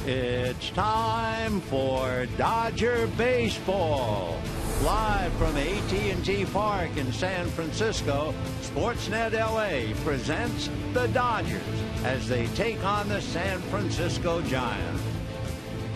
It's time for Dodger Baseball. Live from AT&T Park in San Francisco, Sportsnet LA presents the Dodgers as they take on the San Francisco Giants.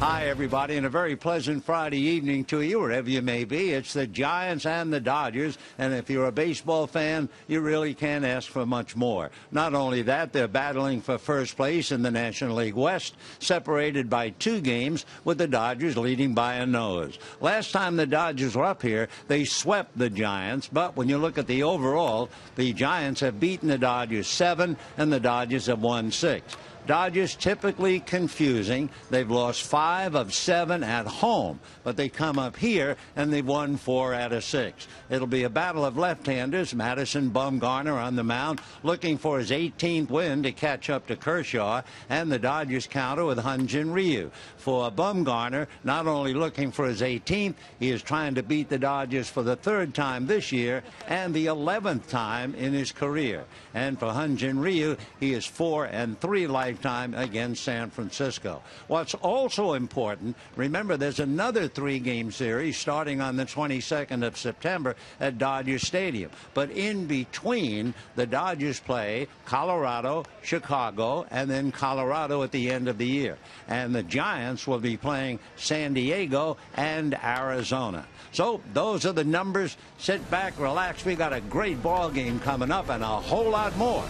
Hi, everybody, and a very pleasant Friday evening to you, wherever you may be. It's the Giants and the Dodgers, and if you're a baseball fan, you really can't ask for much more. Not only that, they're battling for first place in the National League West, separated by 2 games, with the Dodgers leading by a nose. Last time the Dodgers were up here, they swept the Giants, but when you look at the overall, the Giants have beaten the Dodgers 7, and the Dodgers have won 6. Dodgers typically confusing. They've lost 5 of 7 at home, but they come up here and they've won 4 out of 6. It'll be a battle of left-handers. Madison Bumgarner on the mound, looking for his 18th win to catch up to Kershaw, and the Dodgers counter with Hyun-Jin Ryu. For Bumgarner, not only looking for his 18th, he is trying to beat the Dodgers for the 3rd time this year and the 11th time in his career. And for Hyun-Jin Ryu, he is 4-3 lifetime against San Francisco. What's also important, remember there's another 3-game series starting on the 22nd of September at Dodger Stadium. But in between, the Dodgers play Colorado, Chicago, and then Colorado at the end of the year. And the Giants will be playing San Diego and Arizona. So those are the numbers. Sit back, relax. We got a great ball game coming up and a whole lot more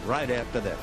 right after this.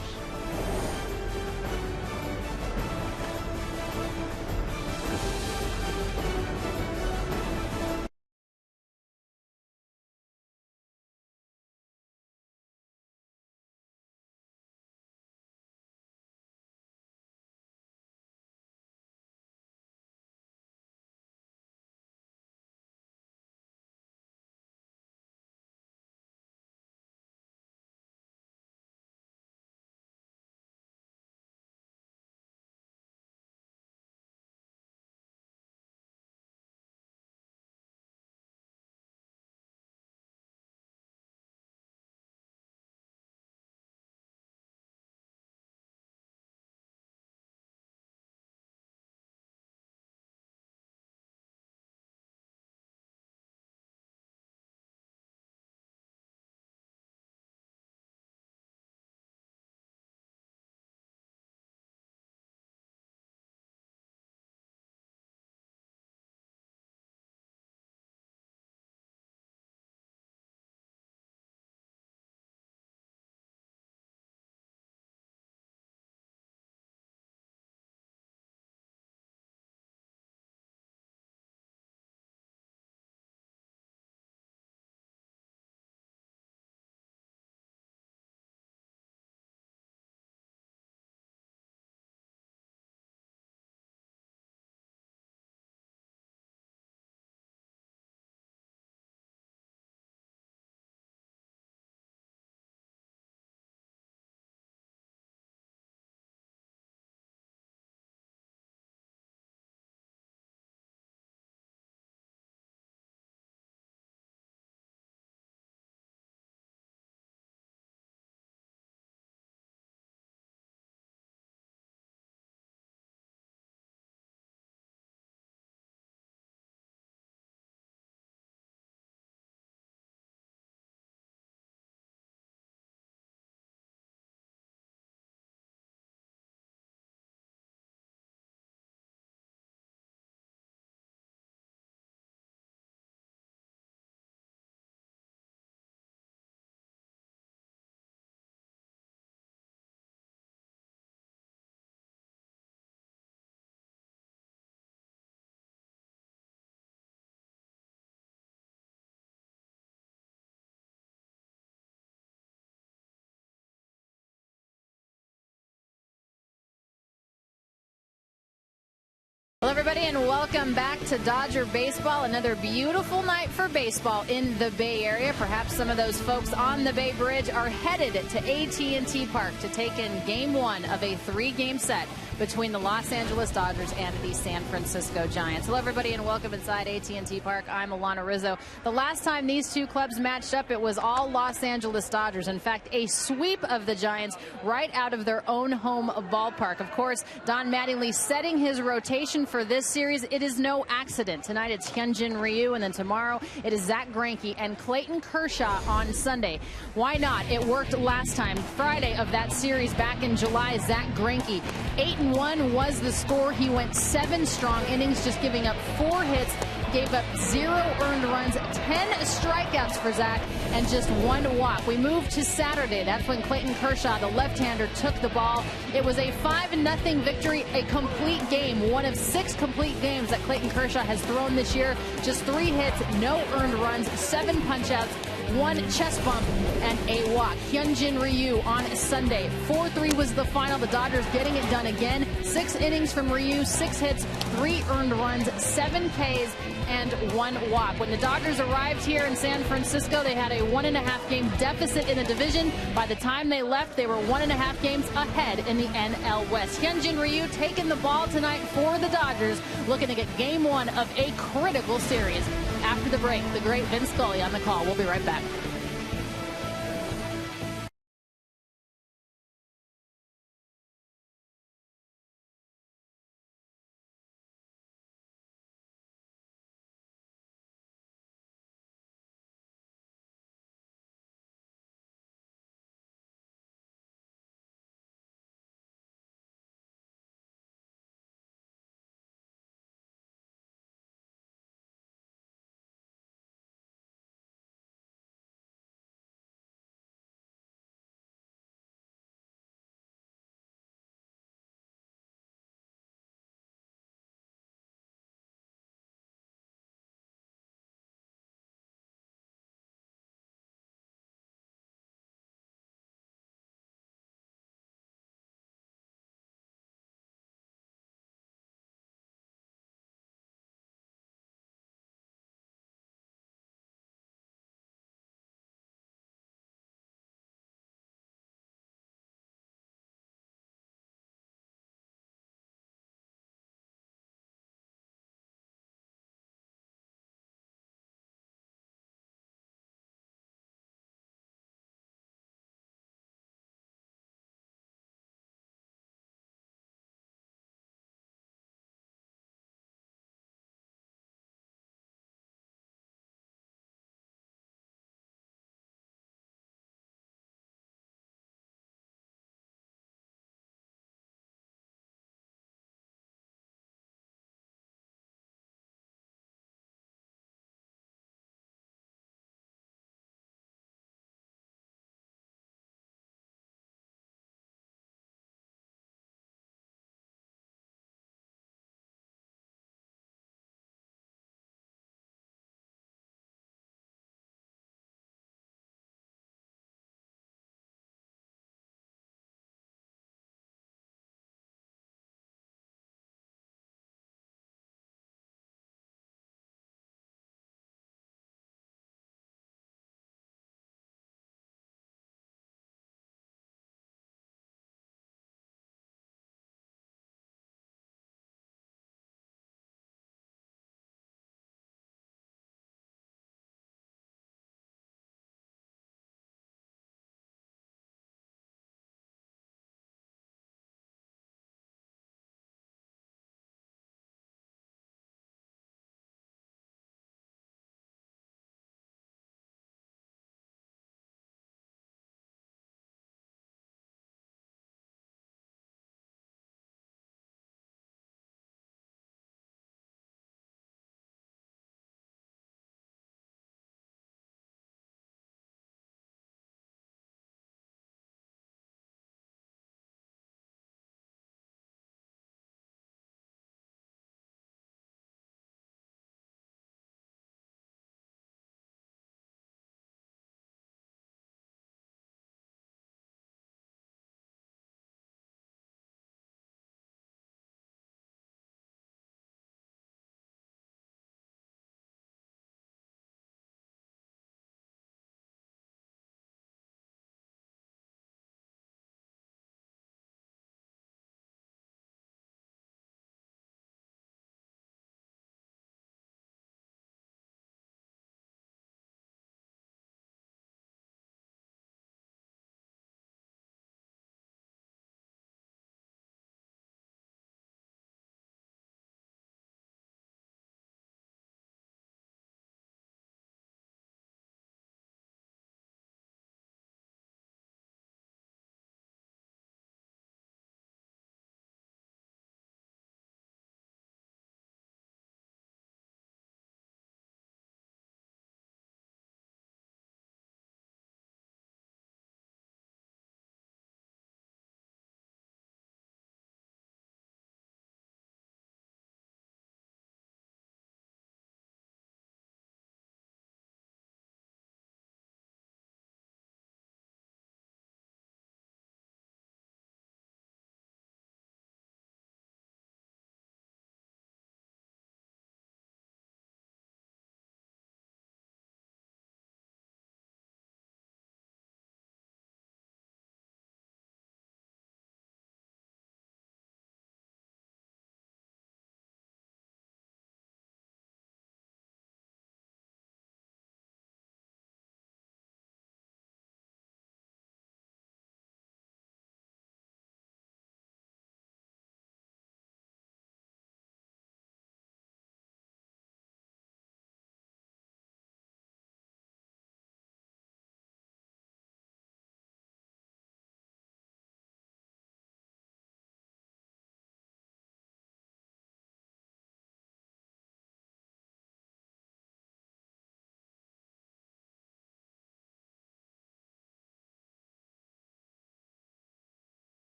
Well, everybody, and welcome back to Dodger Baseball. Another beautiful night for baseball in the Bay Area. Perhaps some of those folks on the Bay Bridge are headed to AT&T Park to take in Game 1 of a 3-game set between the Los Angeles Dodgers and the San Francisco Giants. Hello, everybody, and welcome inside AT&T Park. I'm Alana Rizzo. The last time these two clubs matched up, it was all Los Angeles Dodgers. In fact, a sweep of the Giants right out of their own home ballpark. Of course, Don Mattingly setting his rotation for this series. It is no accident. Tonight it's Hyunjin Ryu, and then tomorrow it is Zack Greinke and Clayton Kershaw on Sunday. Why not? It worked last time. Friday of that series back in July, Zack Greinke, 8-1 was the score. He went 7 strong innings, just giving up 4 hits, gave up 0 earned runs, 10 strikeouts for Zack, and just 1 walk. We moved to Saturday. That's when Clayton Kershaw, the left-hander, took the ball. It was a 5-0 victory, a complete game, one of 6 complete games that Clayton Kershaw has thrown this year. Just 3 hits, no earned runs, 7 punch-outs, 1 chest bump, and a walk. Hyunjin Ryu on Sunday. 4-3 was the final. The Dodgers getting it done again. 6 innings from Ryu, 6 hits, 3 earned runs, 7 Ks, and 1 walk. When the Dodgers arrived here in San Francisco, they had a 1.5 game deficit in the division. By the time they left, they were 1.5 games ahead in the NL West. Hyunjin Ryu taking the ball tonight for the Dodgers, looking to get game 1 of a critical series. After the break, the great Vince Scully on the call. We'll be right back.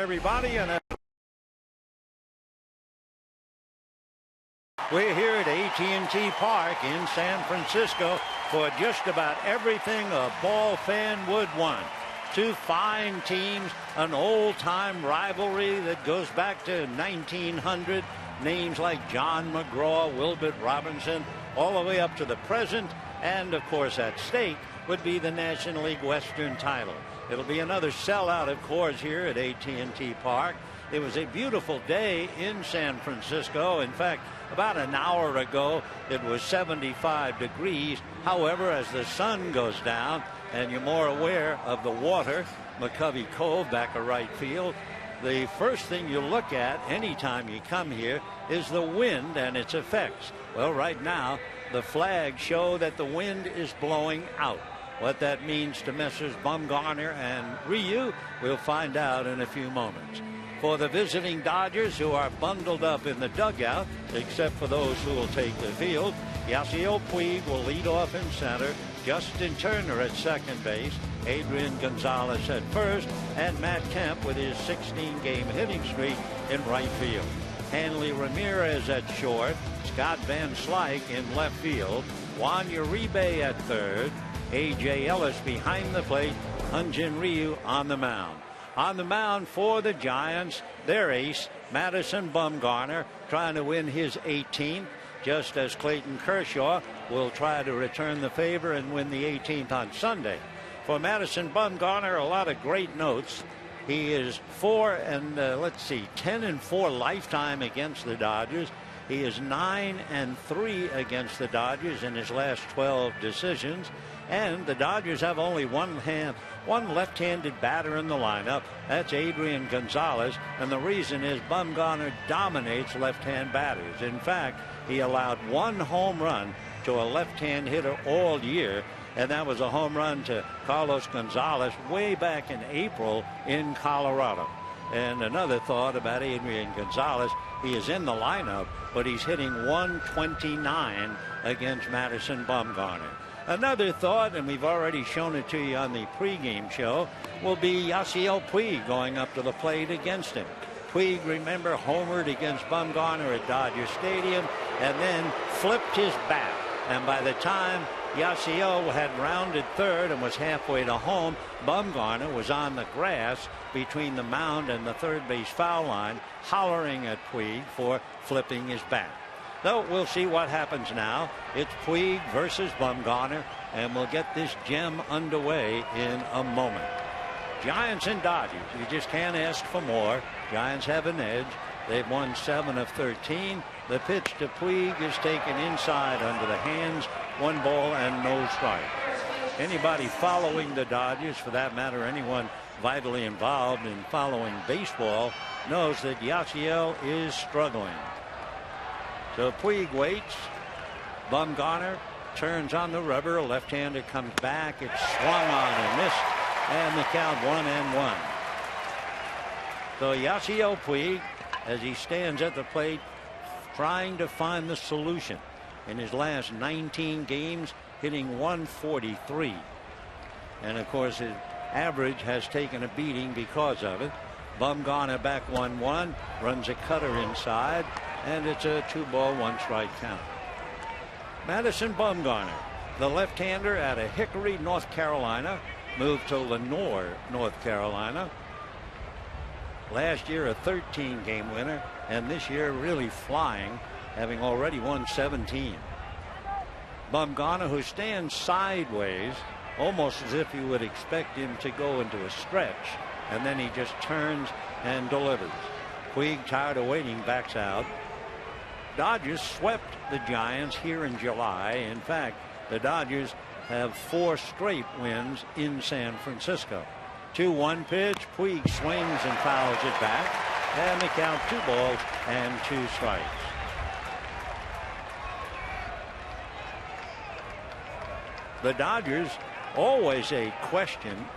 everybody. And we're here at AT&T Park in San Francisco for just about everything a ball fan would want. Two fine teams, an old-time rivalry that goes back to 1900. Names like John McGraw, Wilbert Robinson, all the way up to the present. And, of course, at stake would be the National League Western title. It'll be another sellout, of course, here at AT&T Park. It was a beautiful day in San Francisco. In fact, about an hour ago, it was 75 degrees. However, as the sun goes down and you're more aware of the water, McCovey Cove back of right field, the first thing you look at anytime you come here is the wind and its effects. Well, right now, the flags show that the wind is blowing out. What that means to Messrs. Bumgarner and Ryu, we'll find out in a few moments. For the visiting Dodgers, who are bundled up in the dugout, except for those who will take the field, Yasiel Puig will lead off in center, Justin Turner at second base, Adrian Gonzalez at first, and Matt Kemp with his 16-game hitting streak in right field. Hanley Ramirez at short, Scott Van Slyke in left field, Juan Uribe at third, A.J. Ellis behind the plate, Hyun-Jin Ryu on the mound. On the mound for the Giants, their ace, Madison Bumgarner, trying to win his 18th, just as Clayton Kershaw will try to return the favor and win the 18th on Sunday. For Madison Bumgarner, a lot of great notes. He is 10-4 lifetime against the Dodgers. He is 9-3 against the Dodgers in his last 12 decisions. And the Dodgers have only one left-handed batter in the lineup. That's Adrian Gonzalez. And the reason is Bumgarner dominates left-hand batters. In fact, he allowed one home run to a left-hand hitter all year. And that was a home run to Carlos Gonzalez way back in April in Colorado. And another thought about Adrian Gonzalez, he is in the lineup, but he's hitting 129 against Madison Bumgarner. Another thought, and we've already shown it to you on the pregame show, will be Yasiel Puig going up to the plate against him. Puig, remember, homered against Bumgarner at Dodger Stadium and then flipped his bat. And by the time Yasiel had rounded third and was halfway to home, Bumgarner was on the grass between the mound and the third base foul line, hollering at Puig for flipping his bat. So we'll see what happens now. It's Puig versus Bumgarner, and we'll get this gem underway in a moment. Giants and Dodgers, you just can't ask for more. Giants have an edge. They've won 7 of 13. The pitch to Puig is taken inside under the hands. 1 ball and no strike. Anybody following the Dodgers, for that matter, anyone vitally involved in following baseball, knows that Yasiel is struggling. So Puig waits. Bumgarner turns on the rubber. A left-hander comes back. It's swung on and missed. And the count 1-1. So Yasiel Puig, as he stands at the plate, trying to find the solution. In his last 19 games, hitting 143. And of course, his average has taken a beating because of it. Bumgarner back 1-1, runs a cutter inside, and it's a 2-ball, 1-strike count. Madison Bumgarner, the left-hander out of Hickory, North Carolina, moved to Lenoir, North Carolina. Last year a 13-game winner, and this year really flying, having already won 17. Bumgarner, who stands sideways, almost as if you would expect him to go into a stretch, and then he just turns and delivers. Puig, tired of waiting, backs out. Dodgers swept the Giants here in July. In fact, the Dodgers have 4 straight wins in San Francisco. 2-1 pitch. Puig swings and fouls it back, and they count 2 balls and 2 strikes. The Dodgers, always a question.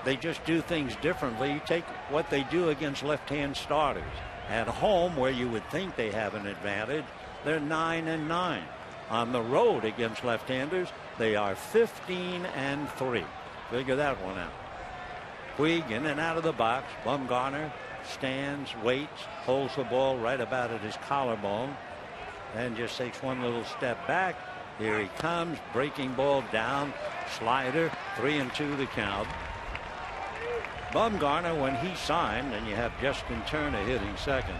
They just do things differently. Take what they do against left-hand starters. At home, where you would think they have an advantage, they're 9-9. On the road against left-handers, they are 15-3. Figure that one out. Puig in and out of the box. Bumgarner stands, waits, holds the ball right about at his collarbone, and just takes one little step back. Here he comes, breaking ball down, slider, 3-2 the count. Bumgarner, when he signed, and you have Justin Turner hitting second,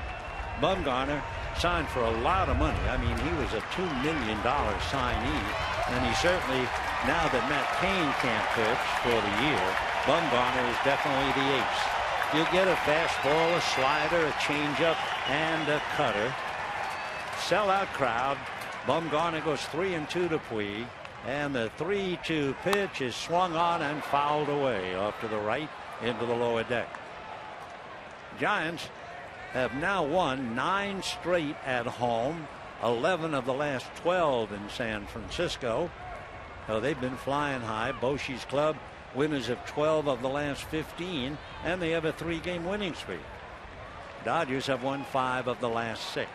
Bumgarner signed for a lot of money. I mean, he was a $2 million signee, and he certainly, now that Matt Cain can't pitch for the year, Bumgarner is definitely the ace. You get a fastball, a slider, a changeup, and a cutter. Sellout crowd. Bumgarner goes 3-2 to Puig, and the 3-2 pitch is swung on and fouled away off to the right into the lower deck. Giants have now won 9 straight at home, 11 of the last 12 in San Francisco. So they've been flying high. Bochy's club winners of 12 of the last 15, and they have a 3-game winning streak. Dodgers have won 5 of the last 6.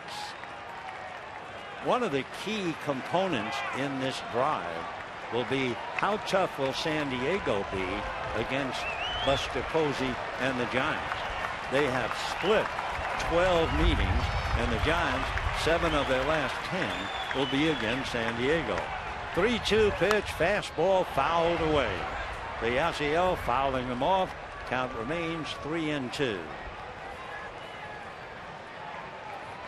One of the key components in this drive will be how tough will San Diego be against Buster Posey and the Giants. They have split 12 meetings, and the Giants, 7 of their last 10 will be against San Diego. 3-2 pitch, fastball fouled away. The Yasiel fouling them off. Count remains 3-2.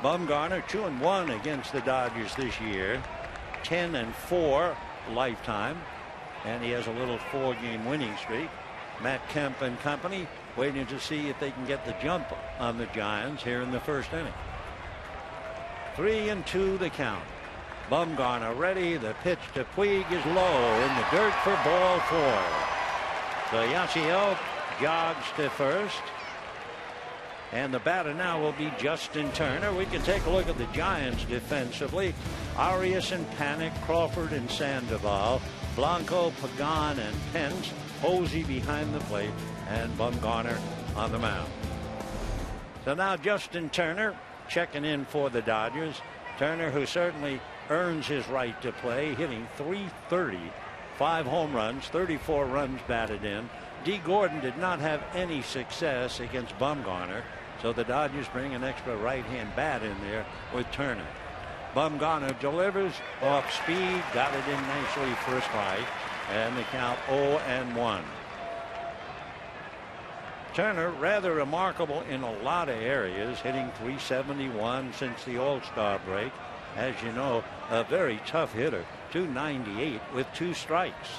Bumgarner 2-1 against the Dodgers this year, 10-4 lifetime, and he has a little 4-game winning streak. Matt Kemp and company waiting to see if they can get the jump on the Giants here in the first inning. 3-2 the count. Bumgarner ready. The pitch to Puig is low in the dirt for ball 4. So Yasiel jogs to first. And the batter now will be Justin Turner. We can take a look at the Giants defensively. Arias and Panic, Crawford and Sandoval, Blanco, Pagan and Pence, Posey behind the plate, and Bumgarner on the mound. So now Justin Turner checking in for the Dodgers. Turner, who certainly earns his right to play, hitting .330, 5 home runs, 34 runs batted in. D. Gordon did not have any success against Bumgarner, so the Dodgers bring an extra right-hand bat in there with Turner. Bumgarner delivers off speed, got it in nicely for a strike, and the count 0-1. Turner rather remarkable in a lot of areas, hitting .371 since the All-Star break. As you know, a very tough hitter, .298 with 2 strikes.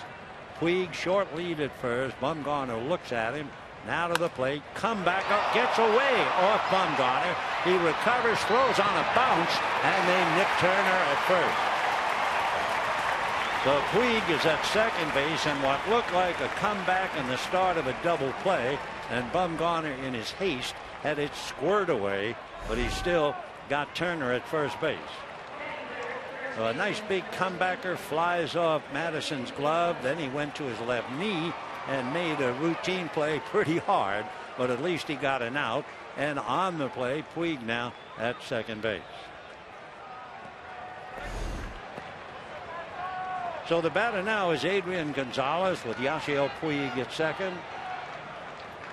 Puig short lead at first. Bumgarner looks at him. Now to the plate. Come back up. Gets away off Bumgarner. He recovers, throws on a bounce, and they nip Turner at first. So Puig is at second base in what looked like a comeback and the start of a double play. And Bumgarner, in his haste, had it squared away, but he still got Turner at first base. So a nice big comebacker flies off Madison's glove. Then he went to his left knee and made a routine play pretty hard, but at least he got an out. And on the play, Puig now at second base. So the batter now is Adrian Gonzalez with Yasiel Puig at second.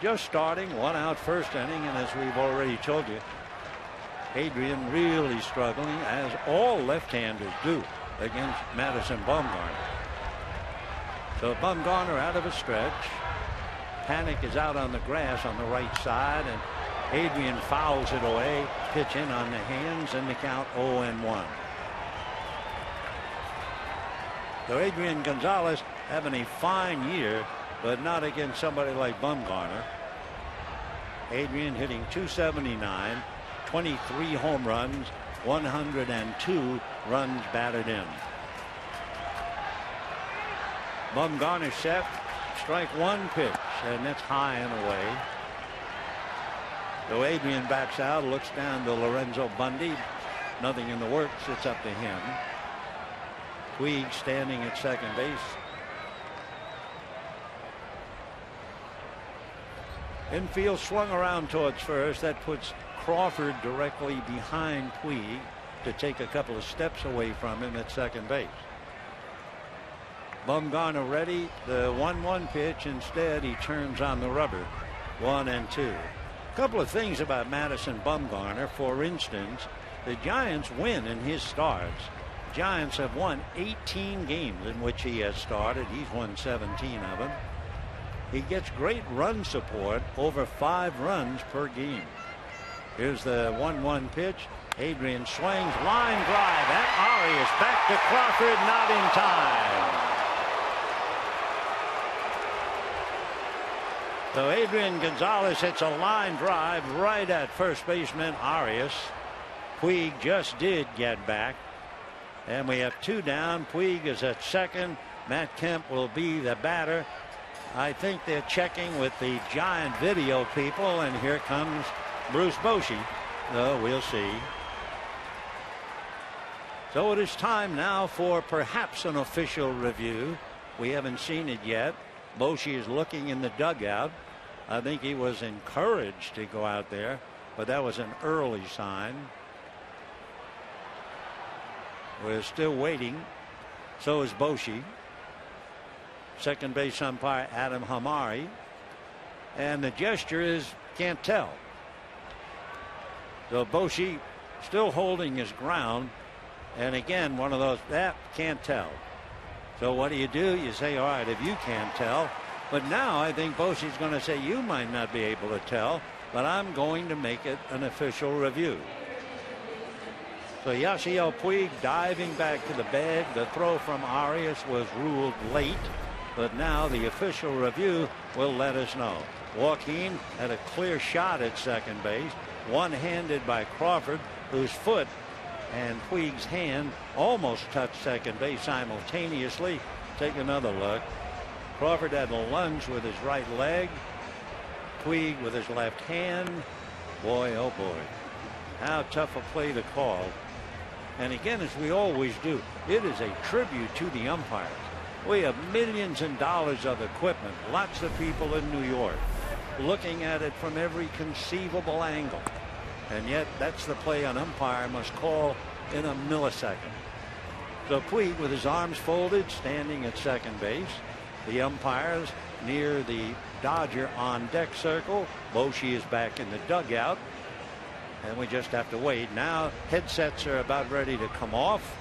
Just starting, 1 out first inning, and as we've already told you, Adrian really struggling, as all left-handers do, against Madison Bumgarner. So Bumgarner out of a stretch. Panic is out on the grass on the right side, and Adrian fouls it away. Pitch in on the hands, and the count 0-1. So Adrian Gonzalez having a fine year, but not against somebody like Bumgarner. Adrian hitting .279, 23 home runs, 102 runs batted in. Bumgarner set, strike 1 pitch, and that's high and away. So Adrian backs out, looks down to Lorenzo Bundy. Nothing in the works, it's up to him. Puig standing at second base. Infield swung around towards first. That puts Crawford directly behind Puig to take a couple of steps away from him at second base. Bumgarner ready. The 1-1 pitch. Instead, he turns on the rubber. 1-2. A couple of things about Madison Bumgarner. For instance, the Giants win in his starts. Giants have won 18 games in which he has started. He's won 17 of them. He gets great run support, over 5 runs per game. Here's the 1-1 pitch. Adrian swings, line drive at Arias, back to Crawford, not in time. So Adrian Gonzalez hits a line drive right at first baseman Arias. Puig just did get back. And we have 2 down. Puig is at second. Matt Kemp will be the batter. I think they're checking with the Giant video people, and here comes Bruce Bochy. We'll see. So it is time now for perhaps an official review. We haven't seen it yet. Bochy is looking in the dugout. I think he was encouraged to go out there, but that was an early sign. We're still waiting. So is Bochy. Second base umpire Adam Hamari. And the gesture is can't tell. So Bochy still holding his ground. And again, one of those that can't tell. So what do? You say, all right, if you can't tell. But now I think Bochy's going to say you might not be able to tell, but I'm going to make it an official review. So Yasiel Puig diving back to the bag. The throw from Arias was ruled late, but now the official review will let us know. Joaquin had a clear shot at second base, one-handed by Crawford, whose foot and Puig's hand almost touched second base simultaneously. Take another look. Crawford had a lunge with his right leg. Puig with his left hand. Boy, oh boy. How tough a play to call. And again, as we always do, it is a tribute to the umpires. We have millions of dollars of equipment, lots of people in New York looking at it from every conceivable angle. And yet that's the play an umpire must call in a millisecond. So Puig with his arms folded, standing at second base. The umpires near the Dodger on deck circle. Bochy is back in the dugout. And we just have to wait. Now headsets are about ready to come off.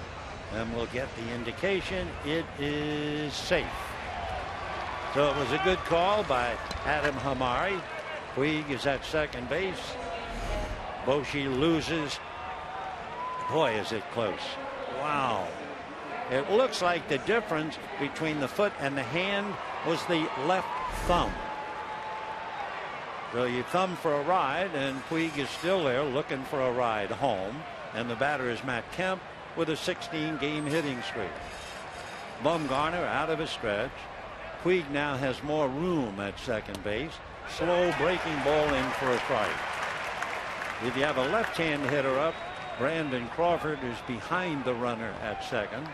And we'll get the indication it is safe. So it was a good call by Adam Hamari. Puig is at second base. Bochy loses. Boy, is it close. Wow. It looks like the difference between the foot and the hand was the left thumb. So you thumb for a ride, and Puig is still there looking for a ride home. And the batter is Matt Kemp with a 16-game hitting streak. Bumgarner out of his stretch. Puig now has more room at second base. Slow breaking ball in for a strike. If you have a left-hand hitter up, Brandon Crawford is behind the runner at second.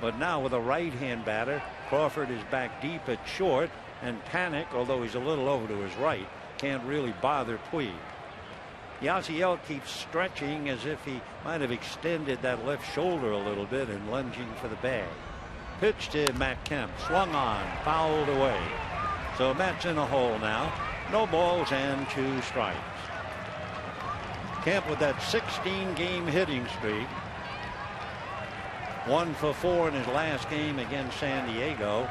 But now with a right-hand batter, Crawford is back deep at short, and Panic, although he's a little over to his right, can't really bother Puig. Yasiel keeps stretching as if he might have extended that left shoulder a little bit and lunging for the bag. Pitch to Matt Kemp, swung on, fouled away. So Matt's in a hole now. No balls and 2 strikes. Kemp with that 16-game hitting streak. 1 for 4 in his last game against San Diego.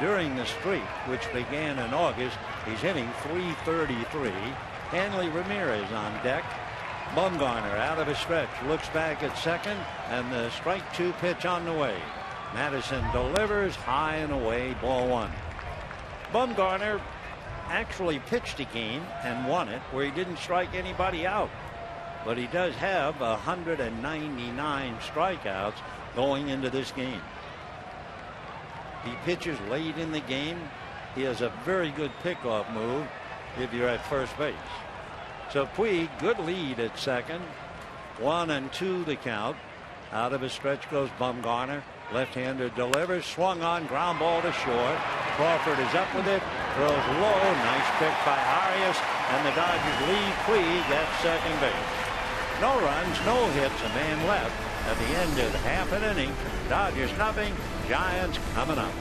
During the streak, which began in August, he's hitting .333. Hanley Ramirez on deck. Bumgarner out of his stretch, looks back at second, and the strike 2 pitch on the way. Madison delivers high and away, ball 1. Bumgarner actually pitched a game and won it where he didn't strike anybody out. But he does have 199 strikeouts going into this game. He pitches late in the game. He has a very good pickoff move if you're at first base. So Puig, good lead at second. 1-2 the count. Out of his stretch goes Bumgarner. Left-hander delivers, swung on, ground ball to short. Crawford is up with it, throws low, nice pick by Arias, and the Dodgers lead Puig at second base. No runs, no hits, a man left at the end of half an inning. Dodgers nothing, Giants coming up.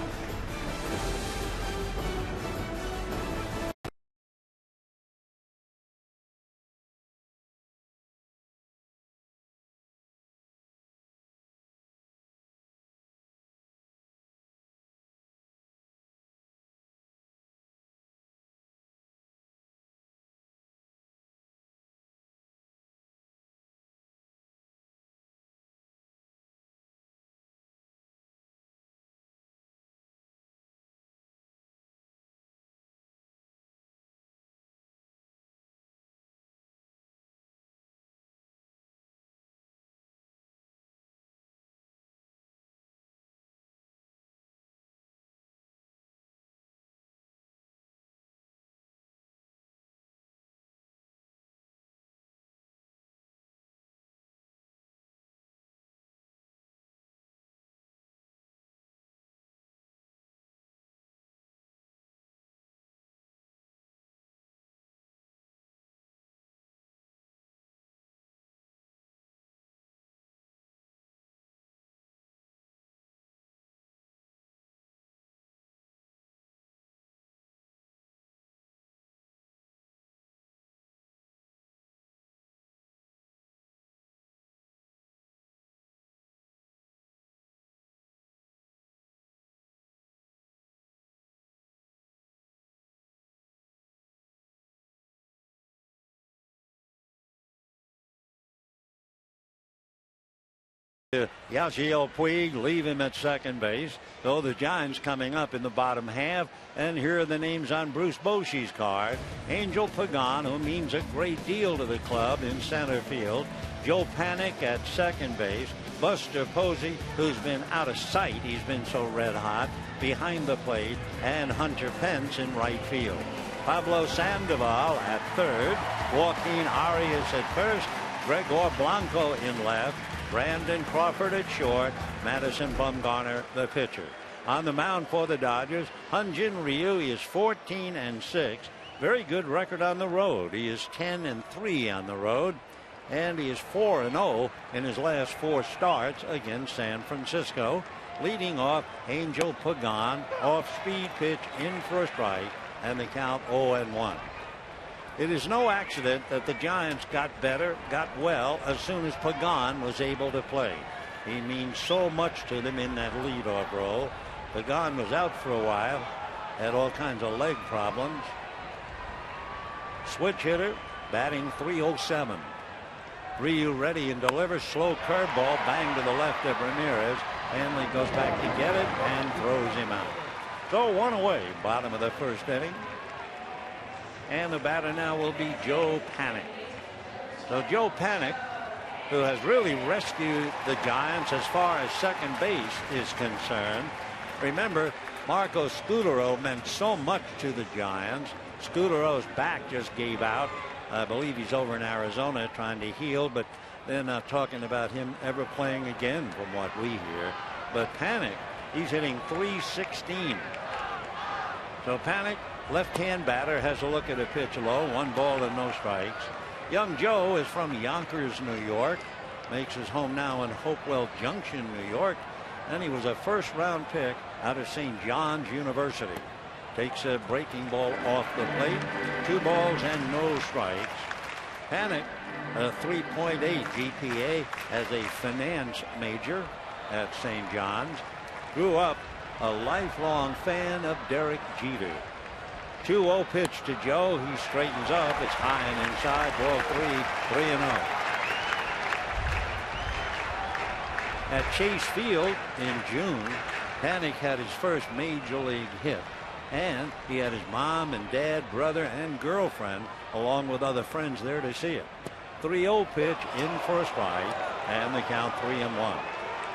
Yasiel Puig leave him at second base. So the Giants coming up in the bottom half. And here are the names on Bruce Bochy's card. Angel Pagan, who means a great deal to the club, in center field. Joe Panik at second base. Buster Posey, who's been out of sight, he's been so red hot, behind the plate. And Hunter Pence in right field. Pablo Sandoval at third. Joaquin Arias at first. Gregor Blanco in left. Brandon Crawford at short. Madison Bumgarner the pitcher. On the mound for the Dodgers, Hyun-Jin Ryu is 14-6. Very good record on the road. He is 10-3 on the road. And he is 4-0 in his last 4 starts against San Francisco. Leading off, Angel Pagan, off-speed pitch in for a strike, and the count 0-1. It is no accident that the Giants got better, got well, as soon as Pagan was able to play. He means so much to them in that leadoff role. Pagan was out for a while, had all kinds of leg problems. Switch hitter, batting .307. Ryu ready and delivers. Slow curveball, bang to the left of Ramirez. Hanley goes back to get it and throws him out. So 1 away, bottom of the first inning. And the batter now will be Joe Panik. So Joe Panik, who has really rescued the Giants as far as second base is concerned. Remember, Marco Scutaro meant so much to the Giants. Scudaro's back just gave out. I believe he's over in Arizona trying to heal, but they're not talking about him ever playing again from what we hear. But Panik, he's hitting .316. So Panik, left-hand batter, has a look at a pitch low. 1 ball and no strikes. Young Joe is from Yonkers, New York. Makes his home now in Hopewell Junction, New York. And he was a first-round pick out of St. John's University. Takes a breaking ball off the plate. 2 balls and no strikes. Panik, a 3.8 GPA as a finance major at St. John's. Grew up a lifelong fan of Derek Jeter. 2-0 pitch to Joe. He straightens up. It's high and inside. Ball 3-0. At Chase Field in June, Panik had his first major league hit. And he had his mom and dad, brother, and girlfriend, along with other friends there to see it. 3-0 pitch in for a strike, and the count 3-1.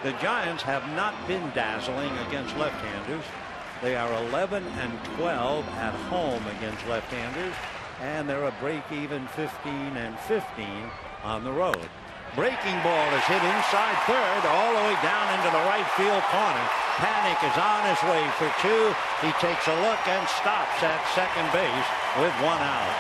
The Giants have not been dazzling against left-handers. They are 11-12 at home against left-handers, and they're a break-even 15-15 on the road. Breaking ball is hit inside third, all the way down into the right field corner. Panik is on his way for 2. He takes a look and stops at second base with 1 out.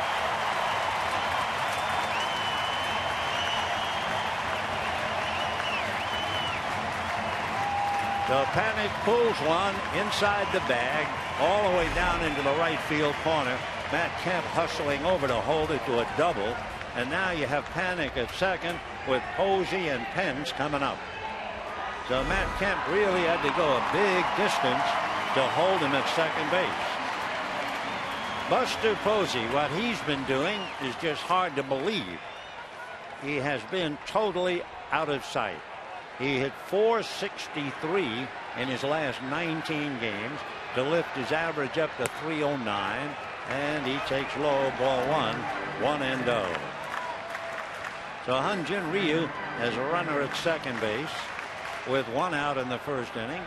So Panik pulls one inside the bag, all the way down into the right field corner. Matt Kemp hustling over to hold it to a double. And now you have Panik at second with Posey and Pence coming up. So Matt Kemp really had to go a big distance to hold him at second base. Buster Posey, what he's been doing is just hard to believe. He has been totally out of sight. He hit .463 in his last 19 games to lift his average up to .309, and he takes low, ball 1-0. So Hyun-Jin Ryu as a runner at second base with 1 out in the first inning.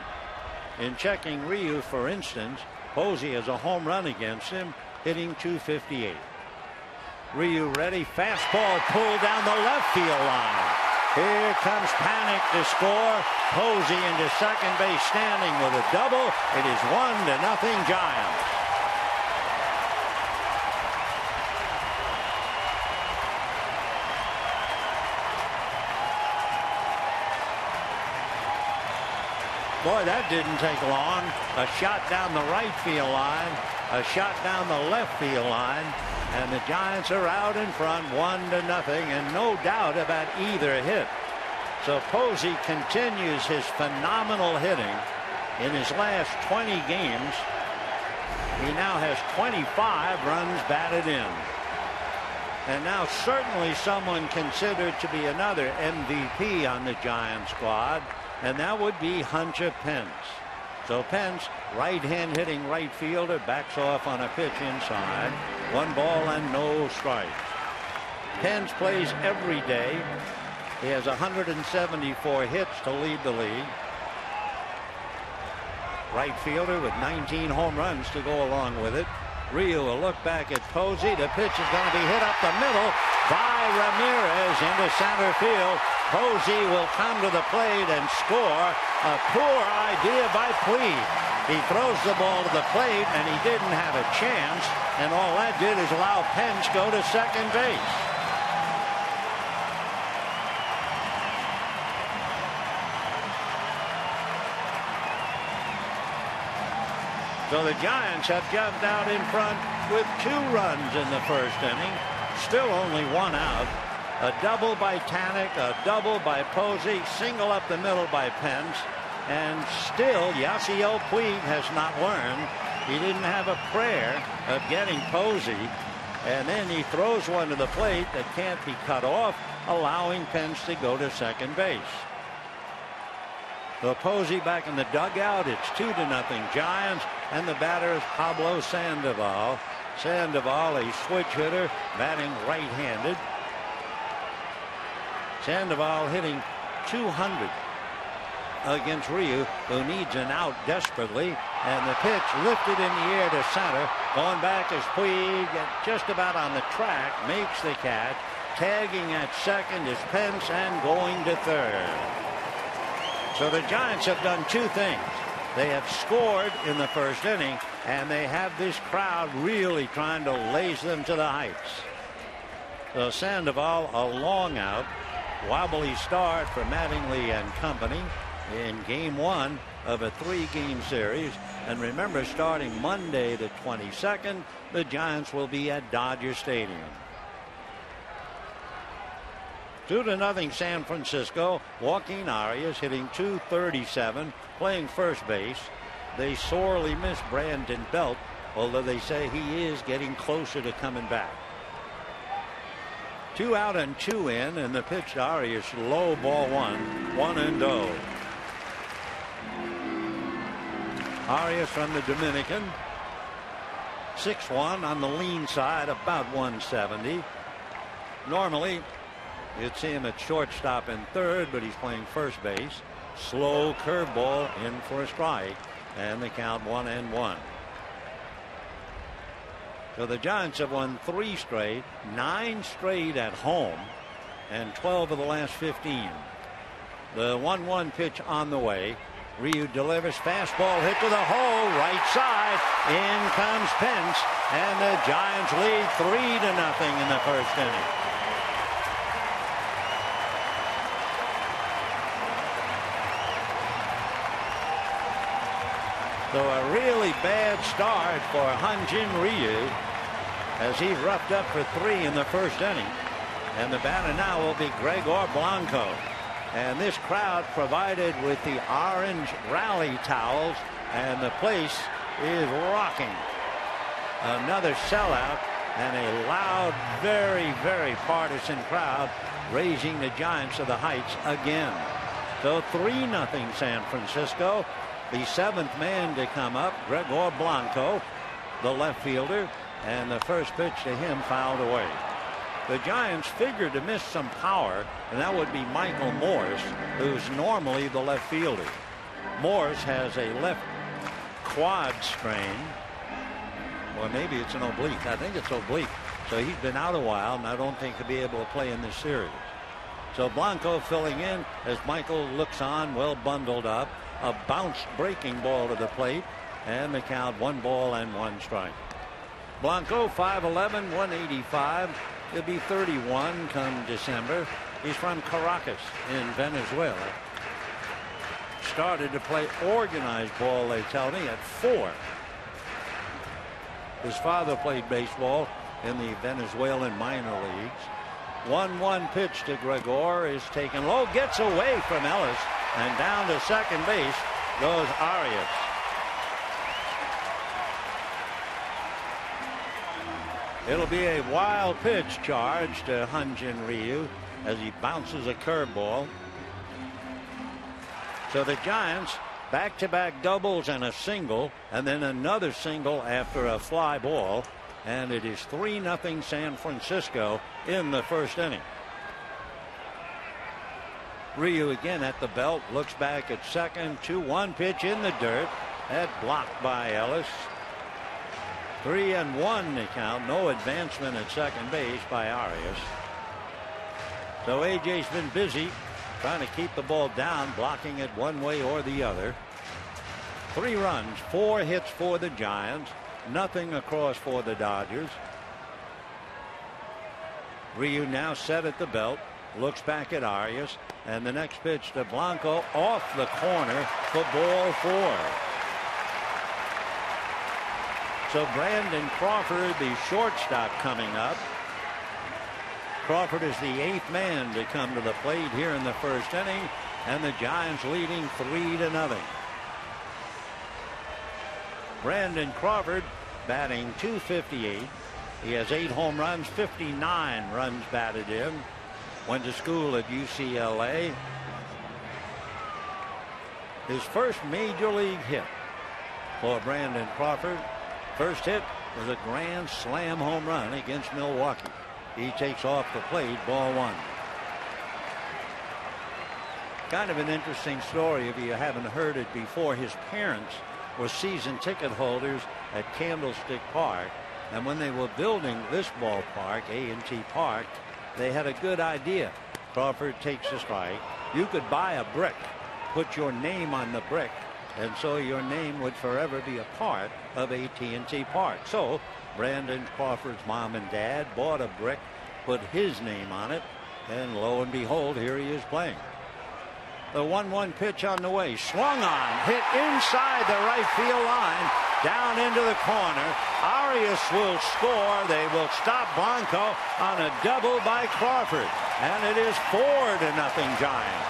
In checking Ryu, for instance, Posey has a home run against him, hitting .258. Ryu ready, fastball pulled down the left field line. Here comes Panik to score. Posey into second base standing with a double. It is 1-0 Giants. Boy, that didn't take long. A shot down the right field line, a shot down the left field line, and the Giants are out in front 1-0, and no doubt about either hit. So Posey continues his phenomenal hitting in his last 20 games. He now has 25 runs batted in. And now certainly someone considered to be another MVP on the Giants squad, and that would be Hunter Pence. So Pence, right-hand hitting right fielder, backs off on a pitch inside. 1 ball and no strikes. Pence plays every day. He has 174 hits to lead the league. Right fielder with 19 home runs to go along with it. Ryu will look back at Posey. The pitch is going to be hit up the middle by Ramirez into center field. Posey will come to the plate and score. A poor idea by Puig. He throws the ball to the plate, and he didn't have a chance. And all that did is allow Pence go to second base. So the Giants have jumped out in front with 2 runs in the first inning. Still only 1 out. A double by Tannick, a double by Posey, single up the middle by Pence. And still, Yasiel Puig has not learned. He didn't have a prayer of getting Posey. And then he throws one to the plate that can't be cut off, allowing Pence to go to second base. So Posey back in the dugout. It's 2-0 Giants, and the batter is Pablo Sandoval. Sandoval, a switch hitter, batting right-handed. Sandoval hitting .200 against Ryu, who needs an out desperately. And the pitch lifted in the air to center. Going back is Puig, just about on the track, makes the catch. Tagging at second is Pence, and going to third. So the Giants have done 2 things. They have scored in the first inning, and they have this crowd really trying to lace them to the heights. So Sandoval, a long out, wobbly start for Mattingly and company in game 1 of a 3-game series. And remember, starting Monday the 22nd, the Giants will be at Dodger Stadium. 2-0 San Francisco. Joaquin Arias hitting .237, playing first base. They sorely miss Brandon Belt, although they say he is getting closer to coming back. 2 out and 2 in, and the pitch to Arias, low ball 1, 1-0. Arias from the Dominican, 6'1" on the lean side, about 170. Normally you'd see him at shortstop and third, but he's playing first base. Slow curveball in for a strike, and the count 1-1. So the Giants have won 3 straight, 9 straight at home, and 12 of the last 15. The 1-1 pitch on the way. Ryu delivers, fastball hit to the hole, right side. In comes Pence, and the Giants lead 3-0 in the first inning. So a really bad start for Hyun-Jin Ryu, as he roughed up for 3 in the first inning. And the batter now will be Gregor Blanco. And this crowd provided with the orange rally towels, and the place is rocking. Another sellout, and a loud, very, very partisan crowd raising the Giants to the heights again. So 3-0 San Francisco. The 7th man to come up, Gregor Blanco, the left fielder, and the first pitch to him fouled away. The Giants figured to miss some power, and that would be Michael Morse, who's normally the left fielder. Morse has a left quad strain, or maybe it's an oblique. I think it's oblique. So he's been out a while, and I don't think he'll be able to play in this series. So Blanco filling in as Michael looks on, well bundled up. A bounced breaking ball to the plate, and the count 1 ball and 1 strike. Blanco, 5'11", 185. He'll be 31 come December. He's from Caracas in Venezuela. Started to play organized ball, they tell me, at 4. His father played baseball in the Venezuelan minor leagues. 1-1 pitch to Gregor is taken low, gets away from Ellis, and down to second base goes Arias. It'll be a wild pitch charge to Hyun-Jin Ryu as he bounces a curveball. So the Giants back-to-back doubles and a single, and then another single after a fly ball, and it is 3-0 San Francisco in the first inning. Ryu again at the belt, looks back at second. 2-1 pitch in the dirt. That blocked by Ellis. 3-1 the count. No advancement at second base by Arias. So AJ's been busy trying to keep the ball down, blocking it one way or the other. 3 runs, 4 hits for the Giants, nothing across for the Dodgers. Ryu now set at the belt, looks back at Arias, and the next pitch to Blanco off the corner for ball 4. So Brandon Crawford, the shortstop, coming up. Crawford is the 8th man to come to the plate here in the first inning, and the Giants leading 3-0. Brandon Crawford batting .258. He has 8 home runs, 59 runs batted in. Went to school at UCLA. His first major league hit for Brandon Crawford. First hit was a grand slam home run against Milwaukee. He takes off the plate, ball 1. Kind of an interesting story if you haven't heard it before. His parents were season ticket holders at Candlestick Park, and when they were building this ballpark, A&T Park, they had a good idea. Crawford takes a strike. You could buy a brick, put your name on the brick, and so your name would forever be a part of AT&T Park. So Brandon Crawford's mom and dad bought a brick, put his name on it, and lo and behold, here he is playing. The 1-1 pitch on the way, swung on, hit inside the right field line, down into the corner. Arias will score. They will stop Blanco on a double by Crawford, and it is 4-0 Giants.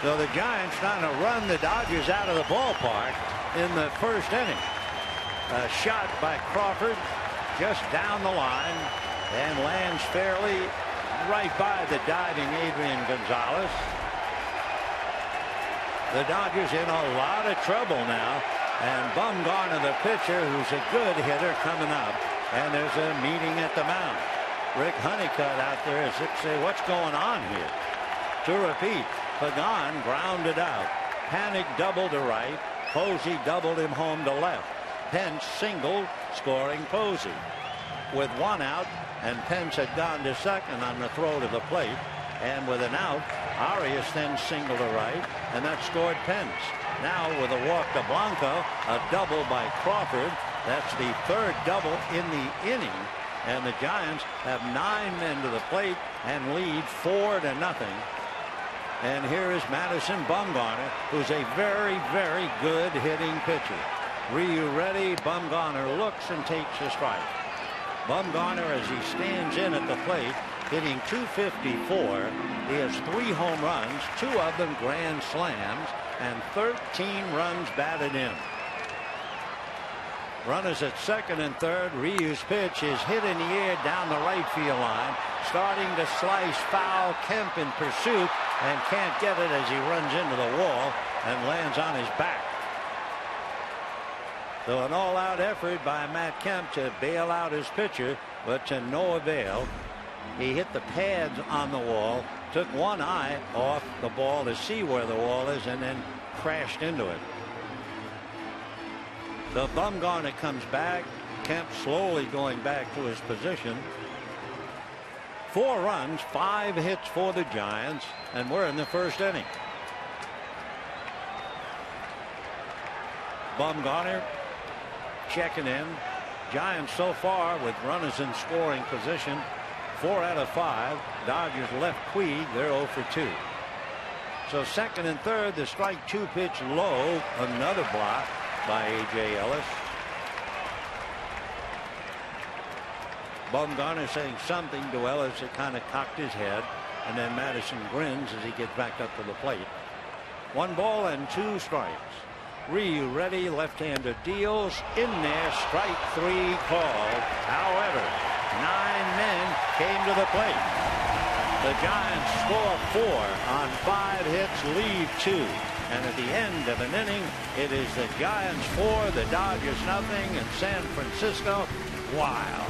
So the Giants trying to run the Dodgers out of the ballpark in the first inning. A shot by Crawford just down the line and lands fairly right by the diving Adrian Gonzalez. The Dodgers in a lot of trouble now, and Bumgarner, the pitcher, who's a good hitter, coming up, and there's a meeting at the mound. Rick Honeycutt out there as if to say, what's going on here? To repeat, Pagan grounded out. Panic double to right. Posey doubled him home to left. Pence singled, scoring Posey. With 1 out, and Pence had gone to second on the throw to the plate, and with an out, Arias then singled to right, and that scored Pence. Now with a walk to Blanco, a double by Crawford. That's the 3rd double in the inning, and the Giants have 9 men to the plate and lead 4-0. And here is Madison Bumgarner, who's a very, very good hitting pitcher. Ryu ready. Bumgarner looks and takes a strike. Bumgarner, as he stands in at the plate, hitting .254. He has 3 home runs, 2 of them grand slams, and 13 runs batted in. Runners at second and third. Ryu's pitch is hit in the air down the right field line. Starting to slice foul. Kemp in pursuit and can't get it as he runs into the wall and lands on his back. So an all-out effort by Matt Kemp to bail out his pitcher, but to no avail. He hit the pads on the wall, took one eye off the ball to see where the wall is, and then crashed into it. So Bumgarner comes back. Kemp slowly going back to his position. 4 runs, 5 hits for the Giants, and we're in the first inning. Bumgarner checking in. Giants so far with runners in scoring position, 4 out of 5. Dodgers left Puig, they're 0 for 2. So second and third, the strike 2 pitch low, another block by A.J. Ellis. Bumgarner saying something to Ellis that kind of cocked his head, and then Madison grins as he gets back up to the plate. 1 ball and 2 strikes. Ryu ready, left-hander deals in there, strike 3 called. However, 9 men came to the plate. The Giants score 4 on 5 hits, leave 2. And at the end of an inning, it is the Giants 4, the Dodgers nothing, and San Francisco wild.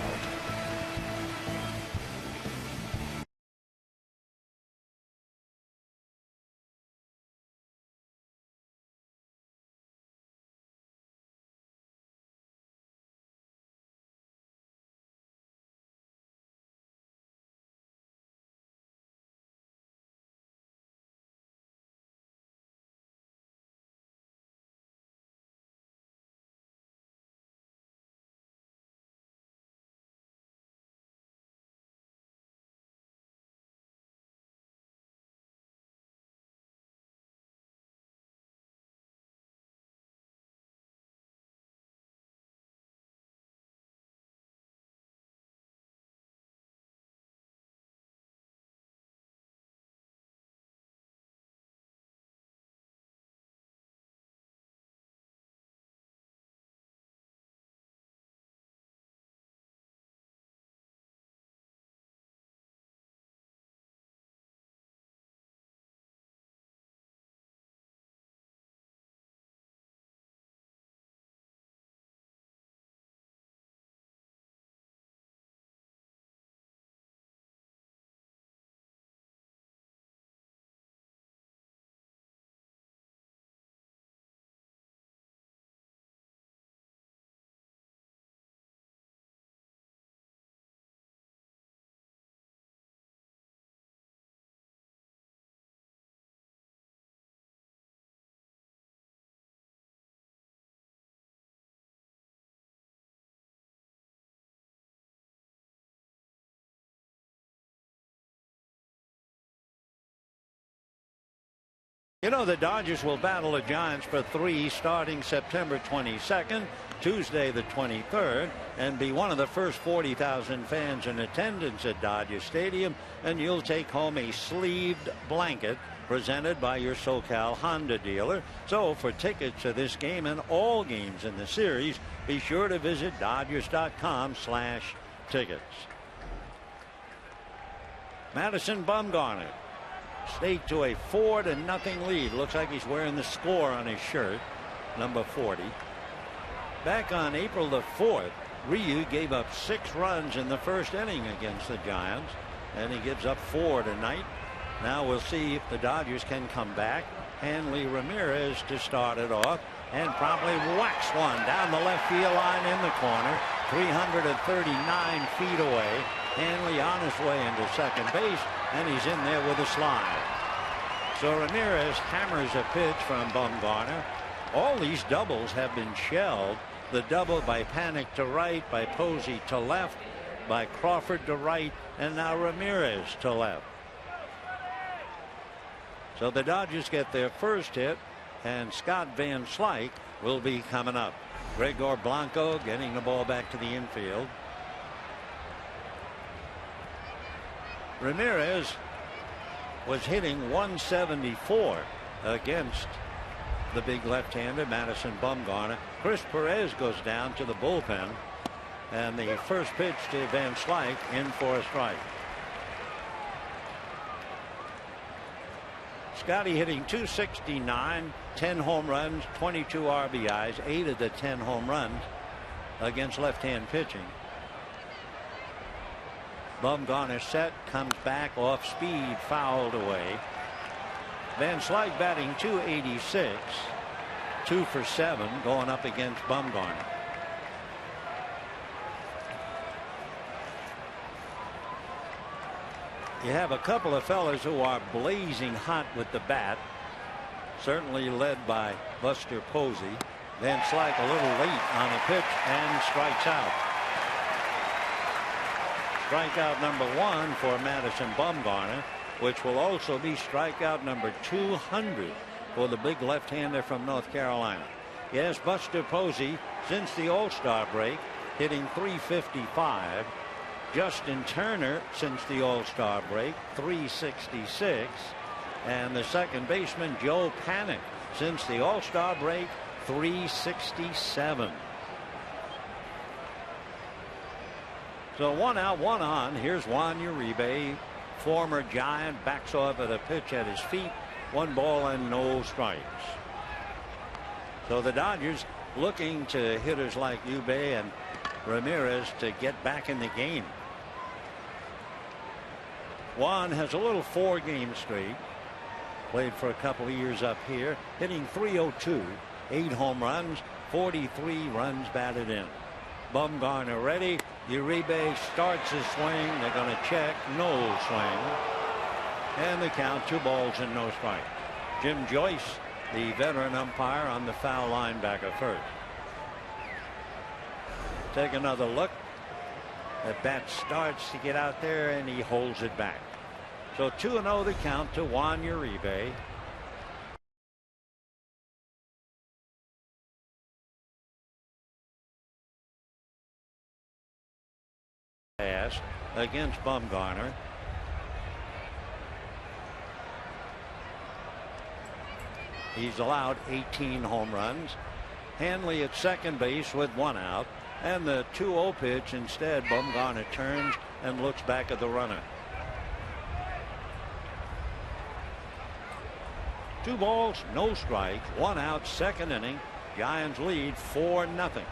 You know, the Dodgers will battle the Giants for 3 starting September 22nd, Tuesday the 23rd, and be one of the first 40,000 fans in attendance at Dodger Stadium, and you'll take home a sleeved blanket presented by your SoCal Honda dealer. So for tickets to this game and all games in the series, be sure to visit Dodgers.com/tickets. Madison Bumgarner staked to a 4-0 lead. Looks like he's wearing the score on his shirt, number 40. Back on April the 4th, Ryu gave up 6 runs in the first inning against the Giants, and he gives up 4 tonight. Now we'll see if the Dodgers can come back. Hanley Ramirez to start it off, and promptly whacks one down the left field line in the corner, 339 feet away. Hanley on his way into second base, and he's in there with a slide. So Ramirez hammers a pitch from Bumgarner. All these doubles have been shelled. The double by Panic to right, by Posey to left, by Crawford to right, and now Ramirez to left. So the Dodgers get their first hit, and Scott Van Slyke will be coming up. Gregor Blanco getting the ball back to the infield. Ramirez was hitting 174 against the big left-hander Madison Bumgarner. Chris Perez goes down to the bullpen, and the first pitch to Van Slyke in for a strike. Scotty hitting .269, 10 home runs, 22 RBIs, 8 of the 10 home runs against left-hand pitching. Bumgarner set, comes back off speed, fouled away. Van Slyke batting .286, 2 for 7, going up against Bumgarner. You have a couple of fellas who are blazing hot with the bat, certainly led by Buster Posey. Van Slyke a little late on the pitch and strikes out. Strikeout number 1 for Madison Bumgarner, which will also be strikeout number 200 for the big left-hander from North Carolina. Yes, Buster Posey, since the All-Star break, hitting .355, Justin Turner since the All-Star break, 366. And the second baseman, Joe Panik, since the All-Star break, 367. So 1 out, 1 on. Here's Juan Uribe, former Giant, backs off at a pitch at his feet. 1 ball and no strikes. So the Dodgers looking to hitters like Uribe and Ramirez to get back in the game. Juan has a little 4-game streak. Played for a couple of years up here, hitting .302, 8 home runs, 43 runs batted in. Bumgarner ready. Uribe starts his swing. They're going to check. No swing. And the count, 2 balls and no strikes. Jim Joyce, the veteran umpire, on the foul line back at first. Take another look. The bat starts to get out there and he holds it back. So 2-0 the count to Juan Uribe. Pass against Bumgarner. He's allowed 18 home runs. Hanley at second base with 1 out. And the 2-0 pitch instead. Bumgarner turns and looks back at the runner. 2 balls, no strikes, 1 out, second inning. Giants lead 4-0.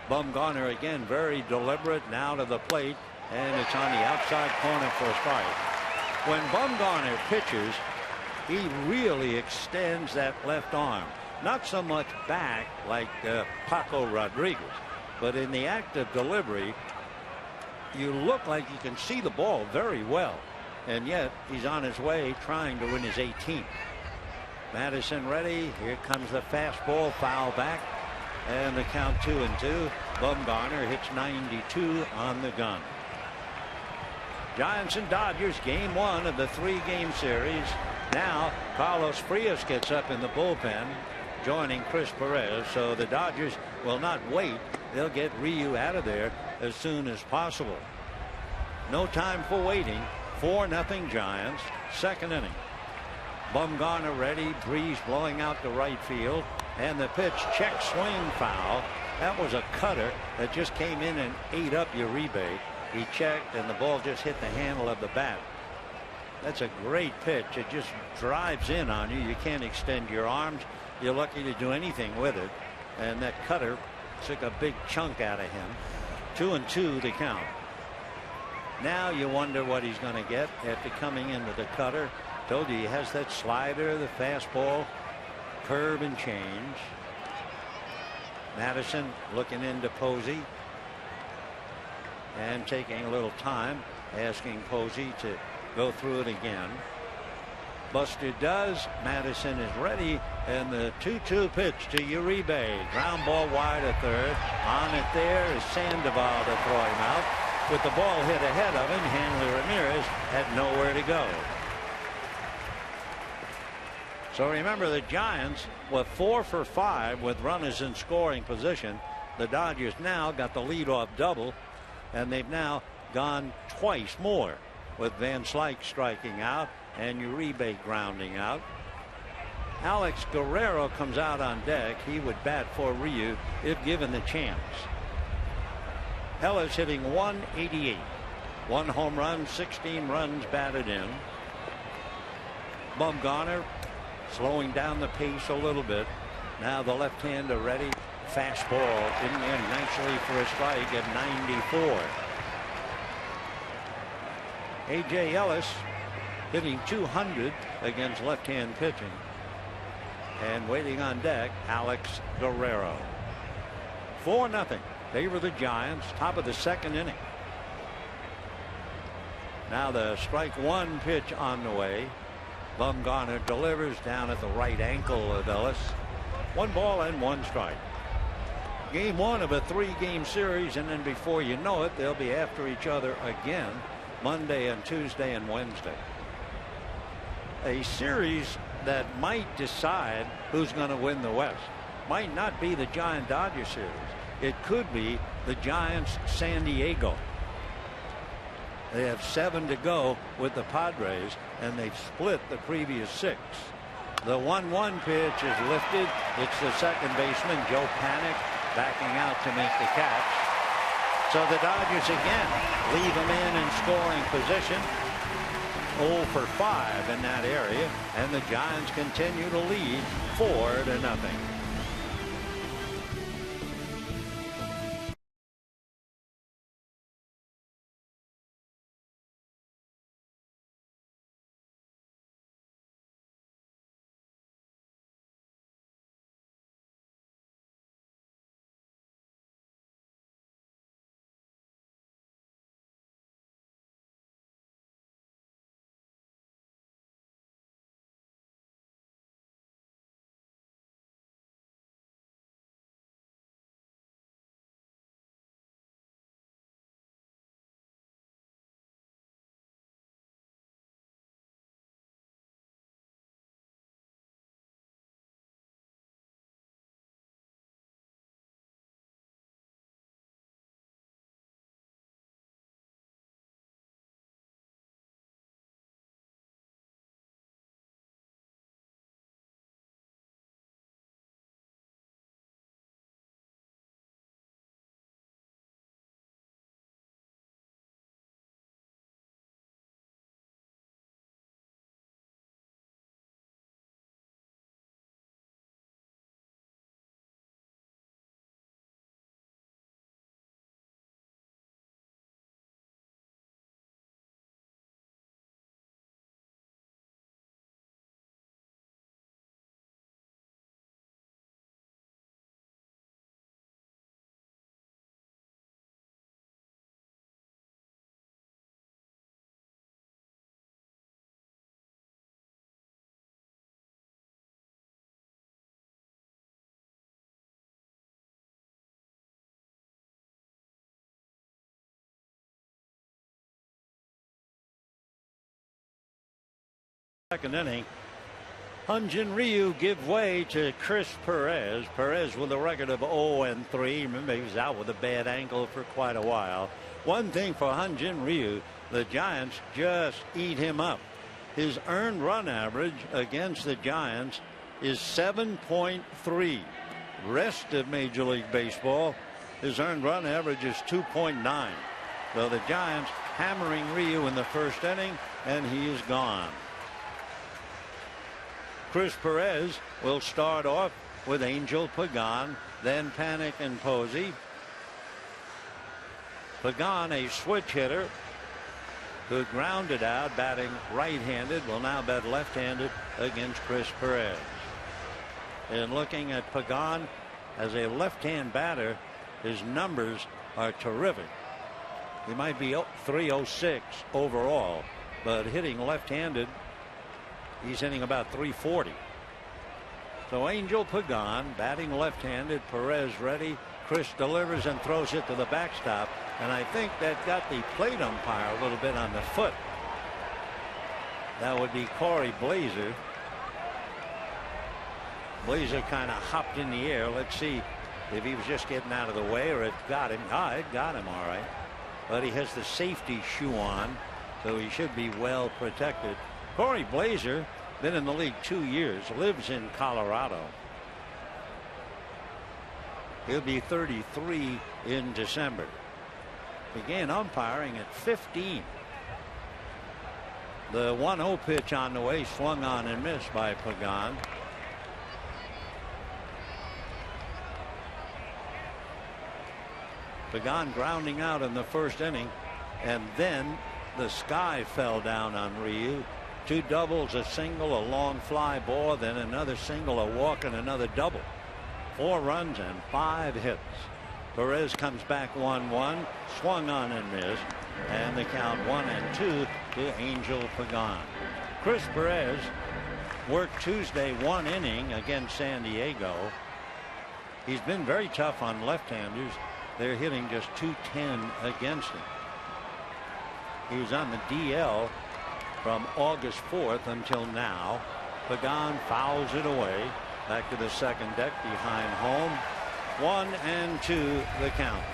Bumgarner again very deliberate now to the plate, and it's on the outside corner for a strike. When Bumgarner pitches, he really extends that left arm. Not so much back like Paco Rodriguez, but in the act of delivery, you look like you can see the ball very well. And yet he's on his way trying to win his 18th. Madison ready. Here comes the fastball, foul back, and the count 2-2. Bumgarner hits 92 on the gun. Giants and Dodgers, game 1 of the 3-game series. Now Carlos Frias gets up in the bullpen, joining Chris Perez. So the Dodgers will not wait. They'll get Ryu out of there as soon as possible. No time for waiting. 4-0 Giants, second inning. Bumgarner ready. Breeze blowing out to right field. And the pitch, check swing, foul. That was a cutter that just came in and ate up Uribe. He checked and the ball just hit the handle of the bat. That's a great pitch. It just drives in on you. You can't extend your arms. You're lucky to do anything with it. And that cutter took a big chunk out of him. 2-2 the count. Now you wonder what he's going to get after coming in with the cutter. Told you he has that slider, the fastball, curve and change. Madison looking into Posey and taking a little time, asking Posey to go through it again. Buster does. Madison is ready, and the 2-2 pitch to Uribe. Ground ball wide of third. On it there is Sandoval to throw him out. With the ball hit ahead of him, Hanley Ramirez had nowhere to go. So remember, the Giants were 4 for 5 with runners in scoring position. The Dodgers now got the leadoff double, and they've now gone twice more with Van Slyke striking out and Uribe grounding out. Alex Guerrero comes out on deck. He would bat for Ryu if given the chance. Hellas hitting .188. 1 home run, 16 runs batted in. Bumgarner slowing down the pace a little bit. Now the left-hander ready. Fastball in there nicely for a strike at 94. A.J. Ellis hitting .200 against left-hand pitching. And waiting on deck, Alex Guerrero. 4-0. Favor the Giants. Top of the second inning. Now the strike one pitch on the way. Bumgarner delivers down at the right ankle of Ellis. 1 ball and 1 strike. Game 1 of a 3-game series, and then before you know it, they'll be after each other again Monday and Tuesday and Wednesday. A series that might decide who's going to win the West. Might not be the Giant Dodger series. it could be the Giants San Diego. They have 7 to go with the Padres, and they've split the previous 6. The 1-1 pitch is lifted. It's the second baseman, Joe Panik, backing out to make the catch. So the Dodgers again leave him in scoring position. 0 for 5 in that area, and the Giants continue to lead 4-0. Second inning, Hyun-Jin Ryu give way to Chris Perez. Perez with a record of 0-3. Remember, he was out with a bad ankle for quite a while. One thing for Hyun-Jin Ryu, the Giants just eat him up. His earned run average against the Giants is 7.3. Rest of Major League Baseball, his earned run average is 2.9. So the Giants hammering Ryu in the first inning, and he is gone. Chris Perez will start off with Angel Pagan, then Panik and Posey. Pagan, a switch hitter who grounded out, batting right-handed, will now bat left-handed against Chris Perez. And looking at Pagan as a left-hand batter, his numbers are terrific. He might be 306 overall, but hitting left-handed, he's hitting about 340. So Angel Pagan batting left-handed, Perez ready. Chris delivers and throws it to the backstop, and I think that got the plate umpire a little bit on the foot. That would be Corey Blazer. Blazer kind of hopped in the air. Let's see if he was just getting out of the way or it got him. It got him all right, but he has the safety shoe on, so he should be well protected. Corey Blazer, been in the league 2 years, lives in Colorado. He'll be 33 in December. Began umpiring at 15. The 1-0 pitch on the way, swung on and missed by Pagan. Pagan grounding out in the first inning, and then the sky fell down on Ryu. 2 doubles, a single, a long fly ball, then another single, a walk, and another double. 4 runs and 5 hits. Perez comes back 1-1, swung on and missed, and the count 1-2 to Angel Pagan. Chris Perez worked Tuesday 1 inning against San Diego. He's been very tough on left-handers. They're hitting just .210 against him. He was on the DL from August 4th until now. Pagan fouls it away back to the second deck behind home. 1-2 the count.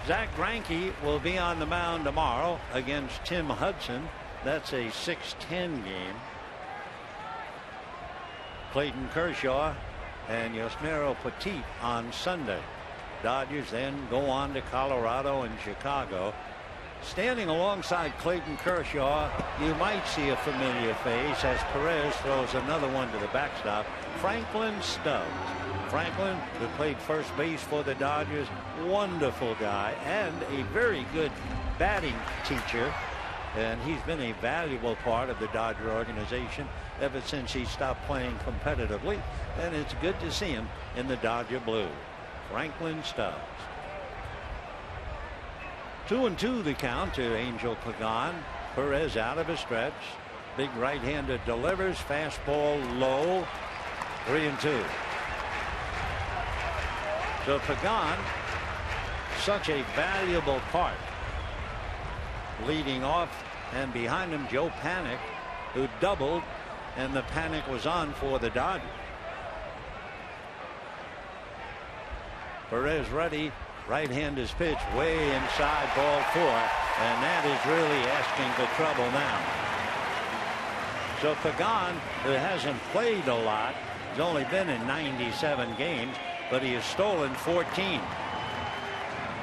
Zach Greinke will be on the mound tomorrow against Tim Hudson. That's a 6:10 game. Clayton Kershaw and Yusmeiro Petit on Sunday. Dodgers then go on to Colorado and Chicago. Standing alongside Clayton Kershaw, you might see a familiar face as Perez throws another one to the backstop. Franklin Stubbs. Franklin, who played first base for the Dodgers, wonderful guy and a very good batting teacher. And he's been a valuable part of the Dodger organization ever since he stopped playing competitively. And it's good to see him in the Dodger blue. Franklin Stubbs. 2-2 the count to Angel Pagan. Perez out of a stretch. Big right-hander delivers. Fastball low. 3-2. So Pagan, such a valuable part. Leading off, and behind him Joe Panik, who doubled, and the panic was on for the Dodgers. Perez ready. Right hand is pitched way inside, ball 4, and that is really asking for trouble now. So Pagan, who hasn't played a lot, has only been in 97 games, but he has stolen 14.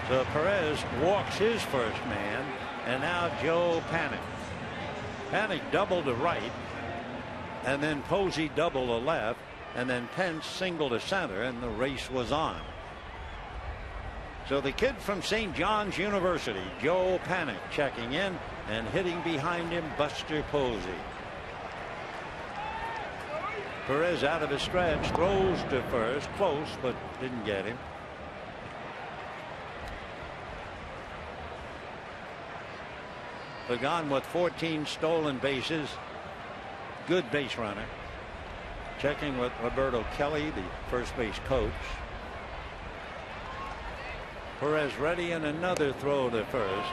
So Perez walks his first man, and now Joe Panik. Panik doubled to right, and then Posey doubled to left, and then Pence singled to center, and the race was on. So the kid from St. John's University, Joe Panik, checking in, and hitting behind him Buster Posey. Perez out of his stretch, throws to first, close, but didn't get him. Pagan with 14 stolen bases. Good base runner. Checking with Roberto Kelly, the first base coach. Perez ready, and another throw to first.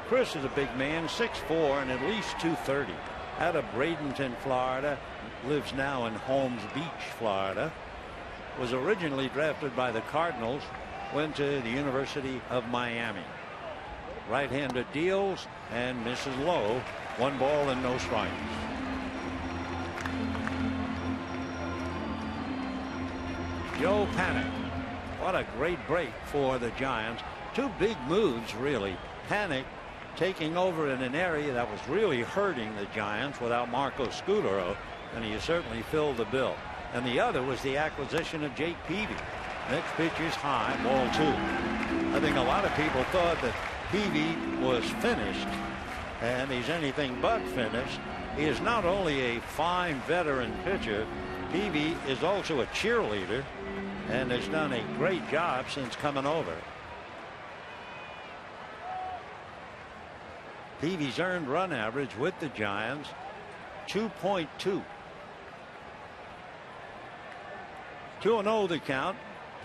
Chris is a big man, 6'4", and at least 230. Out of Bradenton, Florida. Lives now in Holmes Beach, Florida. Was originally drafted by the Cardinals. Went to the University of Miami. Right-hander deals and misses low. 1 ball and no strikes. Joe Panik. What a great break for the Giants. 2 big moves, really. Panik taking over in an area that was really hurting the Giants without Marco Scutaro, and he certainly filled the bill. And the other was the acquisition of Jake Peavy. Next pitch is high, ball 2. I think a lot of people thought that Peavy was finished, and he's anything but finished. He is not only a fine veteran pitcher, Peavy is also a cheerleader and has done a great job since coming over. Peavy's earned run average with the Giants 2.2. 2-0 the count.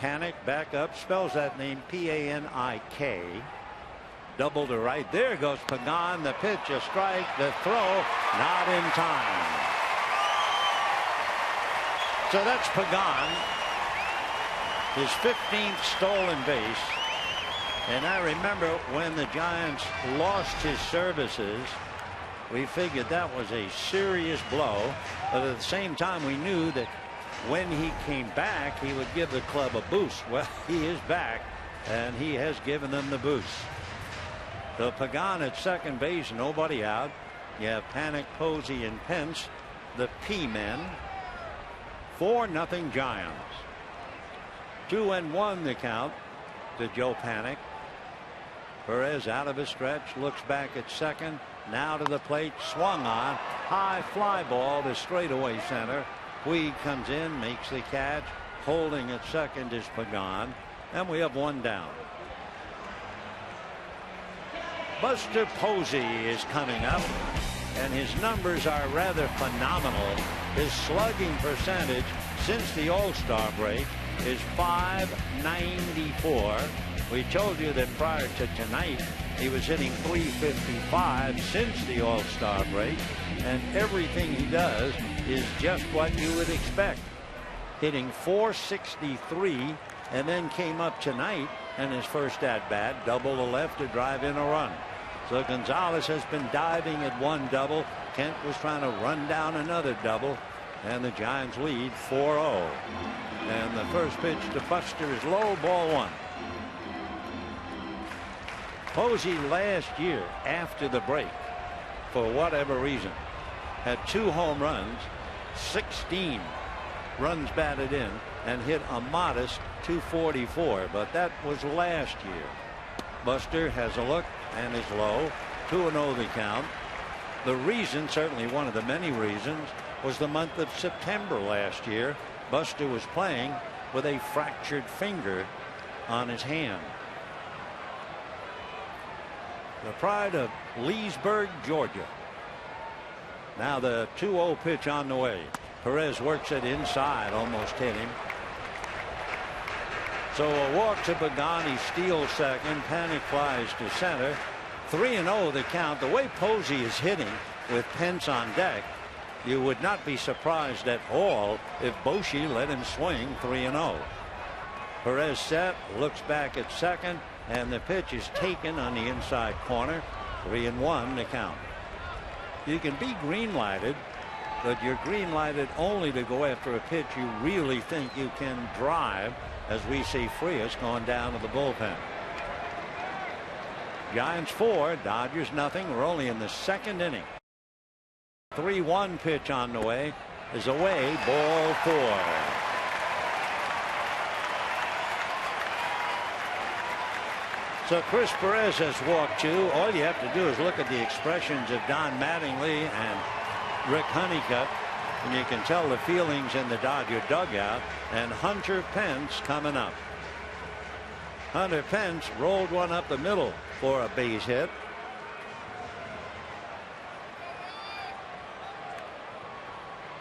Panik back up, spells that name P-A-N-I-K. Double to right. There goes Pagan. The pitch, a strike. The throw, not in time. So that's Pagan. His 15th stolen base. And I remember when the Giants lost his services, we figured that was a serious blow. But at the same time, we knew that when he came back, he would give the club a boost. Well, he is back, and he has given them the boost. So Pagan at second base, nobody out. You have Panik, Posey, and Pence, the P-men. 4-0 Giants. 2-1 the count to Joe Panik. Perez out of his stretch, looks back at second, now to the plate, swung on, high fly ball to straightaway center. Puig comes in, makes the catch. Holding at second is Pagan, and we have 1 down. Buster Posey is coming up, and his numbers are rather phenomenal. His slugging percentage since the All-Star break is .594. We told you that prior to tonight he was hitting .355 since the All-Star break, and everything he does is just what you would expect. hitting .463, and then came up tonight and his first at bat, double to left to drive in a run. So Gonzalez has been diving at one double. Kent was trying to run down another double, and the Giants lead 4-0. And the first pitch to Buster is low, ball one. Posey last year after the break, for whatever reason, had 2 home runs, 16 runs batted in, and hit a modest .244, but that was last year. Buster has a look and is low. 2-0 the count. The reason, certainly one of the many reasons, was the month of September last year. Buster was playing with a fractured finger on his hand. The pride of Leesburg, Georgia. Now the 2-0 pitch on the way. Perez works it inside, almost hit him. So a walk to Pagani, steals second, Panic flies to center. 3-0 the count. The way Posey is hitting with Pence on deck, you would not be surprised at all if Bochy let him swing 3-0. Perez set, looks back at second, and the pitch is taken on the inside corner. 3-1 the count. You can be green lighted, but you're green lighted only to go after a pitch you really think you can drive, as we see Frias going down to the bullpen. Giants 4, Dodgers nothing. We're only in the second inning. 3-1 pitch on the way is away, ball 4. So Chris Perez has walked 2. All you have to do is look at the expressions of Don Mattingly and Rick Honeycutt, and you can tell the feelings in the Dodger dugout. And Hunter Pence coming up. Hunter Pence rolled one up the middle for a base hit.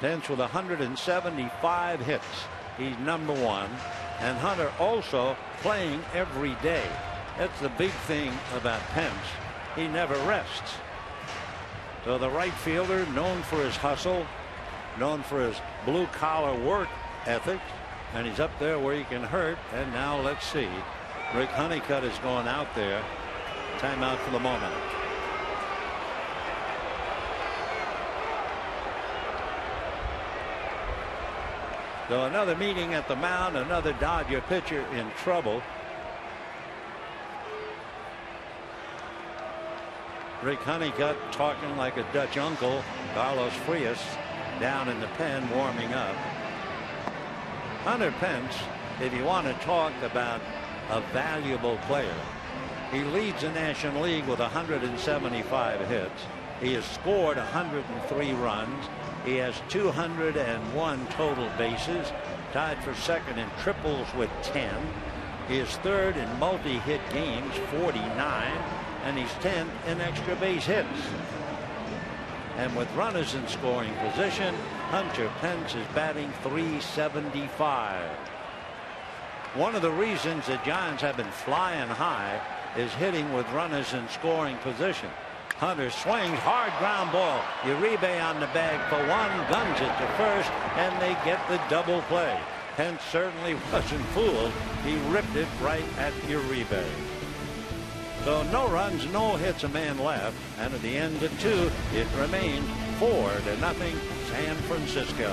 Pence with 175 hits. He's #1. And Hunter also playing every day. That's the big thing about Pence. He never rests. So the right fielder, known for his hustle, known for his blue collar work ethic, and he's up there where he can hurt. And now let's see. Rick Honeycutt is going out there. Timeout for the moment. So another meeting at the mound, another Dodger pitcher in trouble. Rick Honeycutt talking like a Dutch uncle. Carlos Frias down in the pen warming up. Hunter Pence, if you want to talk about a valuable player, he leads the National League with 175 hits. He has scored 103 runs. He has 201 total bases, tied for second in triples with 10. He is third in multi-hit games, 49, and he's 10th in extra base hits. And with runners in scoring position, Hunter Pence is batting .375. One of the reasons the Giants have been flying high is hitting with runners in scoring position. Hunter swings, hard ground ball. Uribe on the bag for one, guns it to first, and they get the double play. Pence certainly wasn't fooled. He ripped it right at Uribe. So no runs, no hits, a man left, and at the end of 2, it remains 4-0 San Francisco.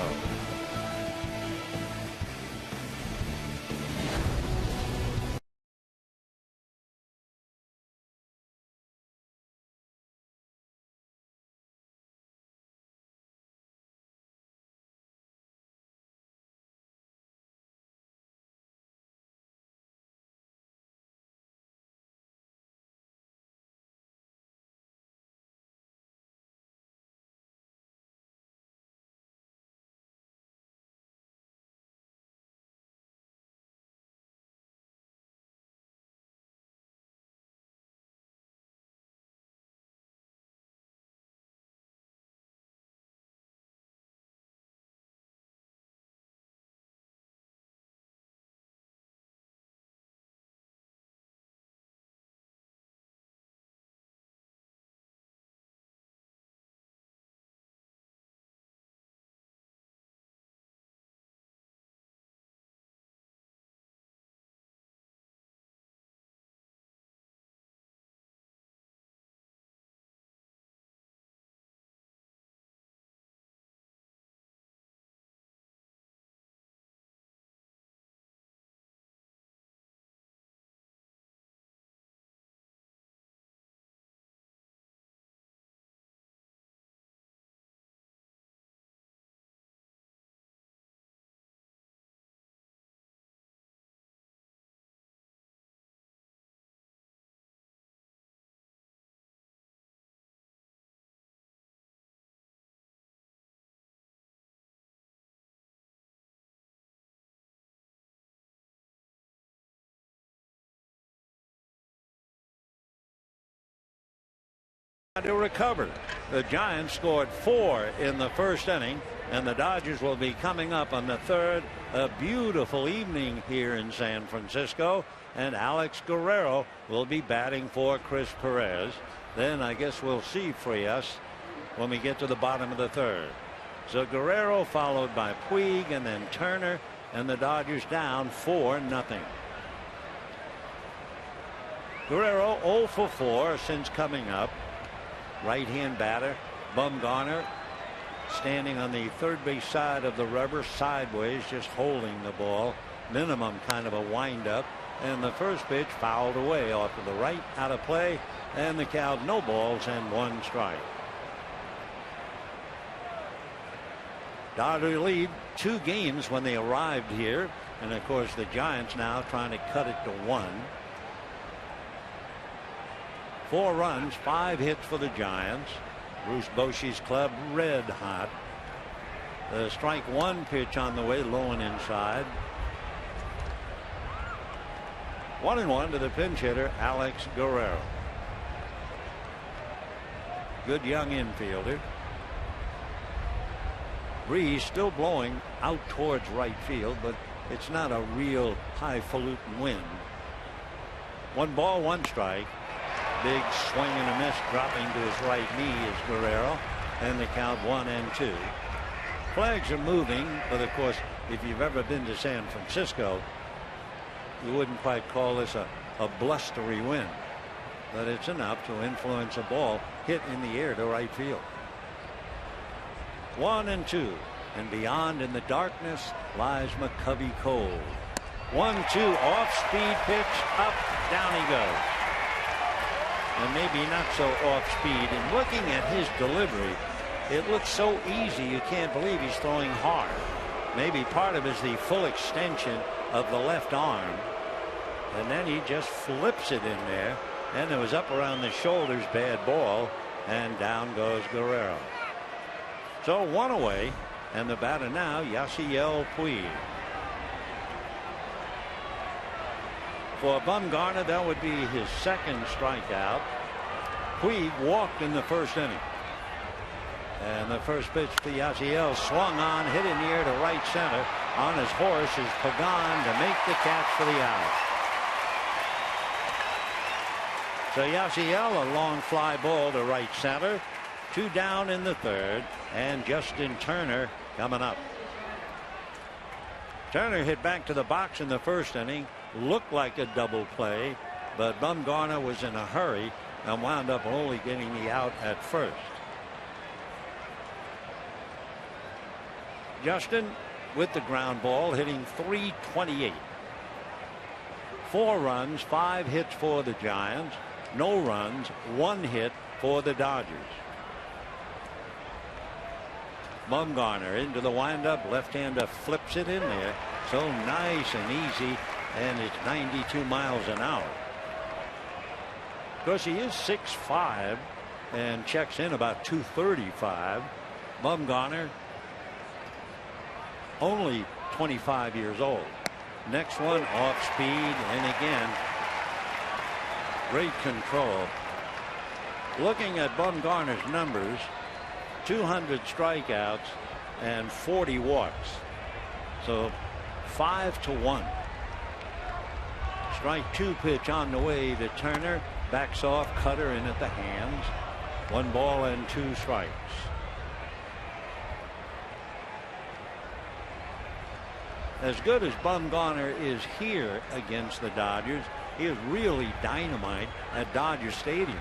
To recover. The Giants scored 4 in the first inning, and the Dodgers will be coming up on the third. A beautiful evening here in San Francisco, and Alex Guerrero will be batting for Chris Perez. Then I guess we'll see Frias when we get to the bottom of the third. So Guerrero followed by Puig and then Turner, and the Dodgers down 4-0. Guerrero 0 for 4 since coming up. Right-hand batter. Bumgarner standing on the third base side of the rubber sideways, just holding the ball. Minimum kind of a windup. And the first pitch fouled away off to the right, out of play, and the count no balls and 1 strike. Dodgers lead 2 games when they arrived here, and of course the Giants now trying to cut it to 1. 4 runs, 5 hits for the Giants. Bruce Bochy's club red hot. The strike 1 pitch on the way, low and inside. 1-1 to the pinch hitter, Alex Guerrero. Good young infielder. Breeze still blowing out towards right field, but it's not a real highfalutin wind. 1 ball, 1 strike. Big swing and a miss, dropping to his right knee is Guerrero, and the count 1-2. Flags are moving, but of course if you've ever been to San Francisco, you wouldn't quite call this a blustery wind, but it's enough to influence a ball hit in the air to right field. 1-2, and beyond in the darkness lies McCovey Cole. 1-2, off speed pitch, up, down he goes. And maybe not so off speed. And looking at his delivery, it looks so easy you can't believe he's throwing hard. Maybe part of it is the full extension of the left arm, and then he just flips it in there, and it was up around the shoulders. Bad ball, and down goes Guerrero. So 1 away, and the batter now, Yasiel Puig. For Bumgarner, that would be his 2nd strikeout. Puig walked in the first inning. And the first pitch to Yasiel swung on, hit in the air to right center. On his horse is Pagan to make the catch for the out. So Yasiel, a long fly ball to right center. 2 down in the third, and Justin Turner coming up. Turner hit back to the box in the first inning. Looked like a double play, but Bumgarner was in a hurry and wound up only getting the out at first. Justin with the ground ball, hitting .328. 4 runs, 5 hits for the Giants. No runs, 1 hit for the Dodgers. Bumgarner into the windup. Left-hander flips it in there. So nice and easy, and it's 92 miles an hour. Of course, he is 6'5" and checks in about 235. Bumgarner only 25 years old. Next one off speed, and again great control. Looking at Bumgarner's numbers, 200 strikeouts and 40 walks. So 5-1. Strike 2 pitch on the way to Turner. Backs off, cutter in at the hands. 1 ball and 2 strikes. As good as Bumgarner is here against the Dodgers, he is really dynamite at Dodger Stadium.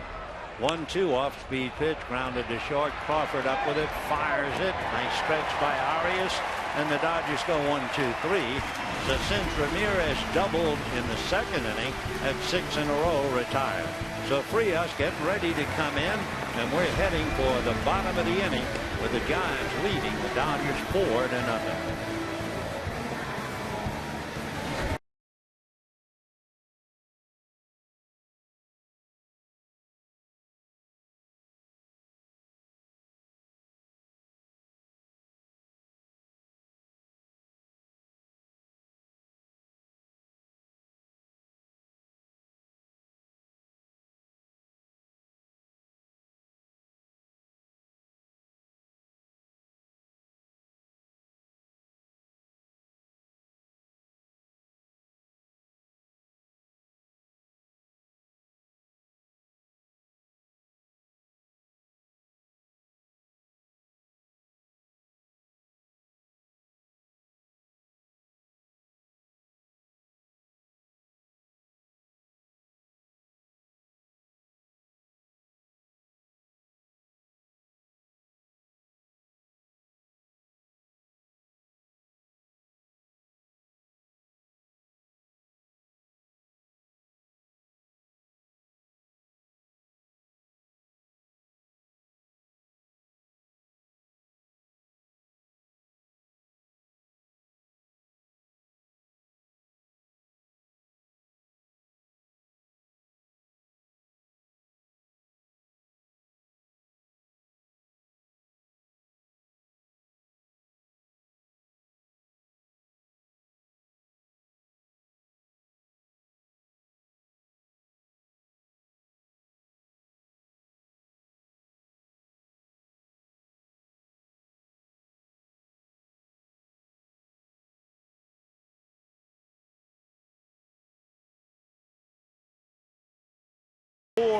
1-2 off speed pitch, grounded to short. Crawford up with it, fires it. Nice stretch by Arias, and the Dodgers go 1-2-3. So since Ramirez doubled in the second inning, at 6 in a row, retired. So Frias getting ready to come in, and we're heading for the bottom of the inning with the Giants leading the Dodgers 4-0.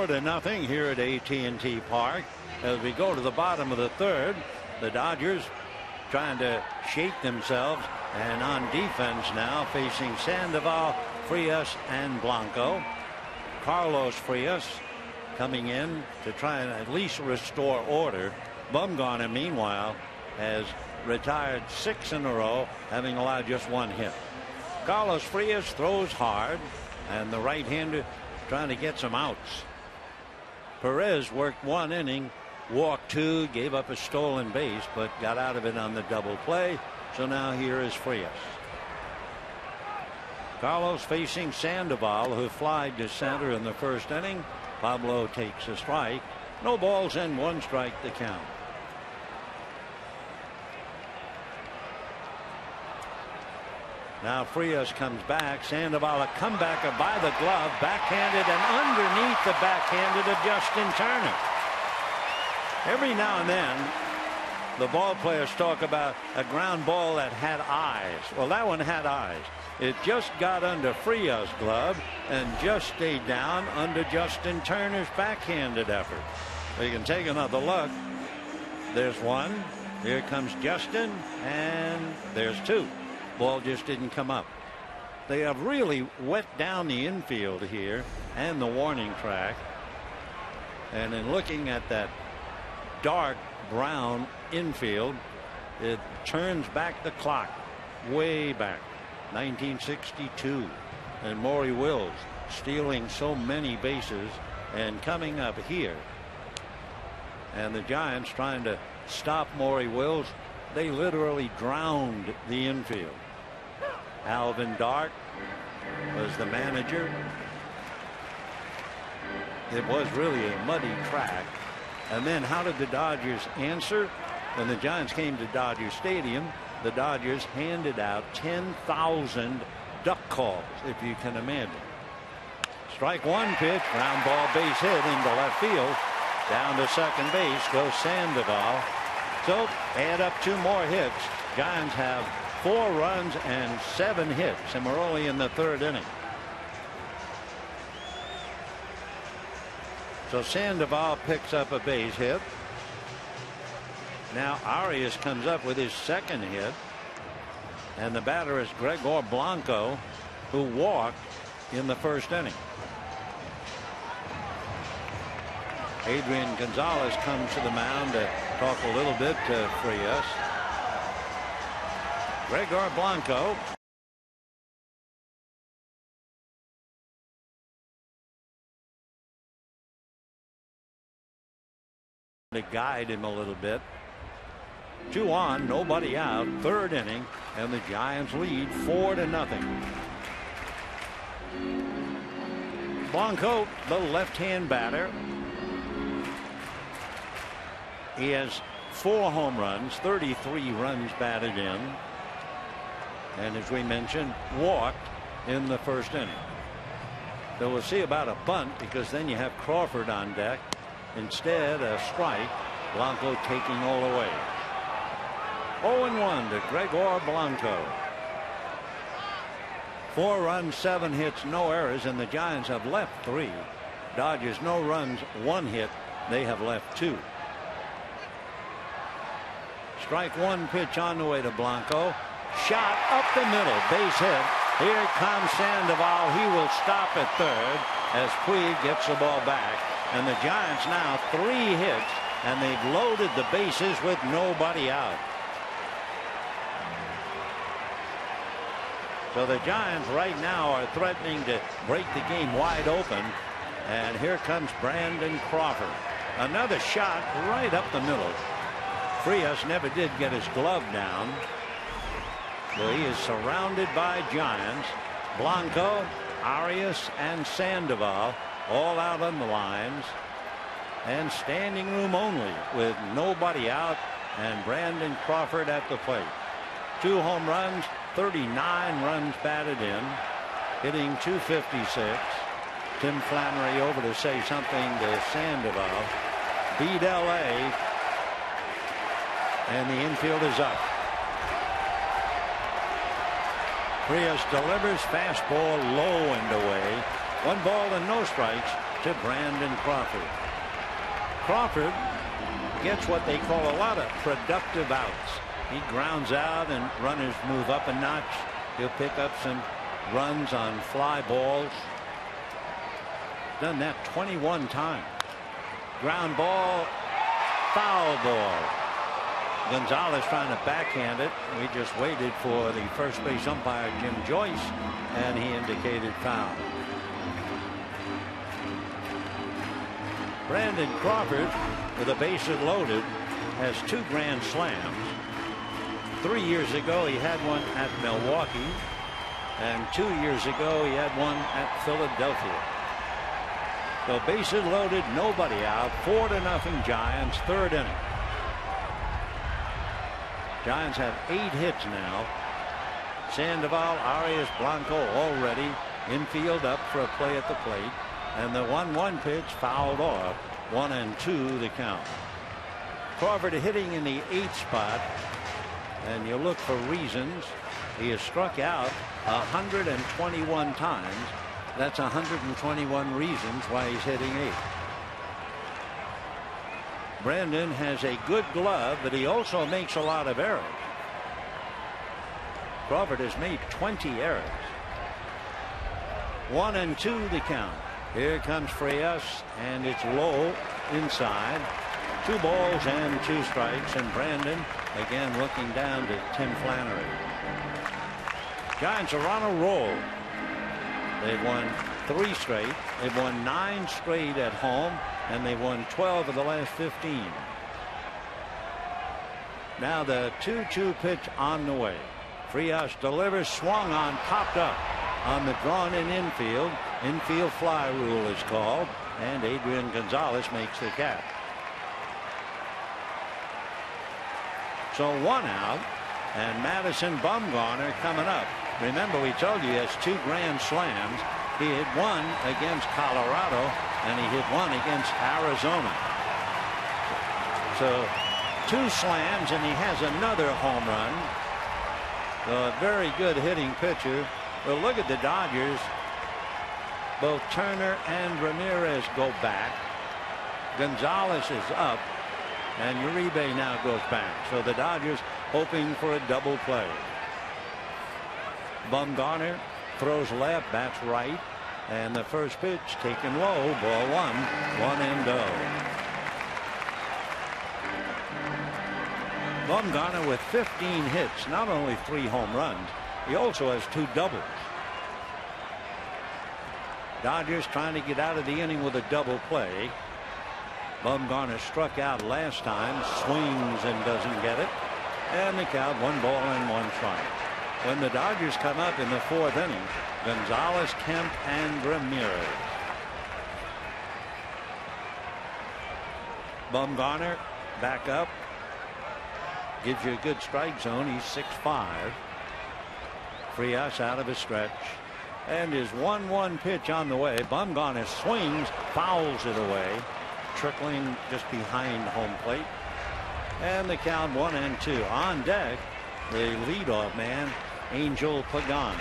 4-0 here at AT&T Park as we go to the bottom of the third. The Dodgers trying to shake themselves, and on defense now facing Sandoval, Frias, and Blanco. Carlos Frias coming in to try and at least restore order. Bumgarner, meanwhile, has retired 6 in a row, having allowed just 1 hit. Carlos Frias throws hard, and the right-hander trying to get some outs. Perez worked 1 inning, walked 2, gave up a stolen base, but got out of it on the double play. So now here is Frias. Carlos facing Sandoval, who flied to center in the first inning. Pablo takes a strike. No balls and 1 strike to count. Now Frias comes back. Sandoval, a comebacker by the glove, backhanded, and underneath the backhanded of Justin Turner. Every now and then the ball players talk about a ground ball that had eyes. Well, that one had eyes. It just got under Frias' glove and just stayed down under Justin Turner's backhanded effort. You can take another look. There's 1. Here comes Justin, and there's 2. Ball just didn't come up. They have really wet down the infield here and the warning track. And in looking at that dark brown infield, it turns back the clock way back 1962, and Maury Wills stealing so many bases and coming up here, and the Giants trying to stop Maury Wills. They literally drowned the infield. Alvin Dark was the manager. It was really a muddy track. And then how did the Dodgers answer? When the Giants came to Dodger Stadium, the Dodgers handed out 10,000 duck calls, if you can imagine. Strike 1 pitch, ground ball, base hit into left field. Down to second base goes Sandoval. So add up 2 more hits. Giants have 4 runs and 7 hits, and we're only in the 3rd inning. So Sandoval picks up a base hit. Now Arias comes up with his 2nd hit, and the batter is Gregor Blanco, who walked in the 1st inning. Adrian Gonzalez comes to the mound to talk a little bit to Frias. Gregor Blanco to guide him a little bit. 2 on, nobody out, 3rd inning, and the Giants lead 4-0. Blanco, the left-hand batter. He has 4 home runs, 33 runs batted in, and as we mentioned, walked in the 1st inning. So we'll see about a bunt, because then you have Crawford on deck. Instead, a strike. Blanco taking all away. 0-1 to Gregor Blanco. 4 runs, 7 hits, no errors, and the Giants have left 3. Dodgers no runs, 1 hit. They have left 2. Strike 1 pitch on the way to Blanco. Shot up the middle, base hit. Here comes Sandoval. He will stop at 3rd as Puig gets the ball back. And the Giants now 3 hits, and they've loaded the bases with nobody out. So the Giants right now are threatening to break the game wide open. And here comes Brandon Crawford. Another shot right up the middle. Frias never did get his glove down. So he is surrounded by Giants. Blanco, Arias, and Sandoval all out on the lines, and standing room only with nobody out, and Brandon Crawford at the plate. 2 home runs, 39 runs batted in, hitting .256. Tim Flannery over to say something to Sandoval. Beat LA, and the infield is up. Frias delivers fastball low and away. 1 ball and no strikes. to Brandon Crawford. Crawford gets what they call a lot of productive outs. He grounds out and runners move up a notch. He'll pick up some runs on fly balls. Done that 21 times. Ground ball, foul ball. Gonzalez trying to backhand it. We just waited for the first base umpire, Jim Joyce, and he indicated foul. Brandon Crawford, with the bases loaded, has 2 grand slams. 3 years ago he had one at Milwaukee, and 2 years ago he had one at Philadelphia. So bases loaded, nobody out, 4-0 Giants, 3rd inning. Giants have 8 hits now. Sandoval, Arias, Blanco all ready. Infield up for a play at the plate. And the 1-1 pitch fouled off. 1-2 the count. Crawford hitting in the 8th spot. And you look for reasons. He has struck out 121 times. That's 121 reasons why he's hitting 8th. Brandon has a good glove, but he also makes a lot of errors. Crawford has made 20 errors. 1-2 the count. Here comes Frias, and it's low inside. 2 balls and 2 strikes, and Brandon again looking down to Tim Flannery. Giants are on a roll. They've won 3 straight. They've won 9 straight at home, and they've won 12 of the last 15. Now the 2-2 pitch on the way. Frias delivers, swung on, popped up on the drawn in infield. Infield fly rule is called, and Adrian Gonzalez makes the catch. So 1 out, and Madison Bumgarner coming up. Remember, we told you he has 2 grand slams. He hit 1 against Colorado, and he hit 1 against Arizona. So 2 slams, and he has another home run. A very good hitting pitcher. Well, look at the Dodgers. Both Turner and Ramirez go back. Gonzalez is up, and Uribe now goes back. So the Dodgers hoping for a double play. Bumgarner throws left, bats right, and the first pitch taken low, ball 1, 1-0. Bumgarner with 15 hits, not only 3 home runs, he also has 2 doubles. Dodgers trying to get out of the inning with a double play. Bumgarner struck out last time, swings and doesn't get it, and the count 1 ball and 1 strike. When the Dodgers come up in the 4th inning, Gonzalez, Kemp, and Ramirez. Bumgarner back up. Gives you a good strike zone. He's 6'5". Frias out of his stretch. And his 1-1 pitch on the way. Bumgarner swings, fouls it away. Trickling just behind home plate. And the count 1-2. On deck, the leadoff man, Angel Pagan.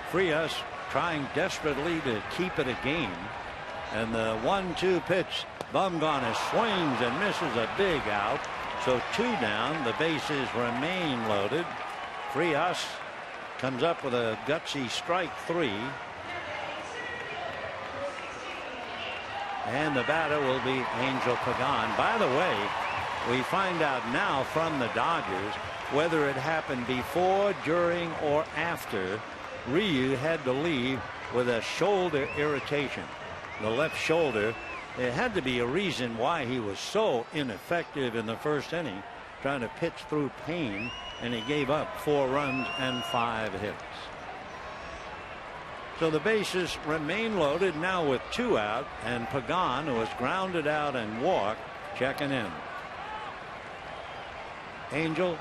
Frias trying desperately to keep it a game. And the 1-2 pitch, Bumgarner swings and misses a big out. So 2 down. The bases remain loaded. Frias comes up with a gutsy strike 3. And the batter will be Angel Pagan. By the way, we find out now from the Dodgers whether it happened before, during, or after. Ryu had to leave with a shoulder irritation. The left shoulder. There had to be a reason why he was so ineffective in the 1st inning, trying to pitch through pain, and he gave up 4 runs and 5 hits. So the bases remain loaded now with 2 out, and Pagan, who was grounded out and walked, checking in. Angel,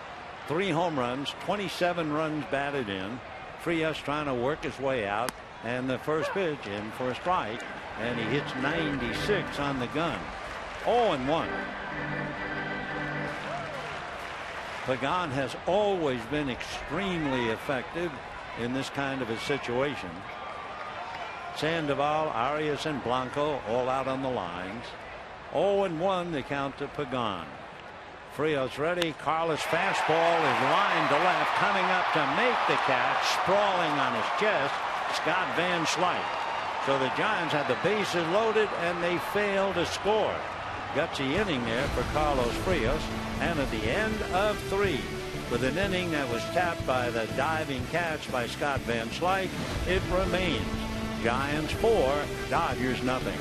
3 home runs, 27 runs batted in. Frias trying to work his way out, and the first pitch in for a strike, and he hits 96 on the gun. 0-1. Pregame has always been extremely effective in this kind of a situation. Sandoval, Arias, and Blanco all out on the lines. 0-1 the count to Pregame. Frios ready. Carlos fastball is lined to left, coming up to make the catch, sprawling on his chest, Scott Van Slyke. So the Giants had the bases loaded and they failed to score. Gutsy inning there for Carlos Frios, and at the end of 3, with an inning that was tapped by the diving catch by Scott Van Slyke, it remains Giants 4, Dodgers nothing.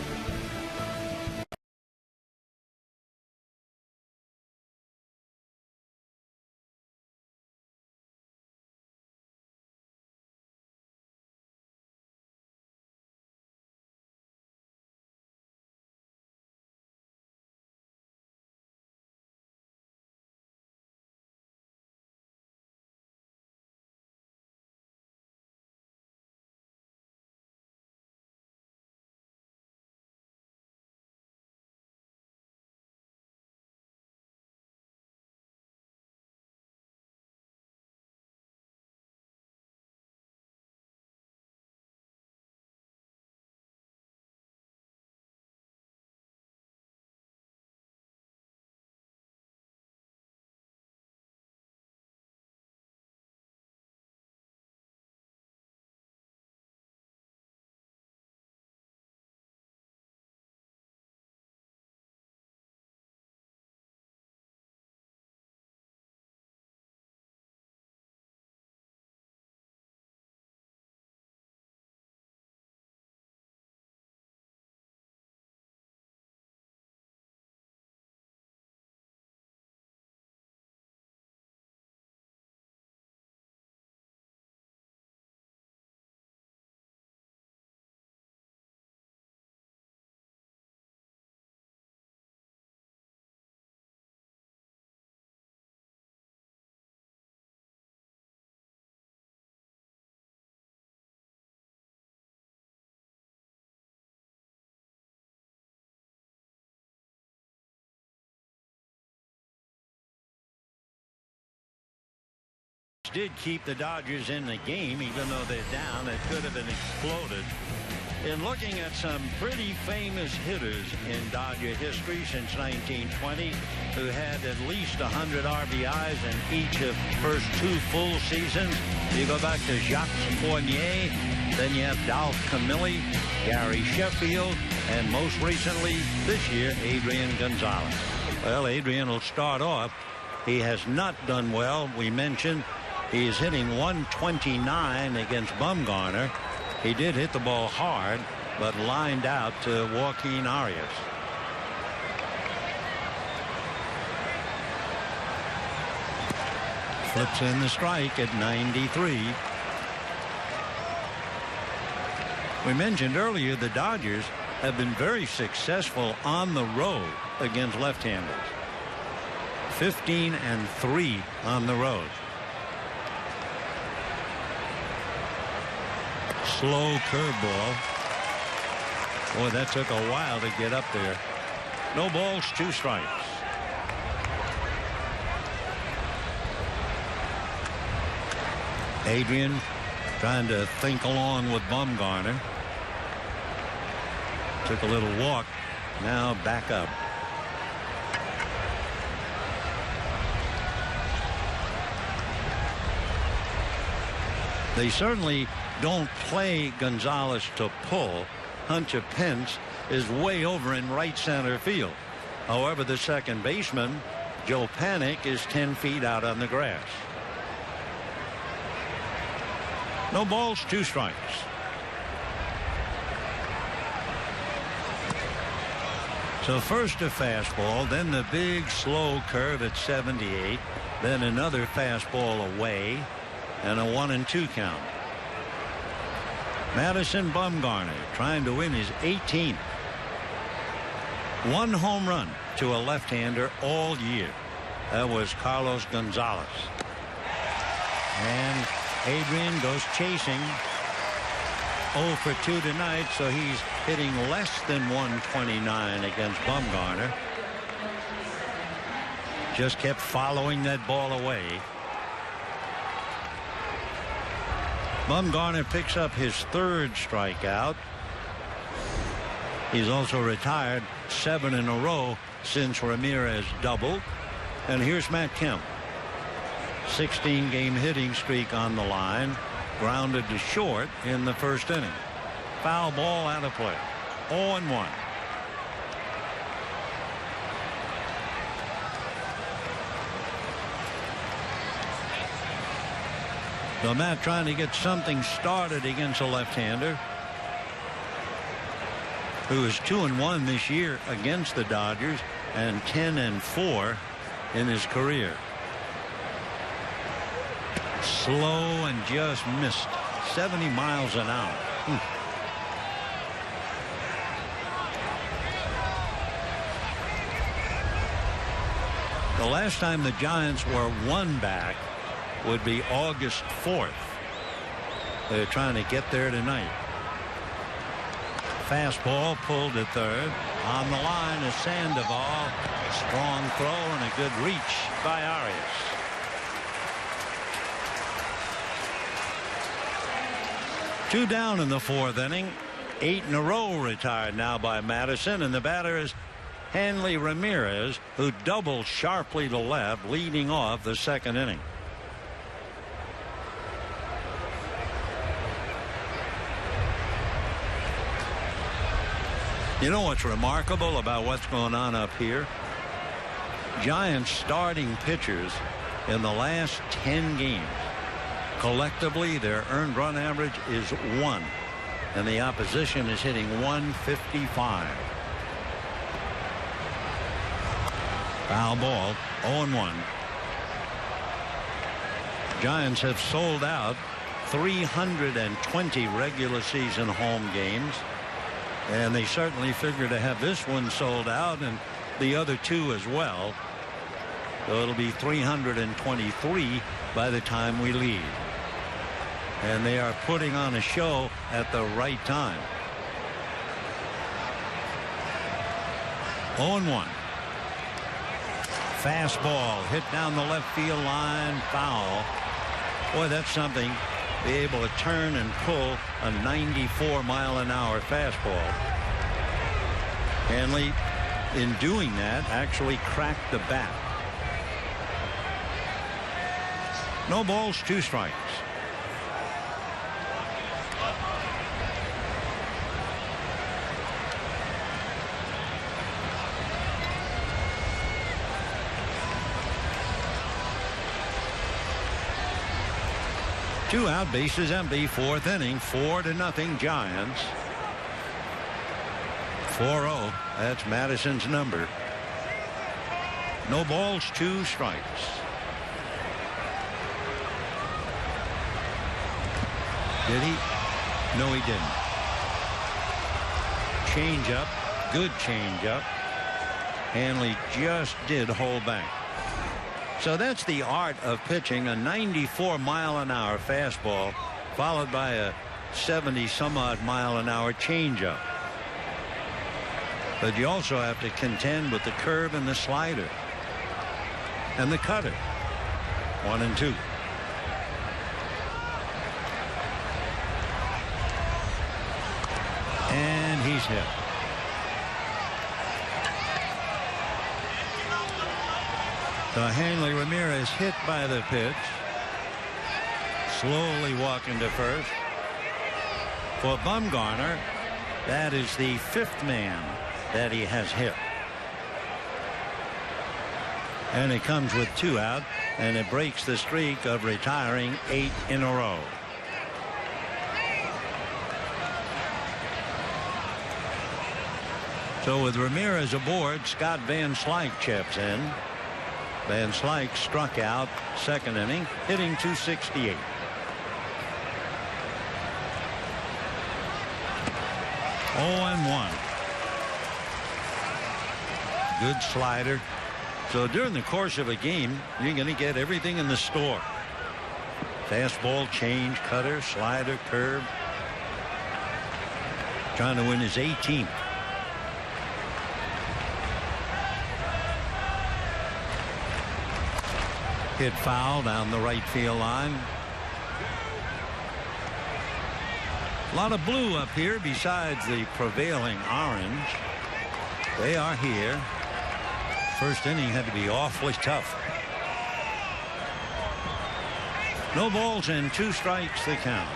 Did keep the Dodgers in the game, even though they're down. It could have been exploded. In looking at some pretty famous hitters in Dodger history since 1920 who had at least 100 RBIs in each of the first 2 full seasons, you go back to Jacques Fournier, then you have Dolph Camilli, Gary Sheffield, and most recently this year, Adrian Gonzalez. Well, Adrian will start off. He has not done well. We mentioned he's hitting 129 against Bumgarner. He did hit the ball hard, but lined out to Joaquin Arias. Flips in the strike at 93. We mentioned earlier the Dodgers have been very successful on the road against left-handers. 15-3 on the road. Slow curveball. Boy, that took a while to get up there. No balls, 2 strikes. Adrian trying to think along with Bumgarner. Took a little walk. Now back up. They certainly don't play Gonzalez to pull. Hunter Pence is way over in right center field. However, the second baseman, Joe Panik, is 10 feet out on the grass. No balls, 2 strikes. So first a fastball, then the big slow curve at 78, then another fastball away, and a 1-2 count. Madison Bumgarner trying to win his 18th. 1 home run to a left-hander all year. That was Carlos Gonzalez. And Adrian goes chasing. 0 for 2 tonight, so he's hitting less than 129 against Bumgarner. Just kept following that ball away. Bumgarner picks up his 3rd strikeout. He's also retired 7 in a row since Ramirez doubled. And here's Matt Kemp. 16-game hitting streak on the line. Grounded to short in the 1st inning. Foul ball out of play. 0-1. So Matt trying to get something started against a left-hander who is 2-1 this year against the Dodgers and 10-4 in his career. Slow and just missed. 70 miles an hour. The last time the Giants were 1 back would be August 4th. They're trying to get there tonight. Fastball pulled to 3rd. On the line is Sandoval. Strong throw and a good reach by Arias. Two down in the 4th inning. 8 in a row retired now by Madison, and the batter is Hanley Ramirez, who doubled sharply to left, leading off the 2nd inning. You know what's remarkable about what's going on up here? Giants starting pitchers in the last 10 games, collectively their earned run average is 1, and the opposition is hitting 155. Foul ball. 0-1. Giants have sold out 320 regular season home games, and they certainly figure to have this one sold out and the other 2 as well. So it'll be 323 by the time we leave. And they are putting on a show at the right time. 0-1. Fastball hit down the left field line. Foul. Boy, that's something. Be able to turn and pull a 94-mile-an-hour fastball. Hanley, in doing that, actually cracked the bat. No balls, 2 strikes. Two out, bases empty, 4th inning, 4-0 Giants. 4-0. That's Madison's number. No balls, 2 strikes. Did he? No, he didn't. Change up, good change up. Hanley just did hold back. So that's the art of pitching. A 94-mile-an-hour fastball followed by a 70-some-odd-mile-an-hour changeup. But you also have to contend with the curve and the slider and the cutter. 1-2. And he's hit. So Hanley Ramirez hit by the pitch. Slowly walking to first. For Bumgarner, that is the 5th man that he has hit. And it comes with 2 out, and it breaks the streak of retiring 8 in a row. So with Ramirez aboard, Scott Van Slyke chips in. Van Slyke struck out 2nd inning, hitting .268. Oh, 1. Good slider. So during the course of a game, you're going to get everything in the store. Fastball, change, cutter, slider, curve. Trying to win his 18th. Hit foul down the right field line. A lot of blue up here besides the prevailing orange. They are here. First inning had to be awfully tough. No balls and 2 strikes the count.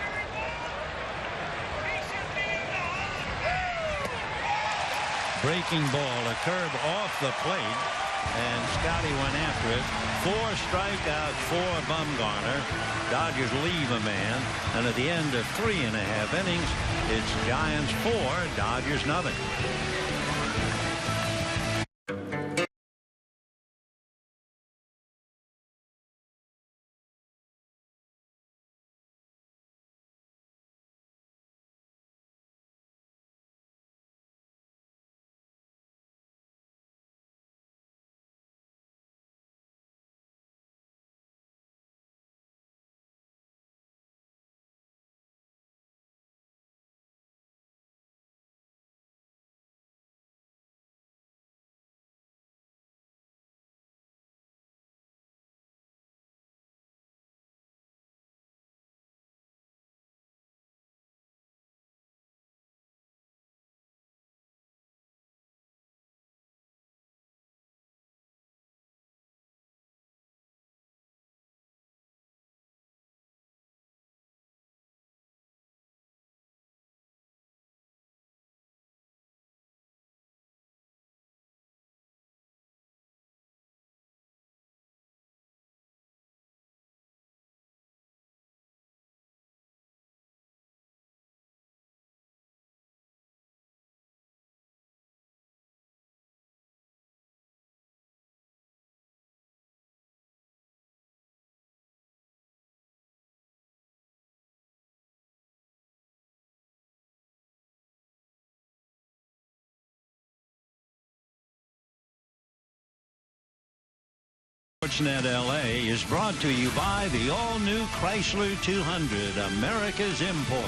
Breaking ball, a curve off the plate, and Scotty went after it. 4 strikeouts for Bumgarner. Dodgers leave a man, and at the end of 3.5 innings, it's Giants 4, Dodgers nothing. Sportsnet LA is brought to you by the all-new Chrysler 200, America's import,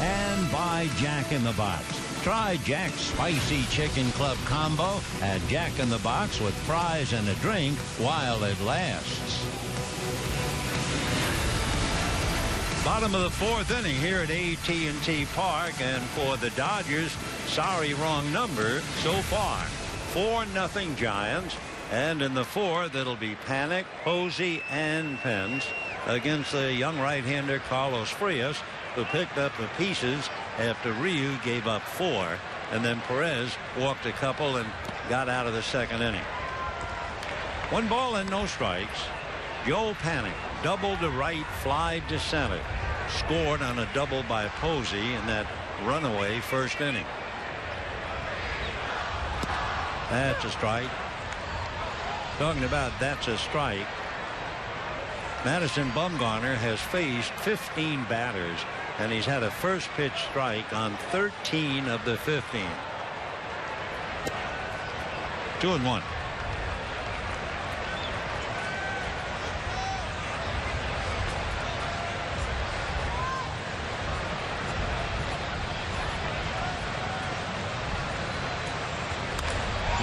and by Jack in the Box. Try Jack's Spicy Chicken Club combo at Jack in the Box with fries and a drink while it lasts. Bottom of the 4th inning here at AT&T Park, and for the Dodgers, sorry, wrong number so far. 4-0 Giants. And in the 4th, it'll be Panic, Posey, and Pence against the young right-hander Carlos Frias, who picked up the pieces after Ryu gave up 4. And then Perez walked a couple and got out of the 2nd inning. 1 ball and no strikes. Joe Panic, double to right, fly to center. Scored on a double by Posey in that runaway 1st inning. That's a strike. Talking about that's a strike. Madison Bumgarner has faced 15 batters, and he's had a first pitch strike on 13 of the 15. 2-1.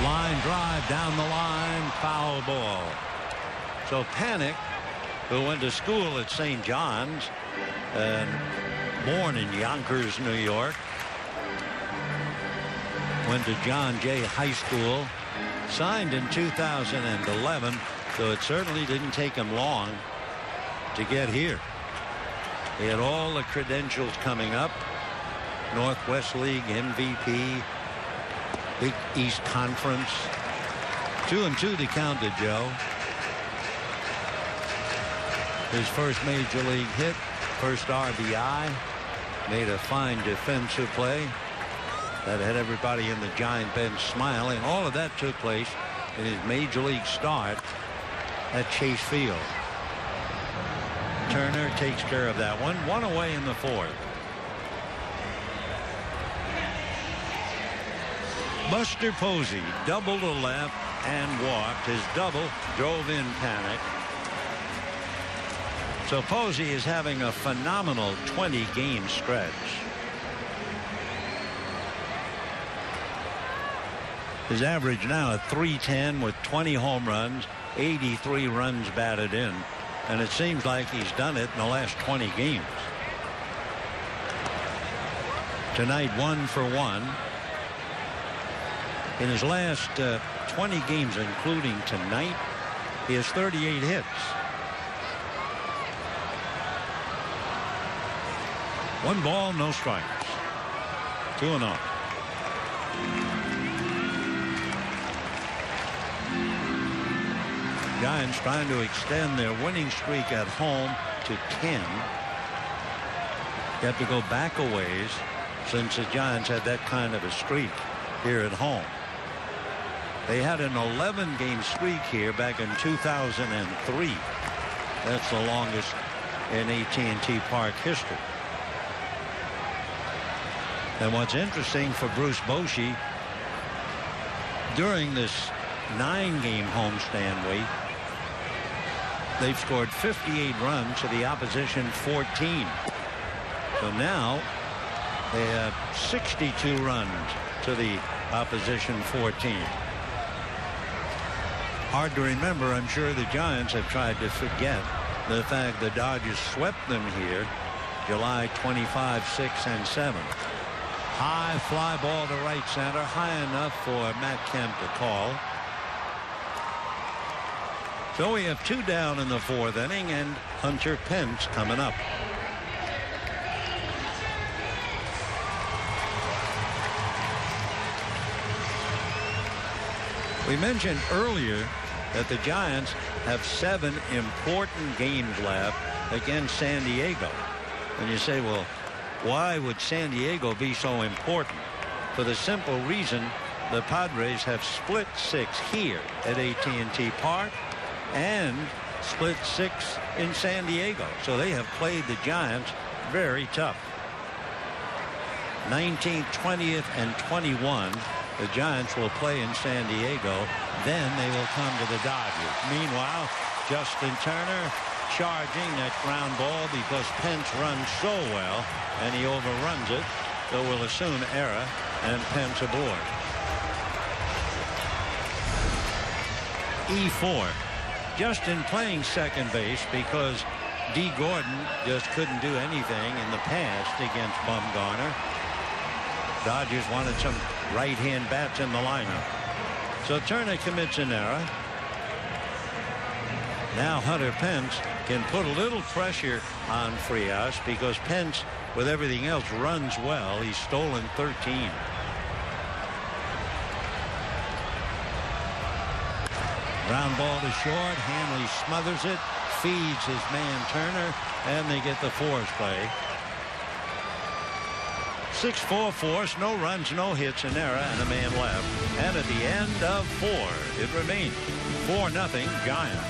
Line drive down the line, foul ball. So Panic, who went to school at St. John's and born in Yonkers, New York, went to John Jay High School, signed in 2011, so it certainly didn't take him long to get here. He had all the credentials coming up. Northwest League MVP, Big East Conference. 2-2 to count to Joe. His first major league hit, first RBI, made a fine defensive play that had everybody in the Giant bench smiling. All of that took place in his major league start at Chase Field. Turner takes care of that one. 1 away in the 4th. Buster Posey double to left and walked. His double drove in Panic. So Posey is having a phenomenal 20-game stretch. His average now at .310 with 20 home runs, 83 runs batted in, and it seems like he's done it in the last 20 games. Tonight 1 for 1. In his last 20 games, including tonight, he has 38 hits. 1 ball, no strikes. 2-0. Giants trying to extend their winning streak at home to 10. You have to go back a ways since the Giants had that kind of a streak here at home. They had an 11-game streak here back in 2003. That's the longest in AT&T Park history. And what's interesting for Bruce Bochy, during this 9-game homestand wait, they've scored 58 runs to the opposition 14. So now they have 62 runs to the opposition 14. Hard to remember. I'm sure the Giants have tried to forget the fact the Dodgers swept them here July 25, 6, and 7. High fly ball to right center, high enough for Matt Kemp to call. So we have 2 down in the 4th inning, and Hunter Pence coming up. We mentioned earlier that the Giants have 7 important games left against San Diego. And you say, well, why would San Diego be so important? For the simple reason the Padres have split 6 here at AT&T Park and split 6 in San Diego. So they have played the Giants very tough. 19th, 20th, and 21. The Giants will play in San Diego. Then they will come to the Dodgers. Meanwhile, Justin Turner charging that ground ball because Pence runs so well, and he overruns it. So we'll assume error and Pence aboard. E4. Justin playing second base because D. Gordon just couldn't do anything in the past against Bumgarner. Dodgers wanted some right-hand bats in the lineup. So Turner commits an error. Now Hunter Pence can put a little pressure on Frias because Pence, with everything else, runs well. He's stolen 13. Ground ball to short. Hanley smothers it, feeds his man Turner, and they get the force play. 6-4 force, no runs, no hits, an error, and a man left. And at the end of 4, it remains 4-0 Giants.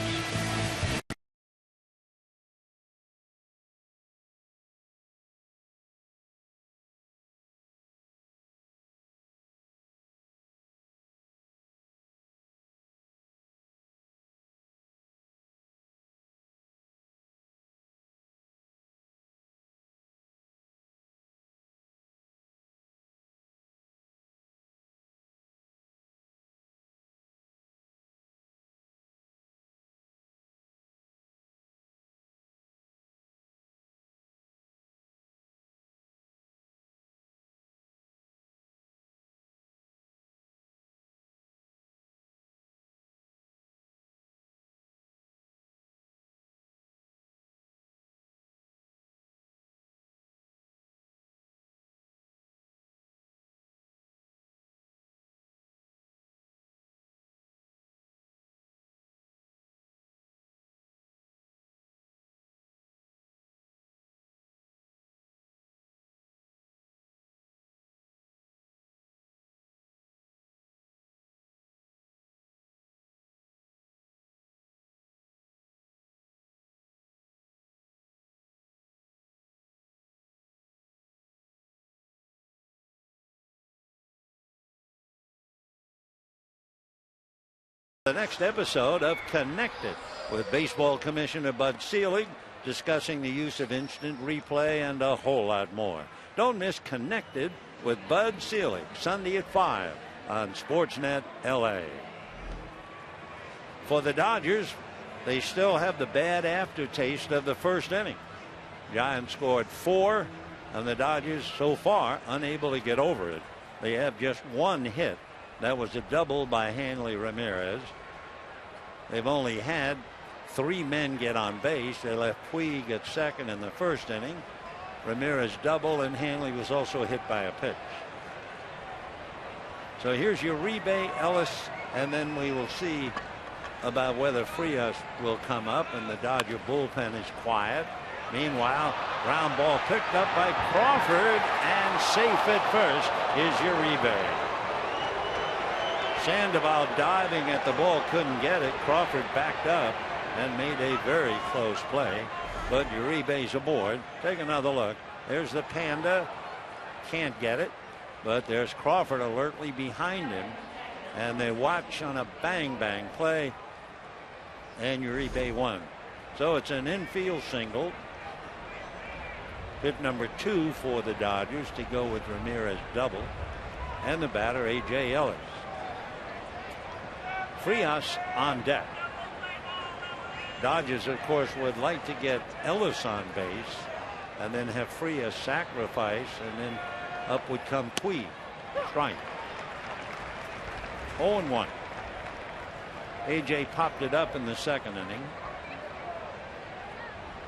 The next episode of Connected with Baseball Commissioner Bud Selig, discussing the use of instant replay and a whole lot more. Don't miss Connected with Bud Selig, Sunday at 5 on Sportsnet LA. for the Dodgers, they still have the bad aftertaste of the first inning. Giants scored 4, and the Dodgers so far unable to get over it. They have just 1 hit. That was a double by Hanley Ramirez. They've only had 3 men get on base. They left Puig at second in the first inning. Ramirez double, and Hanley was also hit by a pitch. So here's Uribe, Ellis, and then we will see about whether Frias will come up, and the Dodger bullpen is quiet. Meanwhile, ground ball picked up by Crawford, and safe at first is Uribe. Sandoval diving at the ball, couldn't get it. Crawford backed up and made a very close play, but Uribe's aboard. Take another look. There's the Panda, can't get it, but there's Crawford alertly behind him, and they watch on a bang play, and Uribe won. So it's an infield single. Hit number 2 for the Dodgers to go with Ramirez double, and the batter A.J. Ellis. Frias on deck. Dodgers, of course, would like to get Ellis on base and then have Frias sacrifice, and then up would come Puig. Strike. 0-1. A.J. popped it up in the second inning.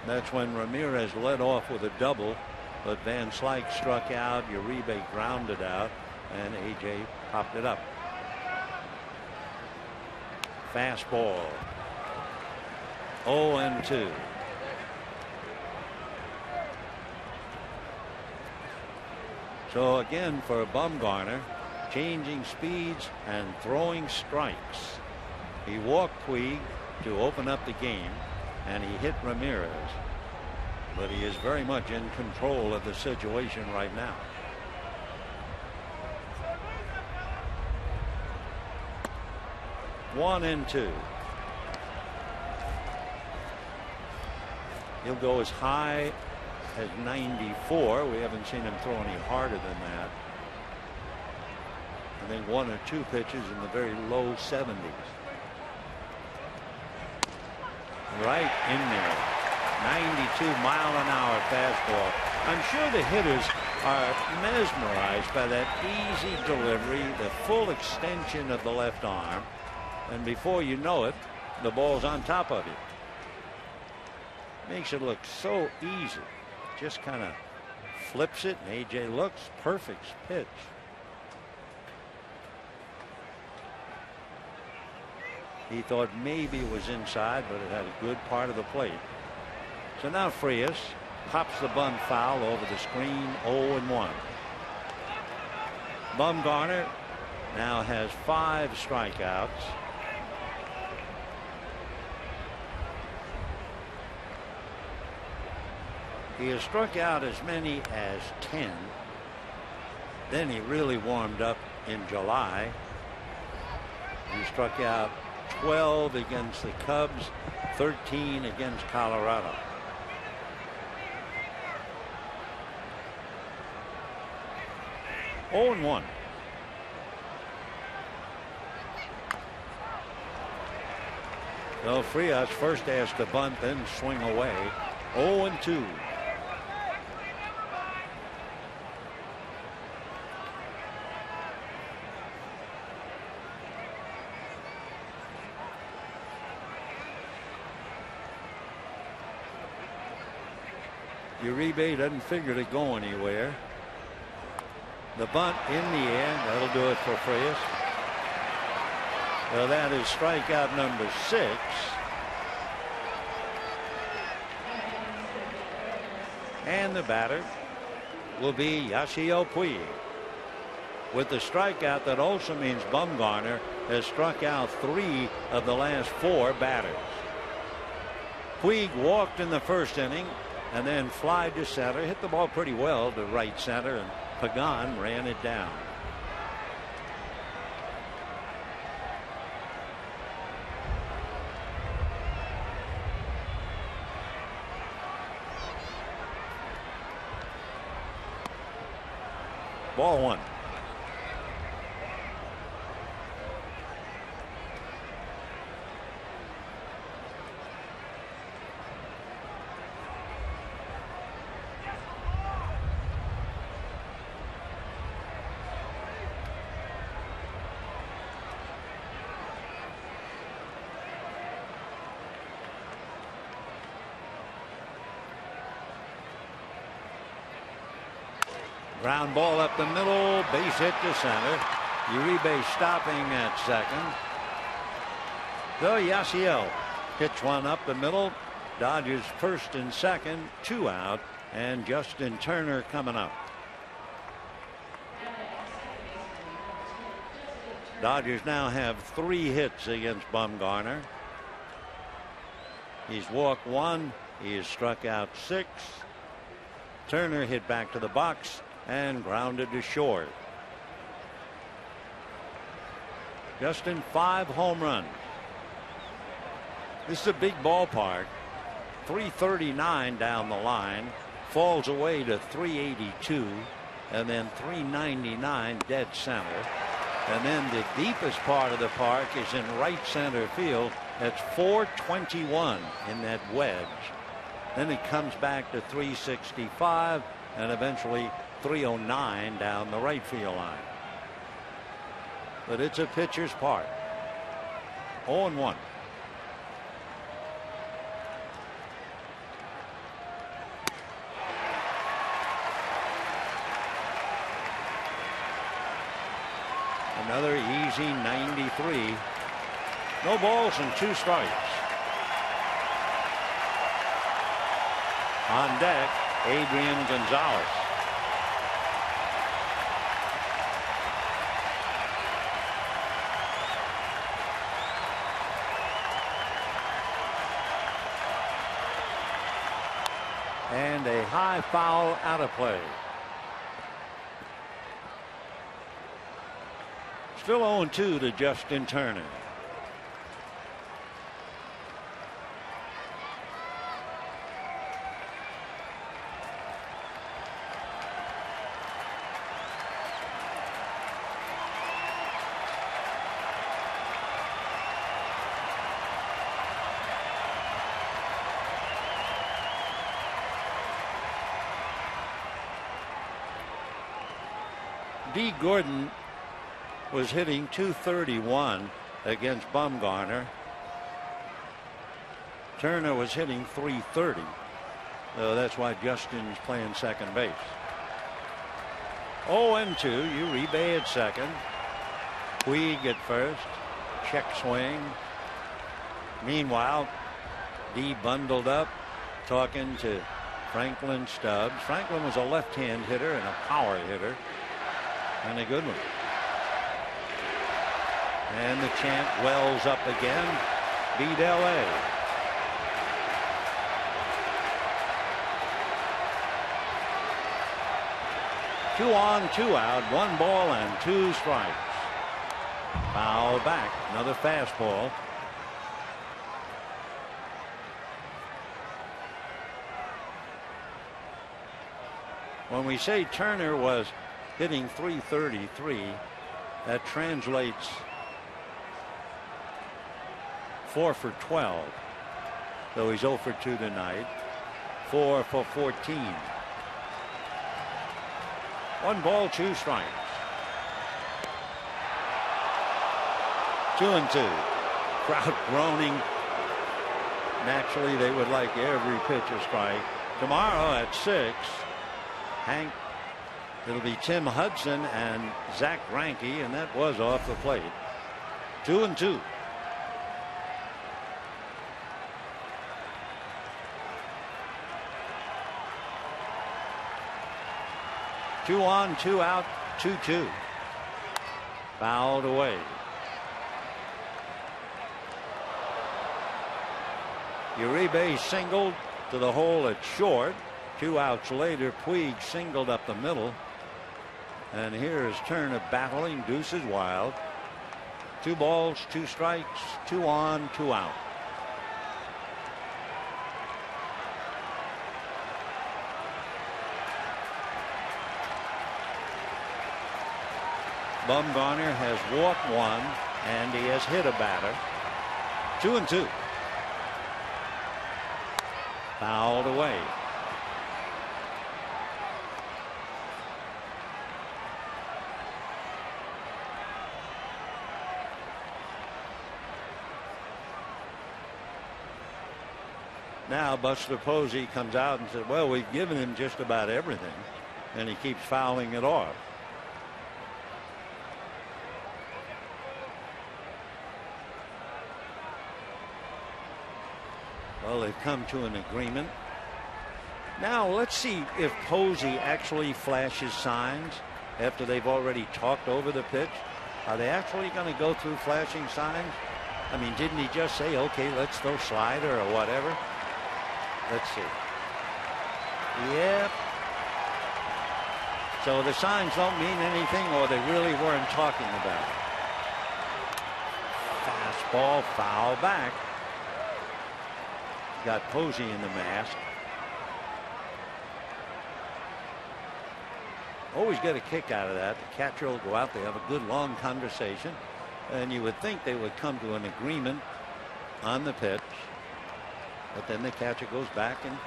That's when Ramirez led off with a double, but Van Slyke struck out, Uribe grounded out, and A.J. popped it up. Fastball. 0-2. So again for Bumgarner, changing speeds and throwing strikes. He walked Puig to open up the game, and he hit Ramirez, but he is very much in control of the situation right now. One and two. He'll go as high as 94. We haven't seen him throw any harder than that. I think 1 or 2 pitches in the very low 70s. Right in there. 92-mile-an-hour fastball. I'm sure the hitters are mesmerized by that easy delivery, the full extension of the left arm, and before you know it, the ball's on top of you. Makes it look so easy. Just kind of flips it, and A.J. looks perfect pitch. He thought maybe it was inside, but it had a good part of the plate. So now Frias pops the bunt foul over the screen. 0-1. Bumgarner now has 5 strikeouts. He has struck out as many as 10. Then he really warmed up in July. He struck out 12 against the Cubs, 13 against Colorado. Oh, 0-1. So Frias first asked to bunt, then swing away. 0-2. Uribe doesn't figure to go anywhere. The bunt in the air, that'll do it for Frias. Well, that is strikeout number 6. And the batter will be Yasiel Puig. With the strikeout, that also means Bumgarner has struck out 3 of the last 4 batters. Puig walked in the first inning and then flied to center, hit the ball pretty well to right center, and Pagan ran it down. Ball 1. Ground ball up the middle, base hit to center. Uribe stopping at second. So Yasiel hits one up the middle. Dodgers first and second, 2 out, and Justin Turner coming up. Dodgers now have 3 hits against Bumgarner. He's walked 1. He has struck out 6. Turner hit back to the box and grounded to short. Justin 5 home runs. This is a big ballpark. 339 down the line, falls away to 382, and then 399 dead center. And then the deepest part of the park is in right center field. That's 421 in that wedge. Then it comes back to 365 and eventually 309 down the right field line. But it's a pitcher's park. 0-1. Another easy 93. No balls and 2 strikes. On deck, Adrian Gonzalez. And a high foul out of play. Still 0-2 to Justin Turner. D. Gordon was hitting .231 against Bumgarner. Turner was hitting .330. So that's why Justin's playing second base. 0-2. Uribe at second. Puig at first. Check swing. Meanwhile, D bundled up, talking to Franklin Stubbs. Franklin was a left-hand hitter and a power hitter, and a good one. And the chant wells up again. Beat LA. Two on, 2 out, 1 ball and 2 strikes. Foul back. Another fastball. When we say Turner was hitting .333, that translates 4 for 12. So he's 0 for 2 tonight. 4 for 14. 1 ball, 2 strikes. 2-2. Crowd groaning. Naturally, they would like every pitch a strike. Tomorrow at 6, Hank, it'll be Tim Hudson and Zach Greinke, and that was off the plate. 2-2. Two on, 2 out, 2-2. Fouled away. Uribe singled to the hole at short. 2 outs later, Puig singled up the middle. And here is Turner battling. Deuce is wild. 2 balls, 2 strikes, 2 on, 2 out. Bumgarner has walked 1 and he has hit a batter. 2-2. Fouled away. Now Buster Posey comes out and says, well, we've given him just about everything. and he keeps fouling it off. Well, they've come to an agreement. Now let's see if Posey actually flashes signs after they've already talked over the pitch. Are they actually going to go through flashing signs? I mean, didn't he just say, okay, let's throw slider or whatever? Let's see. Yep. So the signs don't mean anything, or they really weren't talking about it. Fastball, foul back. Got Posey in the mask. Always get a kick out of that. The catcher will go out. They have a good long conversation. And you would think they would come to an agreement on the pitch. But then the catcher goes back and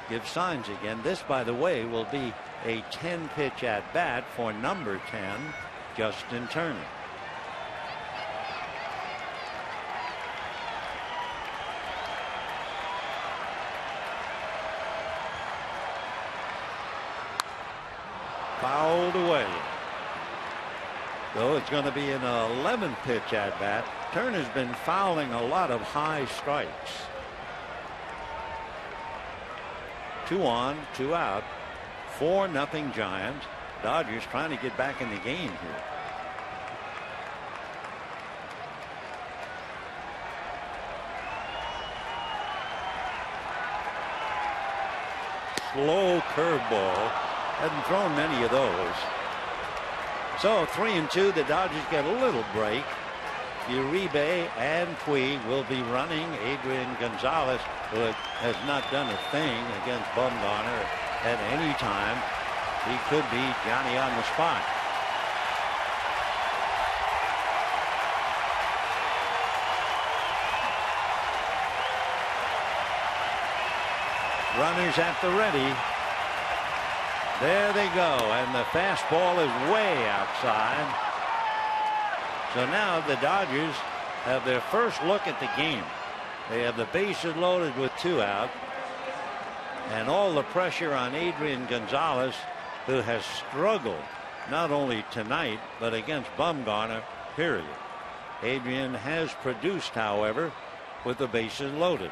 gives signs again. This, by the way, will be a 10-pitch at bat for number 10, Justin Turner. Fouled away. So it's going to be an 11th pitch at bat. Turner's been fouling a lot of high strikes. 2 on, 2 out. 4-0 Giants. Dodgers trying to get back in the game here. Slow curveball. Hasn't thrown many of those. So 3-2. The Dodgers get a little break. Uribe and Puig will be running. Adrian Gonzalez, who has not done a thing against Bumgarner at any time. He could be Johnny on the spot. Runners at the ready. There they go, and the fastball is way outside. So now the Dodgers have their first look at the game. They have the bases loaded with 2 out, and all the pressure on Adrian Gonzalez, who has struggled not only tonight but against Bumgarner, period. Adrian has produced, however, with the bases loaded.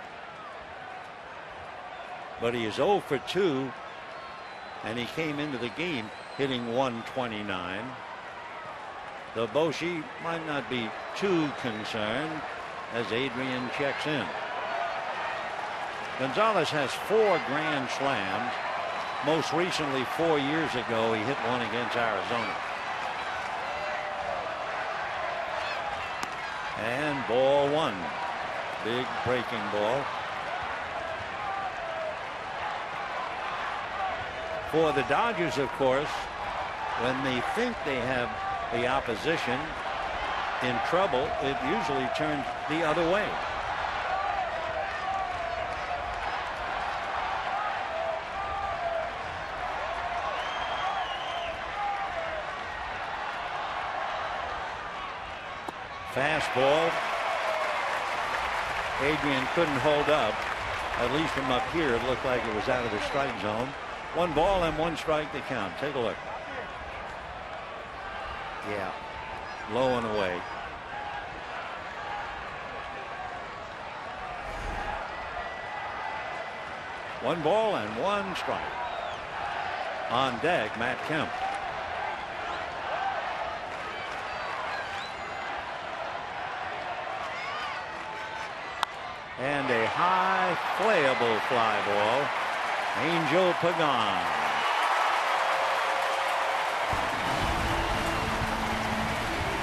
But he is 0 for 2. And he came into the game hitting 129. The Boshi might not be too concerned as Adrian checks in. Gonzalez has 4 grand slams. Most recently, 4 years ago, he hit one against Arizona. And ball 1. Big breaking ball. For the Dodgers, of course, when they think they have the opposition in trouble, it usually turns the other way. Fastball. Adrian couldn't hold up. At least from up here, it looked like it was out of the strike zone. 1 ball and 1 strike to count. Take a look. Yeah, low and away. One ball and 1 strike. On deck, Matt Kemp. And a high playable fly ball. Angel Pagan.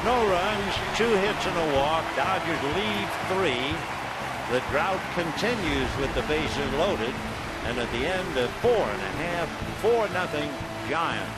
No runs, 2 hits and a walk. Dodgers lead 3. The drought continues with the bases loaded. And at the end of 4.5, 4-0 Giants.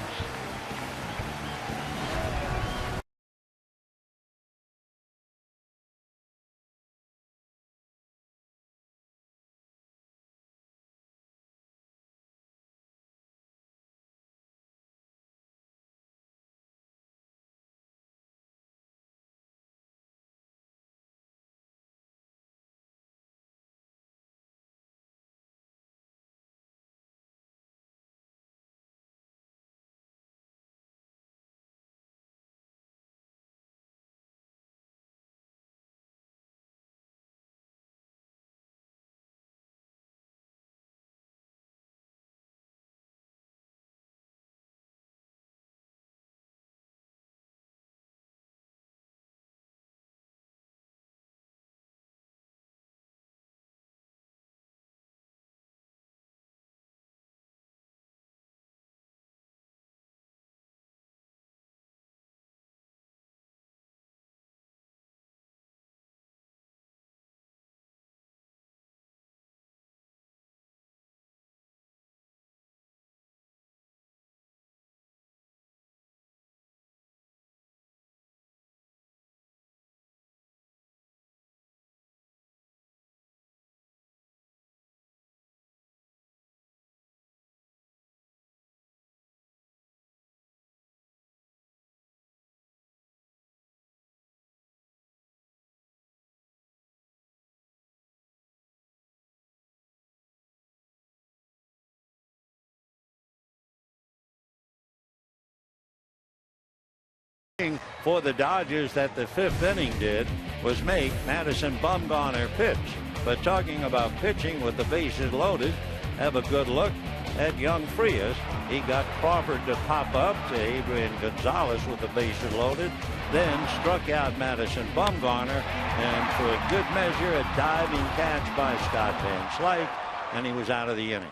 For the Dodgers that the fifth inning did was make Madison Bumgarner pitch. But talking about pitching with the bases loaded, have a good look at young Frias. He got Crawford to pop up to Adrian Gonzalez with the bases loaded, then struck out Madison Bumgarner, and for a good measure a diving catch by Scott Van Slyke, and he was out of the inning.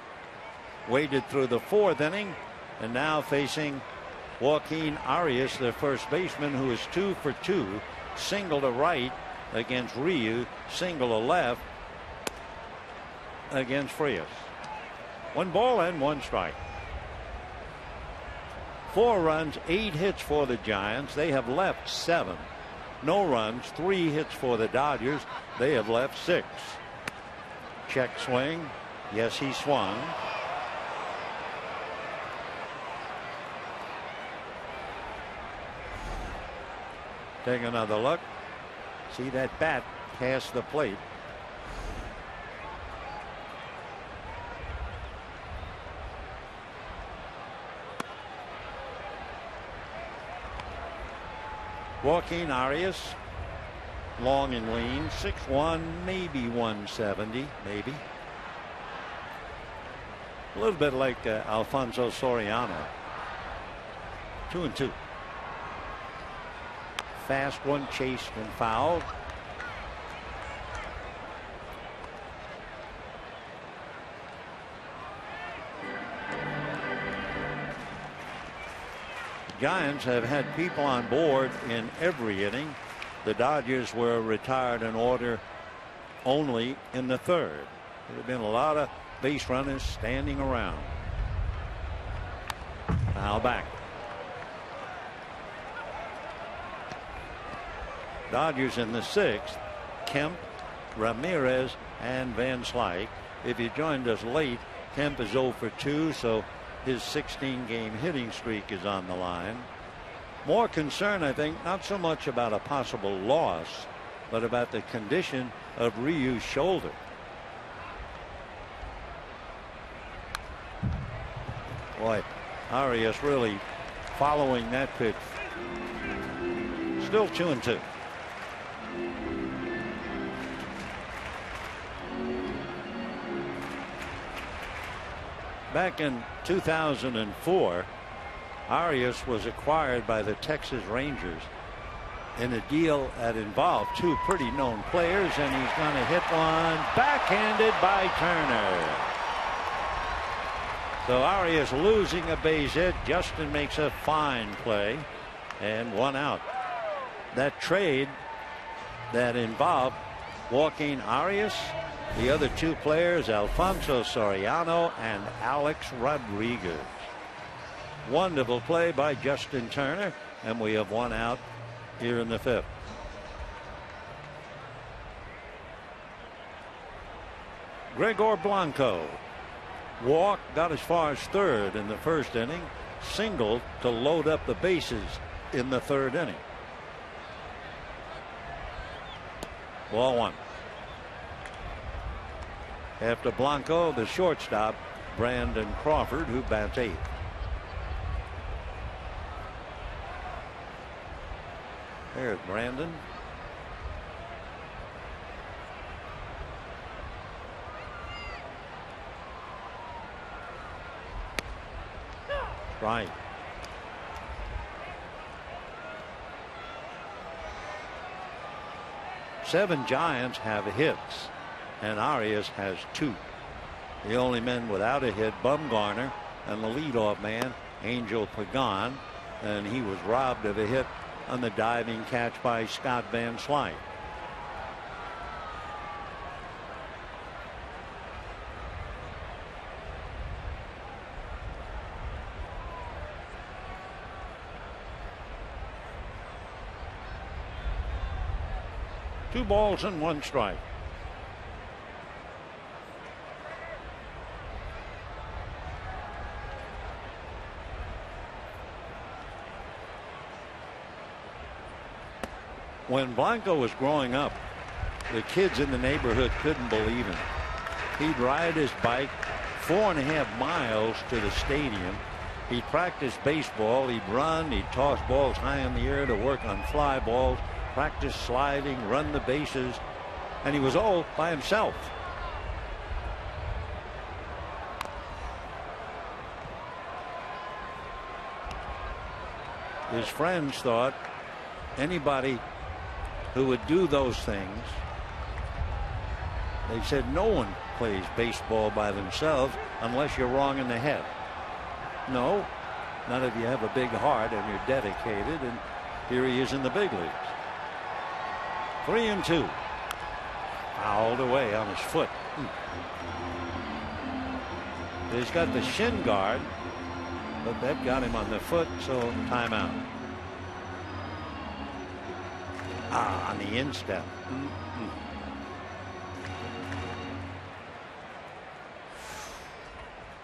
Waited through the fourth inning, and now facing Joaquin Arias, the first baseman, who is 2 for 2, single to right against Ryu, single to left against Frias. 1 ball and 1 strike. 4 runs, 8 hits for the Giants. They have left 7. No runs, 3 hits for the Dodgers. They have left 6. Check swing. Yes, he swung. Take another look. See that bat past the plate. Joaquin Arias, long and lean, 6'1", maybe 170, maybe. A little bit like Alfonso Soriano. 2-2. Fast one, chased and fouled. Giants have had people on board in every inning. The Dodgers were retired in order only in the third. There have been a lot of base runners standing around. Foul back. Dodgers in the sixth. Kemp, Ramirez, and Van Slyke. If you joined us late, Kemp is 0 for 2, so his 16-game hitting streak is on the line. More concern, I think, not so much about a possible loss, but about the condition of Ryu's shoulder. Boy, Arias really following that pitch. Still 2-2. Back in 2004, Arias was acquired by the Texas Rangers in a deal that involved 2 pretty known players, and he's going to hit one backhanded by Turner. So Arias losing a base hit. Justin makes a fine play, and 1 out. That trade that involved Joaquin Arias, the other 2 players, Alfonso Soriano and Alex Rodriguez. Wonderful play by Justin Turner, and we have 1 out here in the 5th. Gregor Blanco walked, got as far as 3rd in the 1st inning, singled to load up the bases in the 3rd inning. Ball 1. After Blanco, the shortstop, Brandon Crawford, who bats 8th. There's Brandon. Right. Seven Giants have hits, and Arias has 2. The only men without a hit, Bumgarner, and the leadoff man, Angel Pagan, and he was robbed of a hit on the diving catch by Scott Van Slyke. Two balls and 1 strike. When Blanco was growing up, the kids in the neighborhood couldn't believe him. He'd ride his bike 4.5 miles to the stadium He'd practice baseball. He'd run. He'd toss balls high in the air to work on fly balls, practice sliding, run the bases, and he was all by himself. His friends thought anybody who would do those things, they said no one plays baseball by themselves unless you're wrong in the head. No, not if you have a big heart and you're dedicated, and here he is in the big leagues. 3-2. Fouled away on his foot. He's got the shin guard, but that got him on the foot, so timeout. On the instep.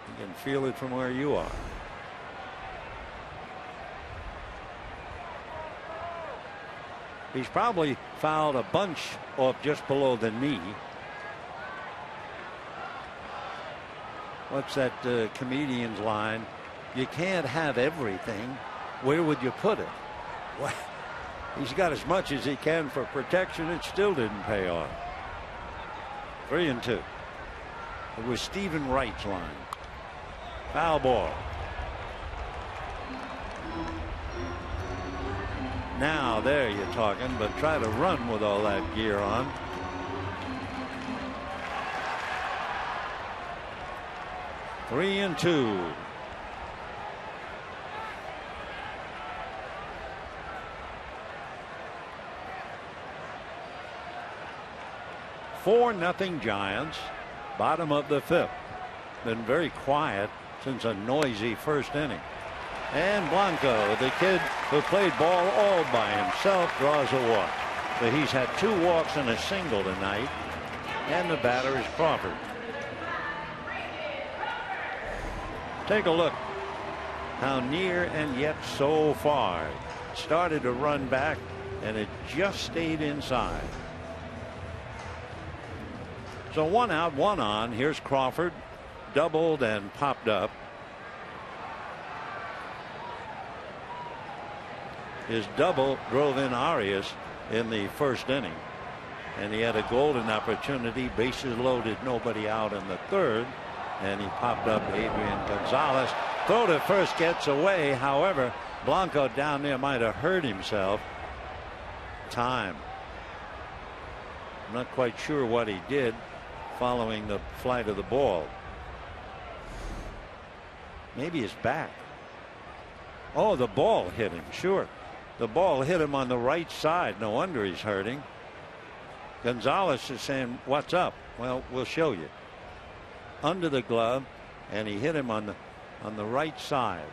You can feel it from where you are. He's probably fouled a bunch off just below the knee. What's that comedian's line? You can't have everything. Where would you put it? Well, he's got as much as he can for protection. It still didn't pay off. 3-2. It was Stephen Wright's line. Foul ball. Now there you're talking, but try to run with all that gear on. Three and two. Four nothing Giants. Bottom of the fifth. Been very quiet since a noisy first inning. And Blanco, the kid who played ball all by himself, draws a walk. So he's had 2 walks and a single tonight. And the batter is Crawford. Take a look how near and yet so far. Started to run back and it just stayed inside. So 1 out, 1 on. Here's Crawford, doubled and popped up. His double drove in Arias in the first inning, and he had a golden opportunity, bases loaded, nobody out in the third, and he popped up Adrian Gonzalez. Throw to first gets away. However, Blanco down there might have hurt himself. Time. I'm not quite sure what he did following the flight of the ball. Maybe his back. Oh, the ball hit him. Sure. The ball hit him on the right side. No wonder he's hurting. Gonzalez is saying, what's up? Well, we'll show you. Under the glove, and he hit him on the right side.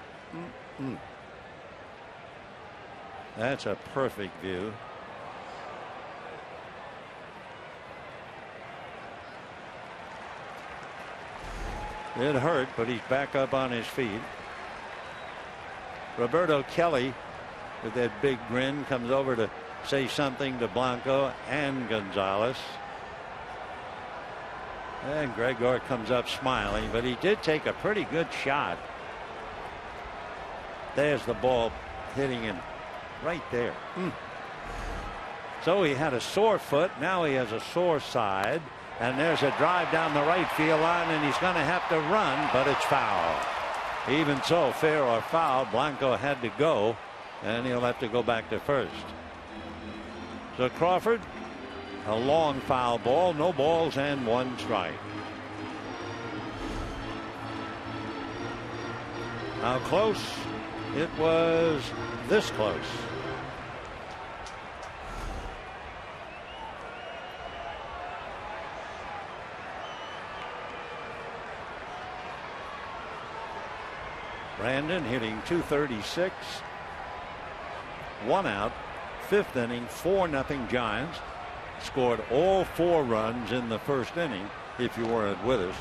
That's a perfect view. It hurt, but he's back up on his feet. Roberto Kelly, with that big grin, comes over to say something to Blanco and Gonzalez. And Gregor comes up smiling, but he did take a pretty good shot. There's the ball hitting him right there. So he had a sore foot. Now he has a sore side. And there's a drive down the right field line, and he's going to have to run, but it's foul. Even so, fair or foul, Blanco had to go, and he'll have to go back to first. So Crawford, a long foul ball, no balls and 1 strike. How close? It was this close. Brandon hitting .236. 1 out. 5th inning. 4-0 Giants. Scored all 4 runs in the first inning, if you weren't with us.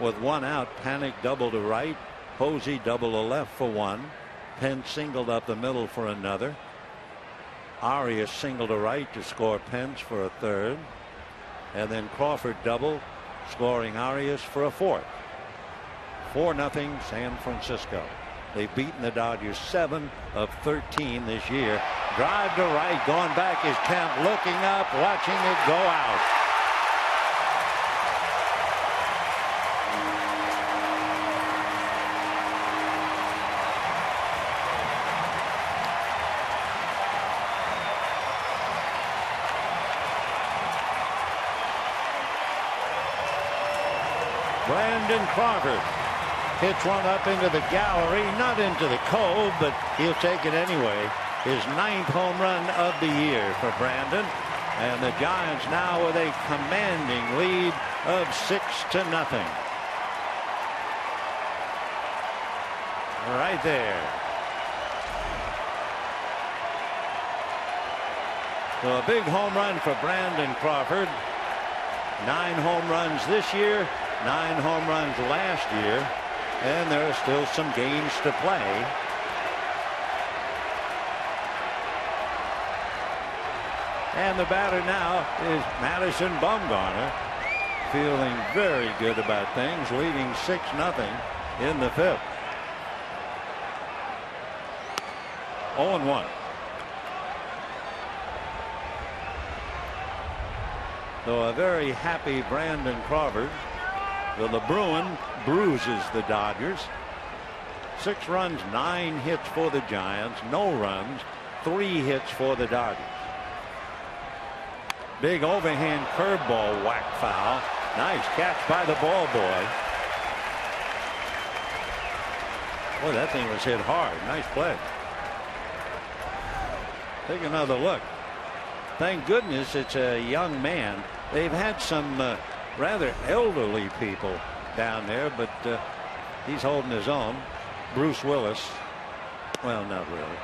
With 1 out, Panic double to right. Posey double to left for 1. Pence singled up the middle for another. Arias single to right to score Pence for a 3rd. And then Crawford double, scoring Arias for a 4th. 4-0 San Francisco. They've beaten the Dodgers 7 of 13 this year. Drive to right, going back is Kemp, looking up, watching it go out. Brandon Crawford hits one up into the gallery, not into the cove, but he'll take it anyway. His 9th home run of the year for Brandon. And the Giants now with a commanding lead of 6-0. Right there. So a big home run for Brandon Crawford. 9 home runs this year, 9 home runs last year, and there are still some games to play. And the batter now is Madison Bumgarner, feeling very good about things, leading 6-0 in the 5th. 0-1. So a very happy Brandon Crawford. So the Bruin bruises the Dodgers. 6 runs, 9 hits for the Giants, no runs, 3 hits for the Dodgers. Big overhand curveball, whack foul. Nice catch by the ball boy. Boy, that thing was hit hard. Nice play. Take another look. Thank goodness it's a young man. They've had some rather elderly people down there, but he's holding his own. Bruce Willis. Well, not really.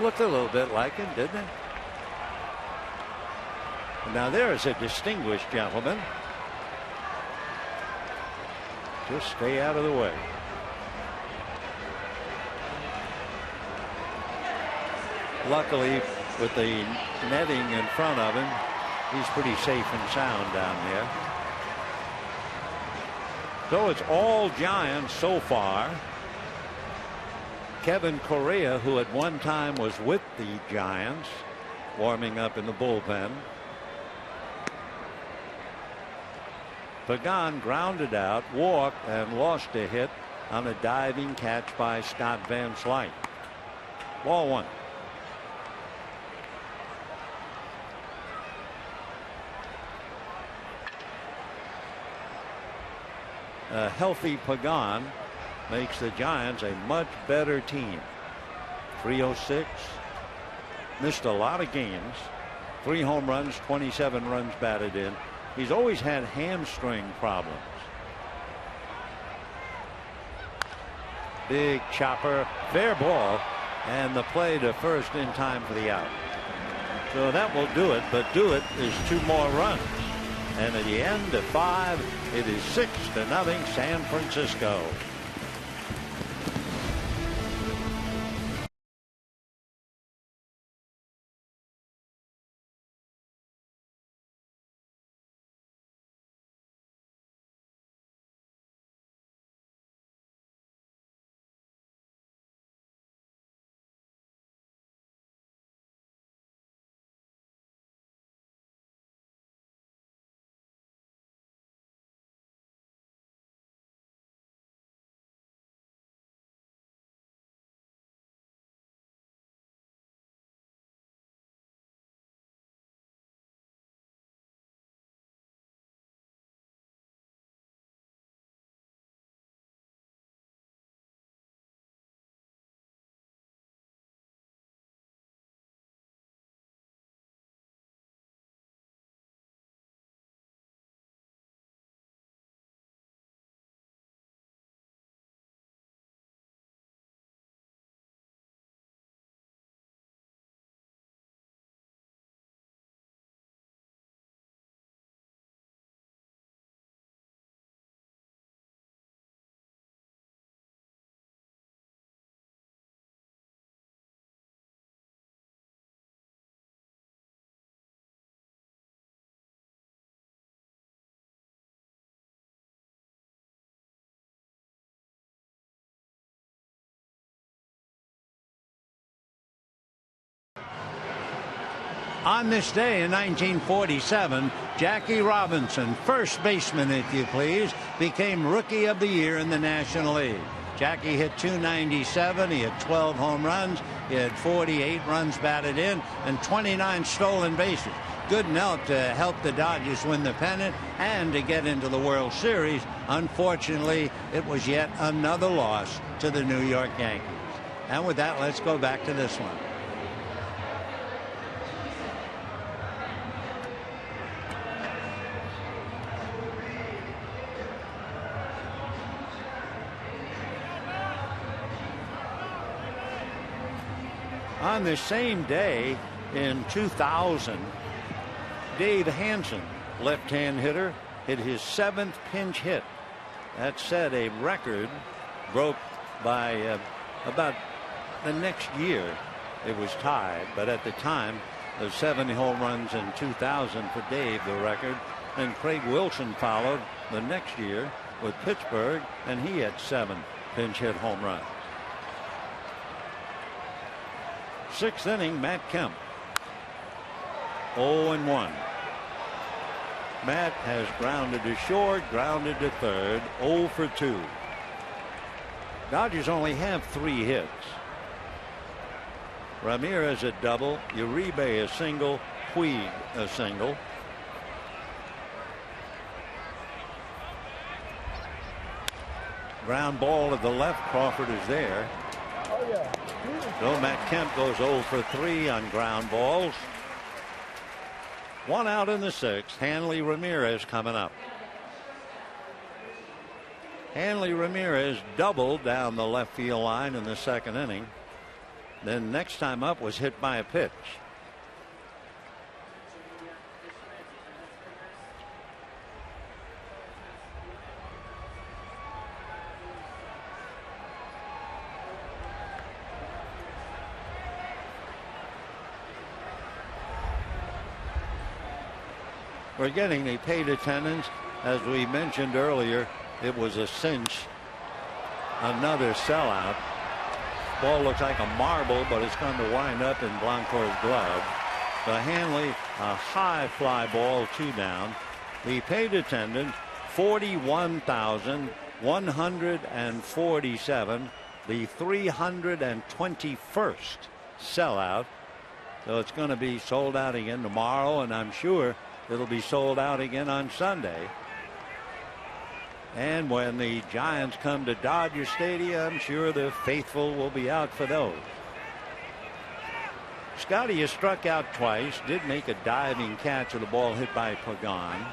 Looked a little bit like him, didn't he? Now there is a distinguished gentleman. Just stay out of the way. Luckily, with the netting in front of him, he's pretty safe and sound down there. So it's all Giants so far. Kevin Correa, who at one time was with the Giants, warming up in the bullpen. Pagan grounded out, walked, and lost a hit on a diving catch by Scott Van Slyke. Ball 1. A healthy Pagan makes the Giants a much better team. 306. Missed a lot of games. 3 home runs, 27 runs batted in. He's always had hamstring problems. Big chopper, fair ball, and the play to first in time for the out. So that will do it, but do it is 2 more runs. And at the end of 5, it is 6-0 San Francisco. On this day in 1947, Jackie Robinson, first baseman if you please, became Rookie of the Year in the National League. Jackie hit .297. He had 12 home runs. He had 48 runs batted in and 29 stolen bases. Good enough to help the Dodgers win the pennant and to get into the World Series. Unfortunately, it was yet another loss to the New York Yankees. And with that, let's go back to this one. On the same day in 2000, Dave Hansen, left-hand hitter, hit his 7th pinch hit. That set a record broke by about the next year. It was tied, but at the time, the 70 home runs in 2000 for Dave, the record. Then Craig Wilson followed the next year with Pittsburgh, and he had 7 pinch hit home runs. 6th inning, Matt Kemp. 0-1. Matt has grounded to short, grounded to third, 0 for 2. Dodgers only have 3 hits. Ramirez a double, Uribe a single, Puig a single. Ground ball to the left, Crawford is there. So Matt Kemp goes 0 for 3 on ground balls. 1 out in the 6th. Hanley Ramirez coming up. Hanley Ramirez doubled down the left field line in the 2nd inning. Then next time up was hit by a pitch. We're getting the paid attendance. As we mentioned earlier, it was a cinch. Another sellout. Ball looks like a marble, but it's going to wind up in Blanco's glove. The Hanley, a high fly ball, 2 down. The paid attendance, 41,147. The 321st sellout. So it's going to be sold out again tomorrow, and I'm sure it'll be sold out again on Sunday. And when the Giants come to Dodger Stadium, I'm sure the faithful will be out for those. Scotty has struck out twice, did make a diving catch of the ball hit by Pagan.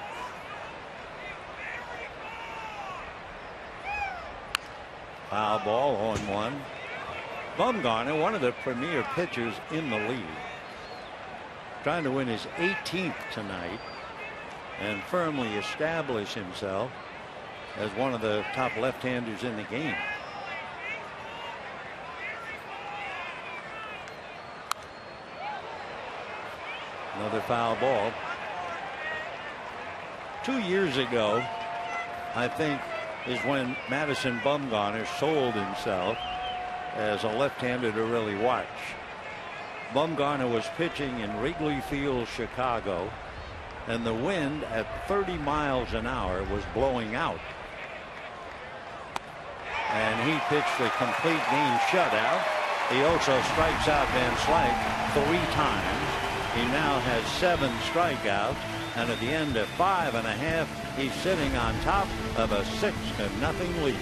Foul ball, 0-1. Bumgarner, one of the premier pitchers in the league, trying to win his 18th tonight and firmly establish himself as one of the top left-handers in the game. Another foul ball. 2 years ago, I think, is when Madison Bumgarner sold himself as a left-hander to really watch. Bumgarner was pitching in Wrigley Field, Chicago, and the wind at 30 miles an hour was blowing out. And he pitched a complete game shutout. He also strikes out Van Slyke 3 times. He now has 7 strikeouts, and at the end of 5.5, he's sitting on top of a 6-0 lead.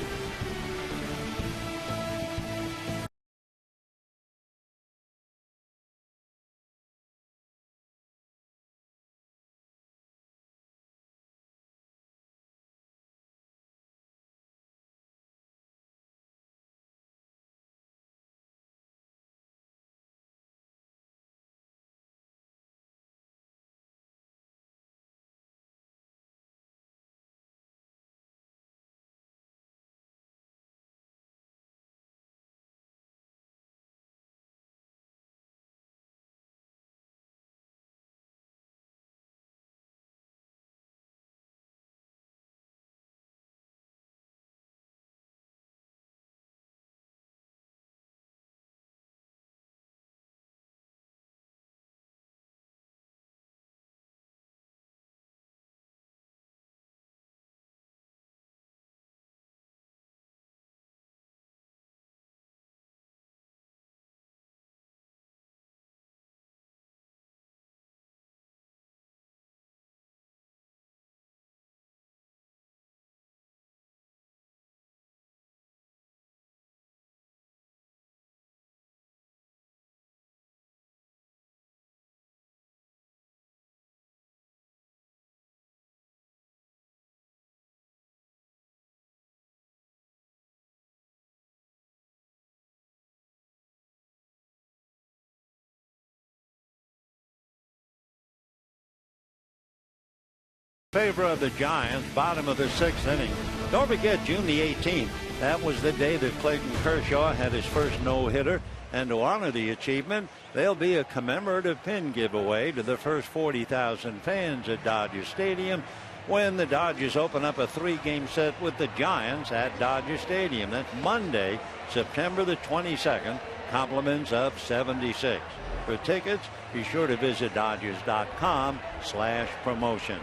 Favor of the Giants, bottom of the 6th inning. Don't forget June the 18th. That was the day that Clayton Kershaw had his first no-hitter. And to honor the achievement, there'll be a commemorative pin giveaway to the first 40,000 fans at Dodger Stadium when the Dodgers open up a 3-game set with the Giants at Dodger Stadium. That's Monday, September the 22nd, compliments of 76. For tickets, be sure to visit Dodgers.com/promotions.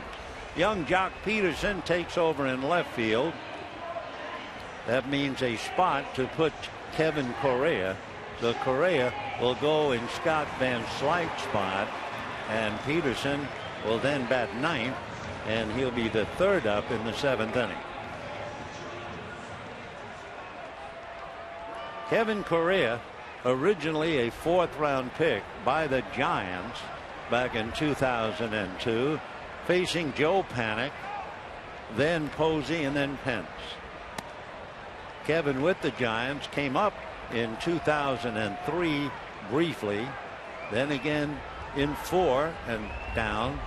Young Jock Peterson takes over in left field. That means a spot to put Kevin Correa. So Correa will go in Scott Van Slyke's spot, and Peterson will then bat ninth, and he'll be the third up in the 7th inning. Kevin Correa, originally a 4th-round pick by the Giants back in 2002, facing Joe Panik, then Posey, and then Pence. Kevin with the Giants came up in 2003 briefly, then again in 4 and down.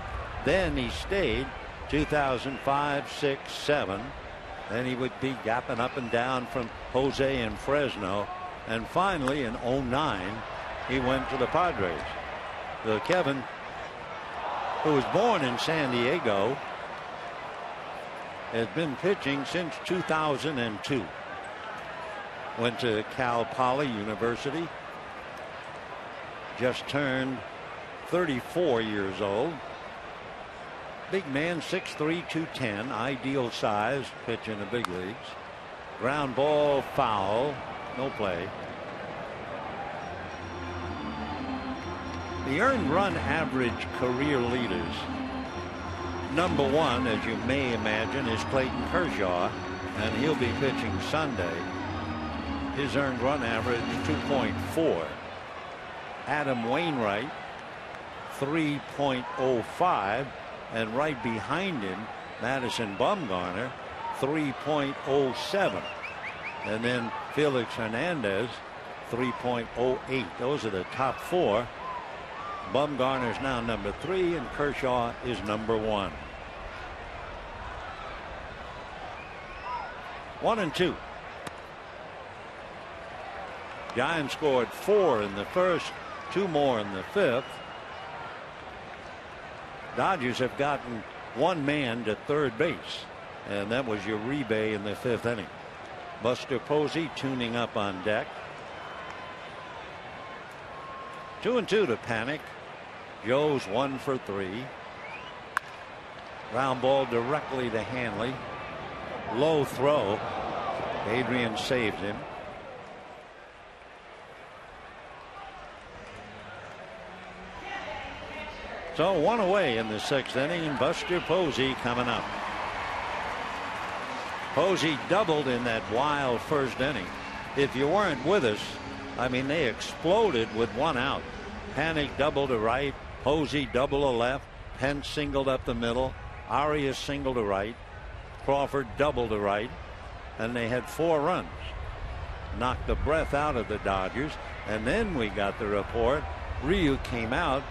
Then he stayed 2005, 6, 7. Then he would be gapping up and down from Jose and Fresno. And finally in 09 he went to the Padres. So Kevin, who was born in San Diego, has been pitching since 2002. Went to Cal Poly University. Just turned 34 years old. Big man, 6'3", 210, ideal size, pitch in the big leagues. Ground ball, foul, no play. The earned run average career leaders. Number 1, as you may imagine, is Clayton Kershaw, and he'll be pitching Sunday. His earned run average 2.4. Adam Wainwright 3.05, and right behind him Madison Bumgarner 3.07, and then Felix Hernandez 3.08. Those are the top 4. Bumgarner's now number 3 and Kershaw is number 1. 1-2. Giants scored 4 in the first, 2 more in the 5th. Dodgers have gotten 1 man to third base, and that was Uribe in the 5th inning. Buster Posey tuning up on deck. 2-2 to Panik. Joe's 1 for 3. Ground ball directly to Hanley. Low throw. Adrian saved him. So 1 away in the 6th inning, and Buster Posey coming up. Posey doubled in that wild first inning. If you weren't with us, I mean, they exploded with 1 out. Panik double to right, Posey double to left, Pence singled up the middle, Arias single to right, Crawford double to right, and they had 4 runs. Knocked the breath out of the Dodgers, and then we got the report. Ryu came out,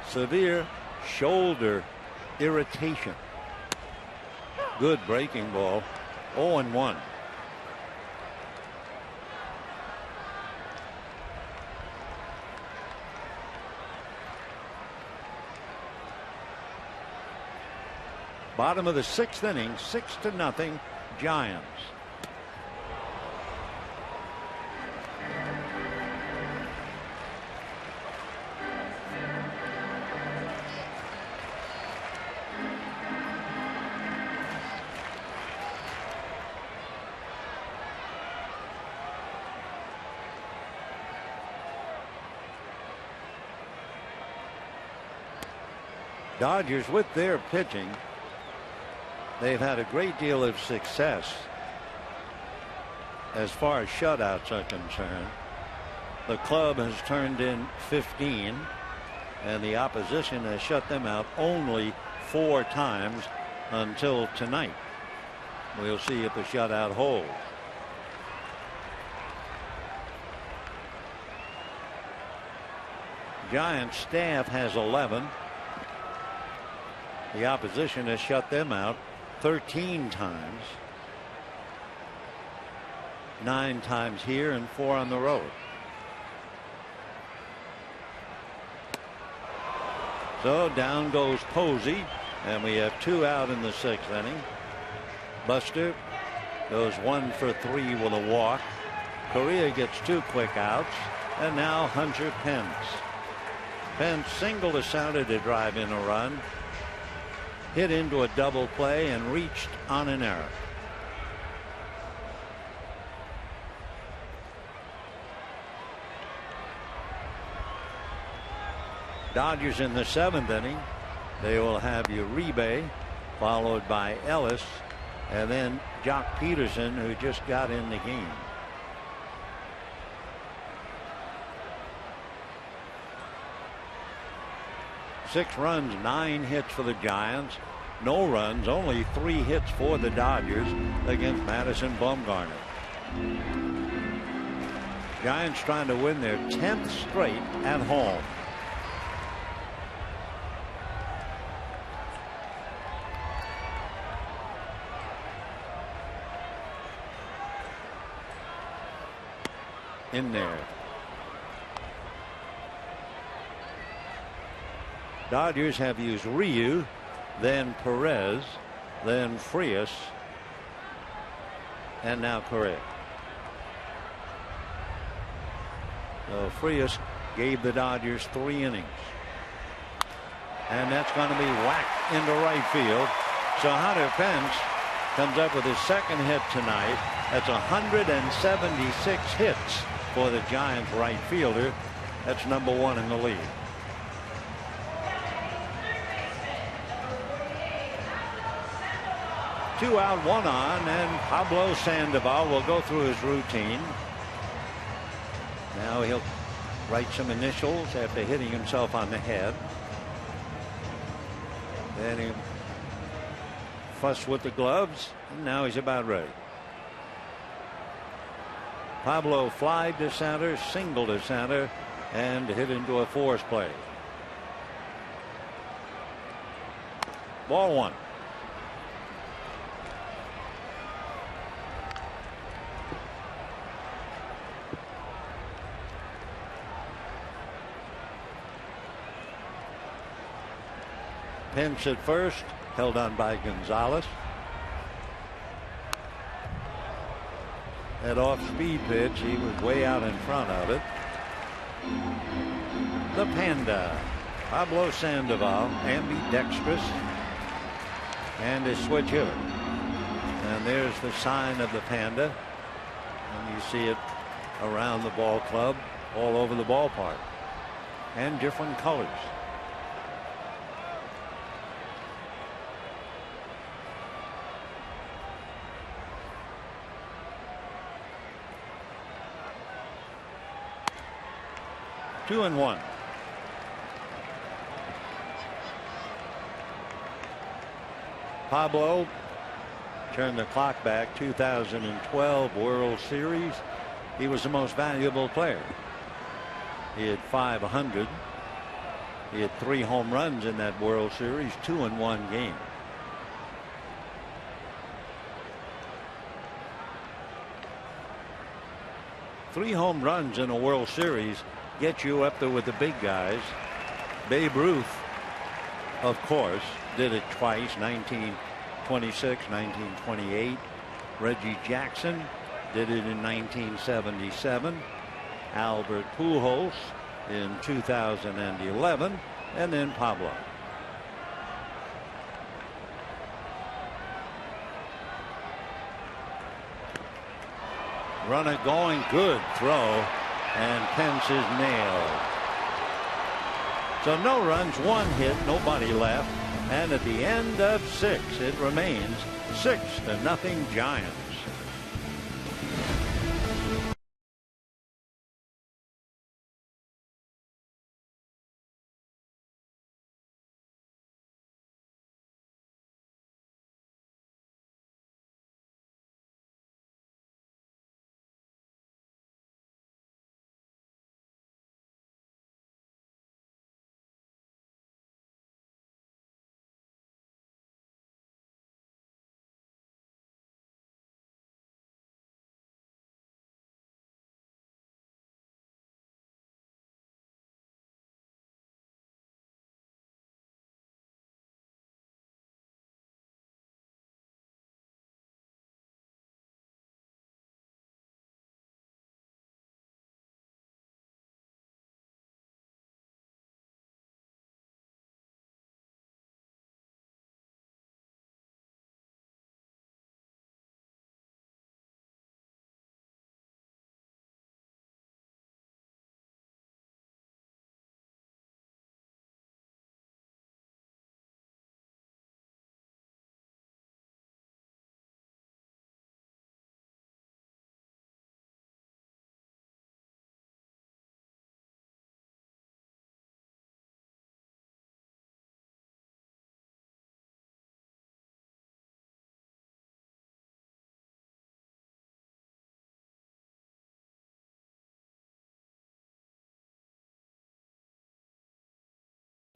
severe shoulder irritation. Good breaking ball. 0-1. Bottom of the 6th inning, 6-0 Giants. Dodgers with their pitching, they've had a great deal of success as far as shutouts are concerned. The club has turned in 15, and the opposition has shut them out only 4 times until tonight. We'll see if the shutout holds. Giants staff has 11. The opposition has shut them out 13 times. 9 times here and 4 on the road. So down goes Posey, and we have 2 out in the 6th inning. Buster goes 1 for 3 with a walk. Correa gets 2 quick outs, and now Hunter Pence. Pence singled to center to drive in a run, hit into a double play, and reached on an error. Dodgers in the 7th inning. They will have Uribe, followed by Ellis, and then Jock Peterson, who just got in the game. Six runs, 9 hits for the Giants. No runs, only 3 hits for the Dodgers against Madison Bumgarner. Giants trying to win their 10th straight at home. In there. Dodgers have used Ryu, then Perez, then Frias, and now Correa. So Frias gave the Dodgers 3 innings. And that's going to be whacked into right field. So Hunter Pence comes up with his 2nd hit tonight. That's 176 hits for the Giants right fielder. That's number 1 in the league. Two out, 1 on, and Pablo Sandoval will go through his routine. Now he'll write some initials after hitting himself on the head. Then he'll fuss with the gloves, and now he's about ready. Pablo flied to center, singled to center, and hit into a force play. Ball 1. Pence at first, held on by Gonzalez. That off-speed pitch, he was way out in front of it. The Panda, Pablo Sandoval, ambidextrous, and a switch hitter. And there's the sign of the Panda, and you see it around the ball club, all over the ballpark, and different colors. Two and 1. Pablo turned the clock back. 2012 World Series. He was the most valuable player. He had 500. He had 3 home runs in that World Series, 2 in 1 game. Three home runs in a World Series get you up there with the big guys. Babe Ruth, of course, did it twice, 1926, 1928. Reggie Jackson did it in 1977. Albert Pujols in 2011, and then Pablo. Runner going, good throw. And Pence is nailed. So no runs, 1 hit, nobody left. And at the end of 6, it remains 6-0 Giants.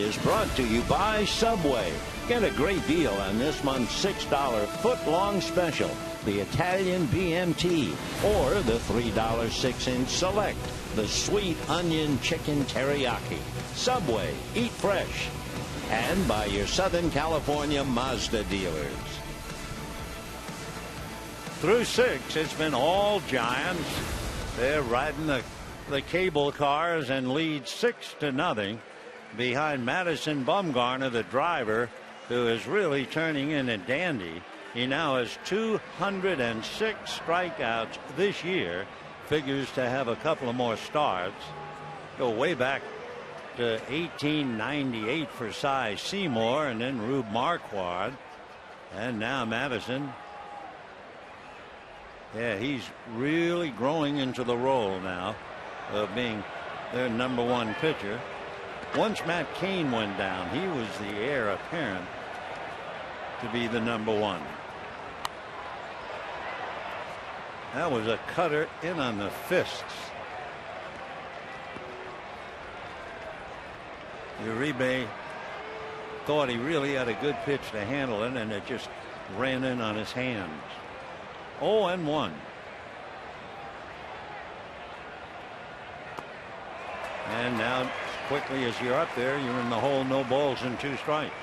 is brought to you by Subway. Get a great deal on this month's $6 foot-long special, the Italian BMT, or the $3 6-inch Select, the Sweet Onion Chicken Teriyaki. Subway, eat fresh. And by your Southern California Mazda dealers. Through 6, it's been all Giants. They're riding the cable cars and lead 6-0 behind Madison Bumgarner, the driver, who is really turning in a dandy. He now has 206 strikeouts this year. Figures to have a couple of more starts. Go way back to 1898 for Cy Seymour and then Rube Marquardt. And now Madison. Yeah, he's really growing into the role now of being their #1 pitcher. Once Matt Cain went down, he was the heir apparent to be the #1. That was a cutter in on the fists. Uribe thought he really had a good pitch to handle it, and it just ran in on his hands. 0-1. And now, as quickly as you're up there, you're in the hole, no balls and 2 strikes.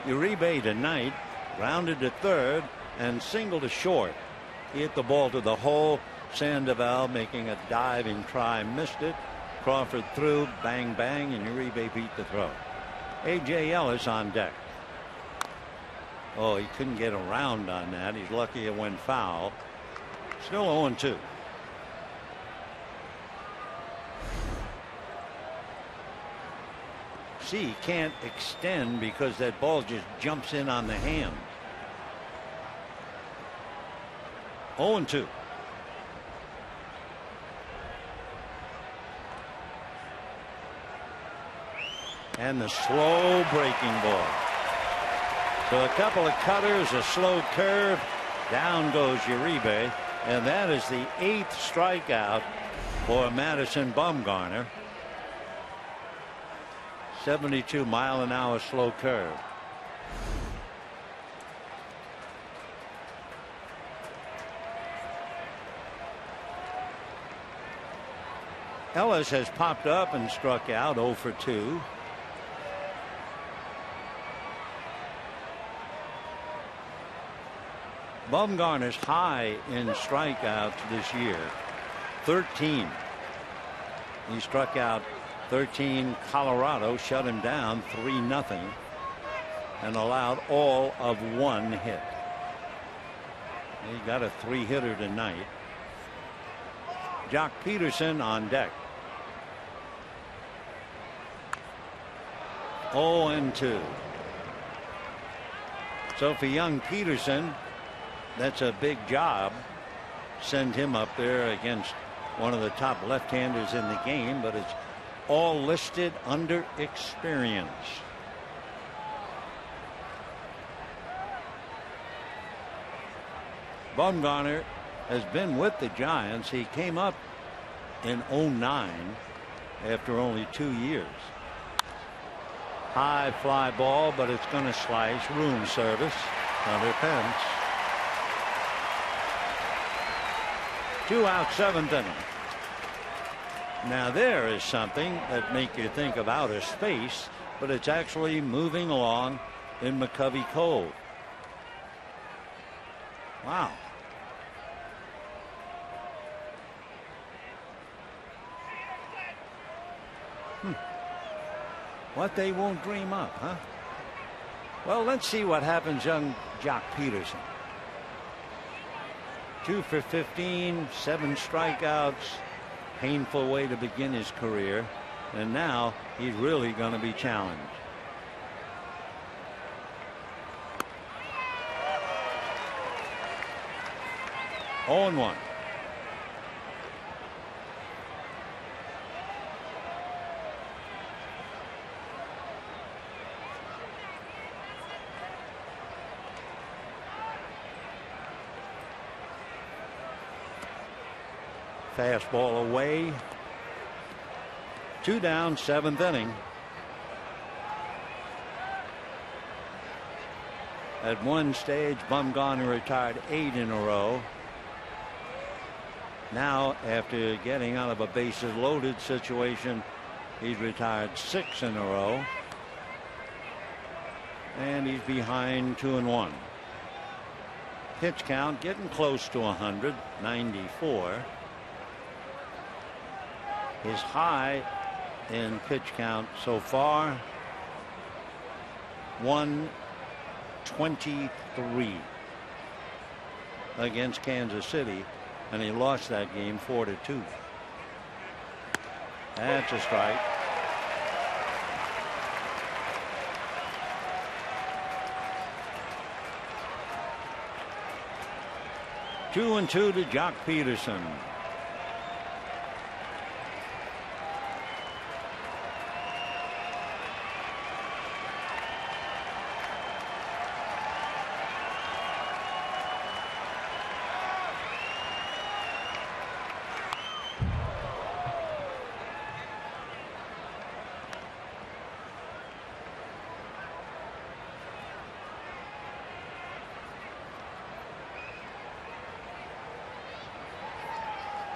Uribe tonight rounded to third and singled to short. He hit the ball to the hole. Sandoval making a diving try, missed it. Crawford threw, bang, bang, and Uribe beat the throw. A.J. Ellis on deck. Oh, he couldn't get around on that. He's lucky it went foul. Still 0-2. See, he can't extend because that ball just jumps in on the hand. 0-2. And the slow breaking ball. So a couple of cutters, a slow curve, down goes Uribe, and that is the 8th strikeout for Madison Bumgarner. 72-mile-an-hour slow curve. Ellis has popped up and struck out 0 for 2. Bumgarner's high in strikeouts this year, 13. He struck out 13. Colorado shut him down 3-0 and allowed all of 1 hit. He got a 3-hitter tonight. Jock Peterson on deck. 0-2. So for young Peterson, that's a big job. Send him up there against one of the top left-handers in the game, but it's all listed under experience. Bumgarner has been with the Giants. He came up in 2009 after only 2 years. High fly ball, but it's going to slice. Room service. Under Pence. 2 out, 7th inning. Now there is something that make you think of outer space, but it's actually moving along in McCovey Cove. Wow. What they won't dream up, huh? Well, let's see what happens, young Jock Peterson. 2 for 15, 7 strikeouts. Painful way to begin his career. And now he's really going to be challenged. Oh, and 1. Fastball away. 2 down, 7th inning. At one stage, Bumgarner retired 8 in a row. Now, after getting out of a bases loaded situation, he's retired 6 in a row. And he's behind 2-1. Pitch count getting close to 100, 94. His high in pitch count so far, 123 against Kansas City, and he lost that game 4-2. That's a strike. Two and two to Jock Peterson.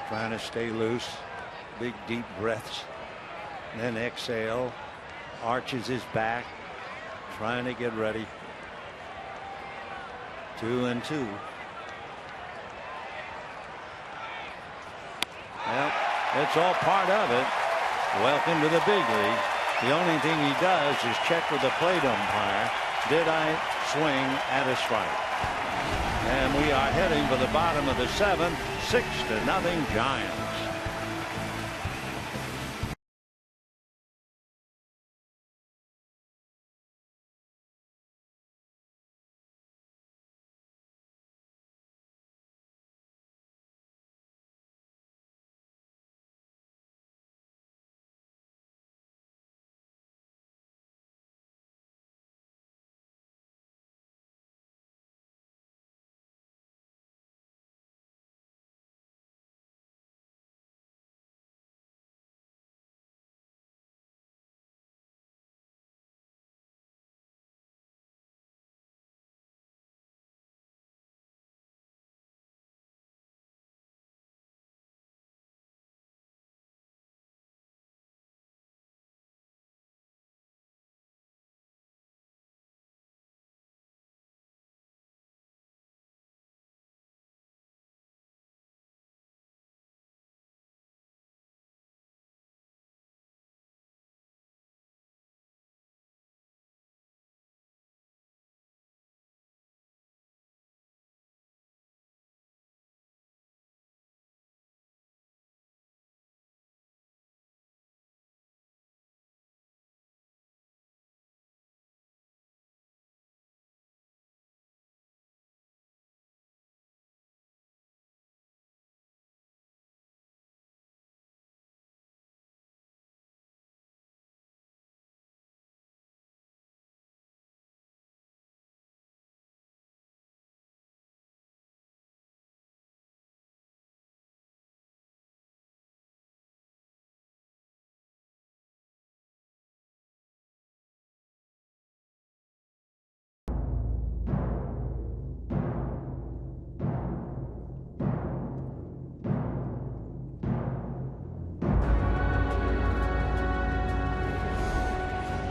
Trying to stay loose. Big deep breaths. Then exhale. Arches his back. Trying to get ready. 2-2. Well, it's all part of it. Welcome to the big league. The only thing he does is check with the plate umpire. Did I swing at a strike? And we are heading for the bottom of the 7th. 6-0 Giants.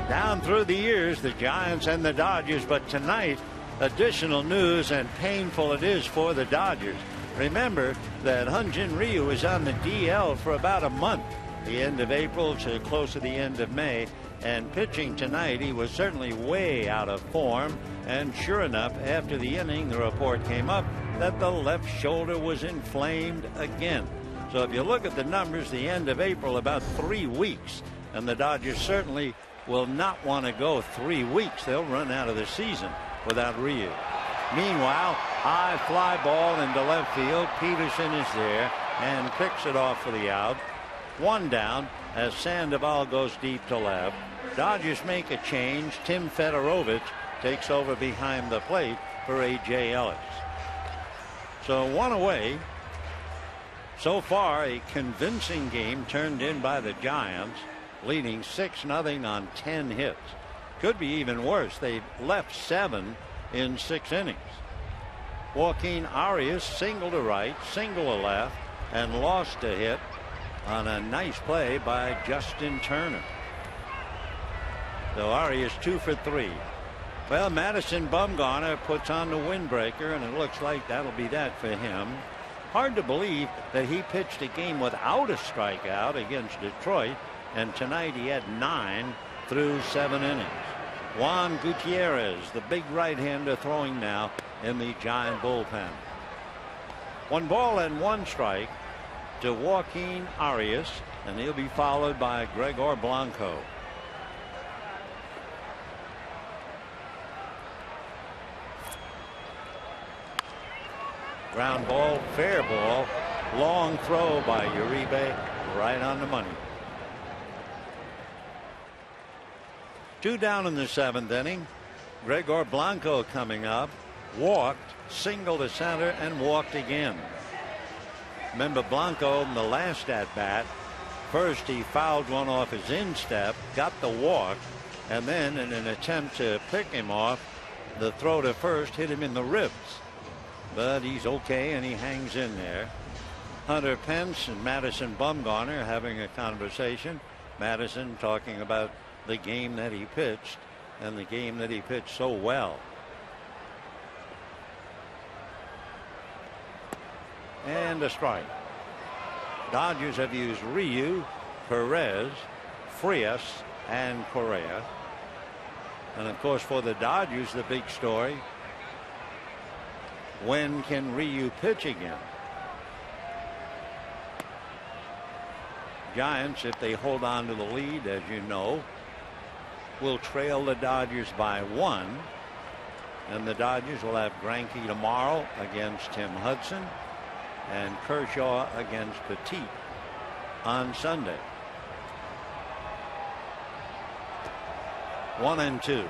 Down through the years, the Giants and the Dodgers, but tonight, additional news, and painful it is for the Dodgers. Remember that Hyun-Jin Ryu was on the DL for about a month, the end of April to close to the end of May, and pitching tonight, he was certainly way out of form. And sure enough, after the inning, the report came up that the left shoulder was inflamed again. So if you look at the numbers, the end of April, about 3 weeks, and the Dodgers certainly will not want to go 3 weeks. They'll run out of the season without Ryu. Meanwhile, high fly ball into left field. Peterson is there and picks it off for the out. 1 down as Sandoval goes deep to left. Dodgers make a change. Tim Fedorovich takes over behind the plate for A.J. Ellis. So 1 away. So far, a convincing game turned in by the Giants, leading 6-0 on 10 hits. Could be even worse. They've left 7 in 6 innings. Joaquin Arias single to right, single to left, and lost a hit on a nice play by Justin Turner. So Arias 2 for 3. Well, Madison Bumgarner puts on the windbreaker, and it looks like that'll be that for him. Hard to believe that he pitched a game without a strikeout against Detroit, and tonight he had 9 through 7 innings. Juan Gutierrez, the big right-hander, throwing now in the Giant bullpen. 1 ball and 1 strike to Joaquin Arias, and he'll be followed by Gregor Blanco. Ground ball, fair ball, long throw by Uribe, right on the money. 2 down in the 7th inning. Gregor Blanco coming up, walked, single to center, and walked again. Remember Blanco in the last at bat, first he fouled one off his instep, got the walk, and then in an attempt to pick him off, the throw to first hit him in the ribs. But he's okay, and he hangs in there. Hunter Pence and Madison Bumgarner having a conversation. Madison talking about the game that he pitched, and the game that he pitched so well. And a strike. Dodgers have used Ryu, Perez, Frias, and Correa. And of course, for the Dodgers, the big story: when can Ryu pitch again? Giants, if they hold on to the lead, as you know, will trail the Dodgers by 1. And the Dodgers will have Greinke tomorrow against Tim Hudson, and Kershaw against Petit on Sunday. 1-2.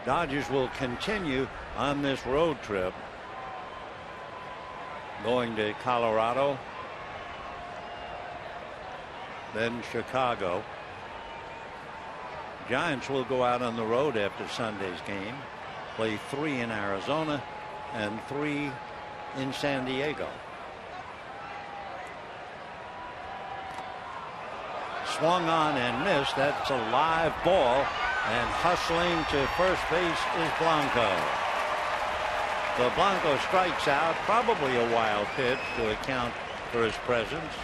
Dodgers will continue on this road trip, going to Colorado, then Chicago. Giants will go out on the road after Sunday's game, play 3 in Arizona and 3 in San Diego. Swung on and missed. That's a live ball, and hustling to first base is Blanco. So Blanco strikes out, probably a wild pitch to account for his presence.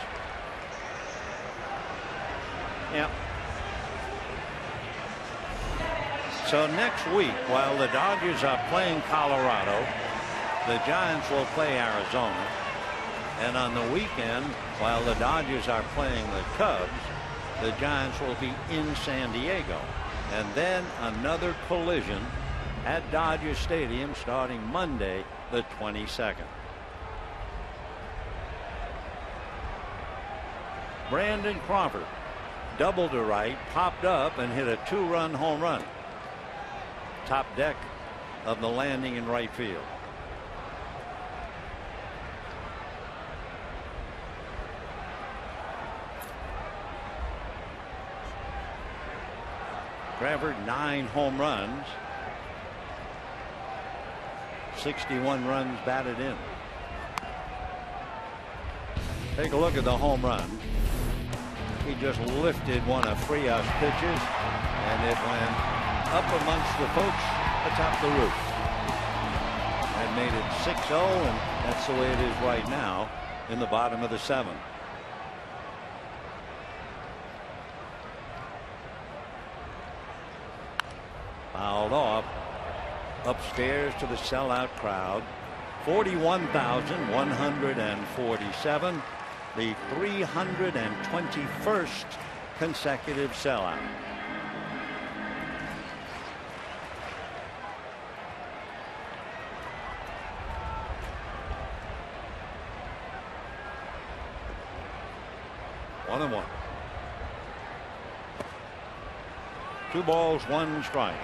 Yep. So next week, while the Dodgers are playing Colorado, the Giants will play Arizona. And on the weekend, while the Dodgers are playing the Cubs, the Giants will be in San Diego. And then another collision at Dodger Stadium starting Monday, the 22nd. Brandon Crawford doubled to right, popped up, and hit a 2-run home run. Top deck of the landing in right field. Crawford 9 home runs, 61 runs batted in. Take a look at the home run. He just lifted one of Frias' pitches, and it went up amongst the folks atop the roof. That made it 6-0, and that's the way it is right now in the bottom of the 7th. Fouled off upstairs to the sellout crowd. 41,147, the 321st consecutive sellout. One and one. 2 balls, 1 strike.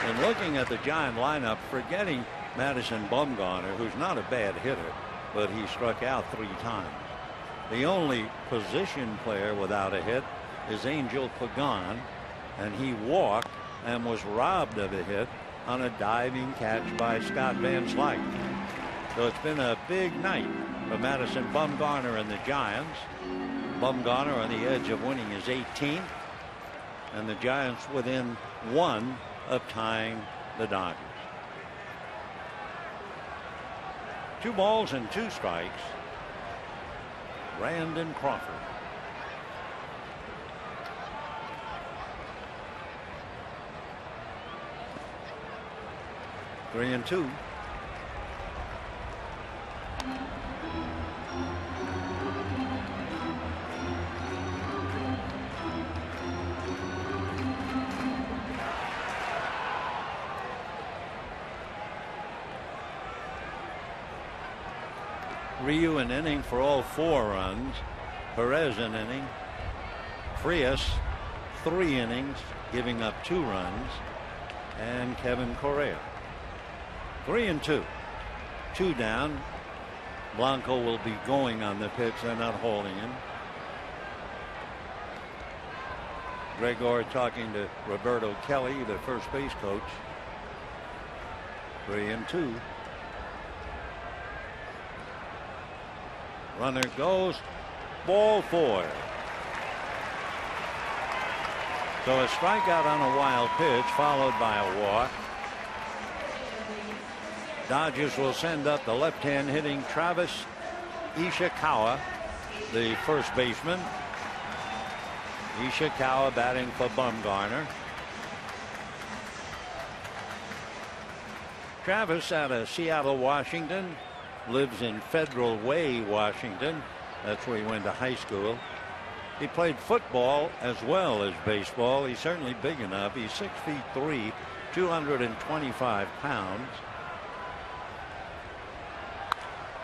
And looking at the Giant lineup, forgetting Madison Bumgarner, who's not a bad hitter, but he struck out 3 times. The only position player without a hit is Angel Pagan, and he walked and was robbed of a hit on a diving catch by Scott Van Slyke. So it's been a big night for Madison Bumgarner and the Giants. Bumgarner on the edge of winning his 18th, and the Giants within 1 of tying the Dodgers. 2 balls and 2 strikes. Brandon Crawford. Three and 2. Ryu an inning for all 4 runs. Perez an inning. Frias 3 innings, giving up 2 runs. And Kevin Correa. 3 and 2. 2 down. Blanco will be going on the pitch. They're not holding him. Gregor talking to Roberto Kelly, the first base coach. 3 and 2. Runner goes. Ball 4. So a strikeout on a wild pitch, followed by a walk. Dodgers will send up the left-hand hitting Travis Ishikawa, the first baseman. Ishikawa batting for Bumgarner. Travis out of Seattle, Washington. Lives in Federal Way, Washington. That's where he went to high school. He played football as well as baseball. He's certainly big enough. He's 6'3", 225 pounds.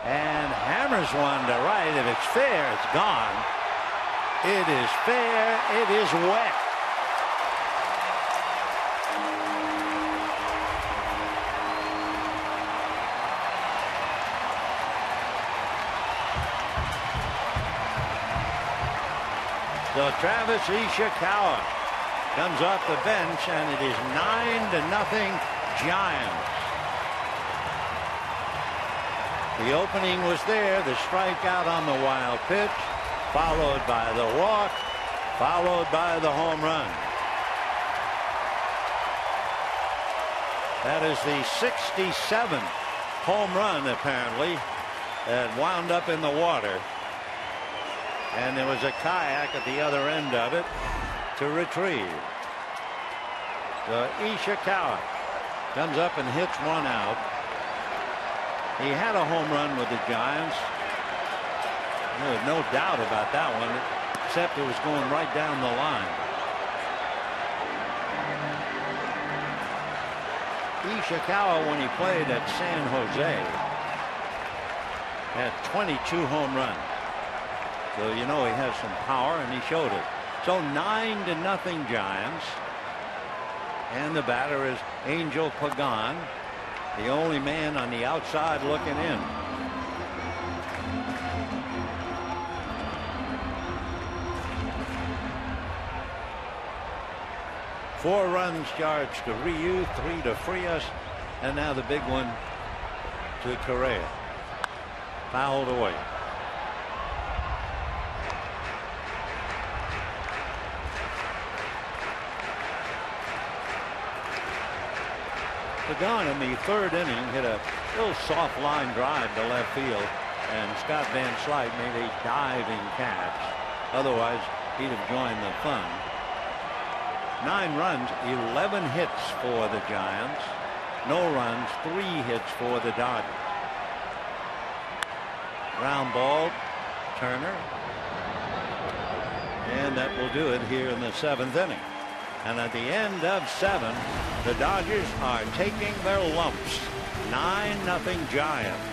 And hammers one to right. If it's fair, it's gone. It is fair. It is wet. So Travis Ishikawa comes off the bench, and it is 9-0 Giants. The opening was there, the strikeout on the wild pitch, followed by the walk, followed by the home run. That is the 67th home run, apparently, that wound up in the water. And there was a kayak at the other end of it to retrieve. So Ishikawa comes up and hits one out. He had a home run with the Giants. There was no doubt about that one, except it was going right down the line. Ishikawa, when he played at San Jose, had 22 home runs. So you know he has some power, and he showed it. So 9-0 Giants. And the batter is Angel Pagan, the only man on the outside looking in. Four runs charged to Ryu, 3 to Frias, and now the big one to Correa. Fouled away. Pagan in the third inning hit a little soft line drive to left field, and Scott Van Slyke made a diving catch. Otherwise, he'd have joined the fun. 9 runs, 11 hits for the Giants. No runs, 3 hits for the Dodgers. Ground ball, Turner. And that will do it here in the 7th inning. And at the end of 7, the Dodgers are taking their lumps. 9-0 Giants.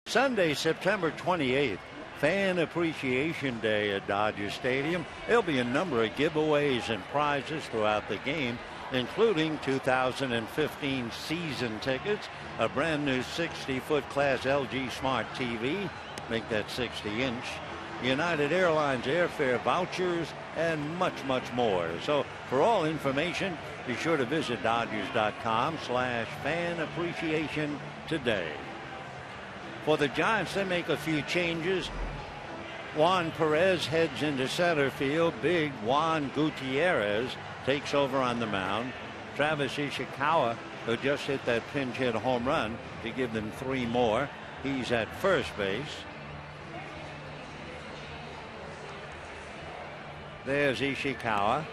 Sunday, September 28th, Fan Appreciation Day at Dodger Stadium. There'll be a number of giveaways and prizes throughout the game, including 2015 season tickets, a brand new 60-foot class LG Smart TV, make that 60-inch, United Airlines airfare vouchers, and much, much more. So for all information, be sure to visit Dodgers.com/fan appreciation today. For the Giants, they make a few changes. Juan Perez heads into center field. Big Juan Gutierrez takes over on the mound. Travis Ishikawa, who just hit that pinch hit home run to give them 3 more. He's at first base. There's Ishikawa.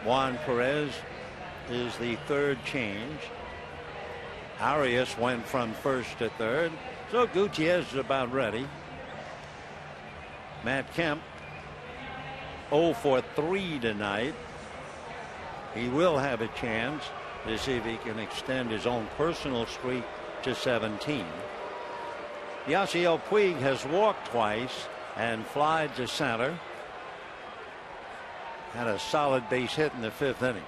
Juan Perez is the third change. Arias went from first to third, so Gutierrez is about ready. Matt Kemp 0 for 3 tonight. He will have a chance to see if he can extend his own personal streak to 17. Yasiel Puig has walked twice and flied to center. Had a solid base hit in the 5th inning.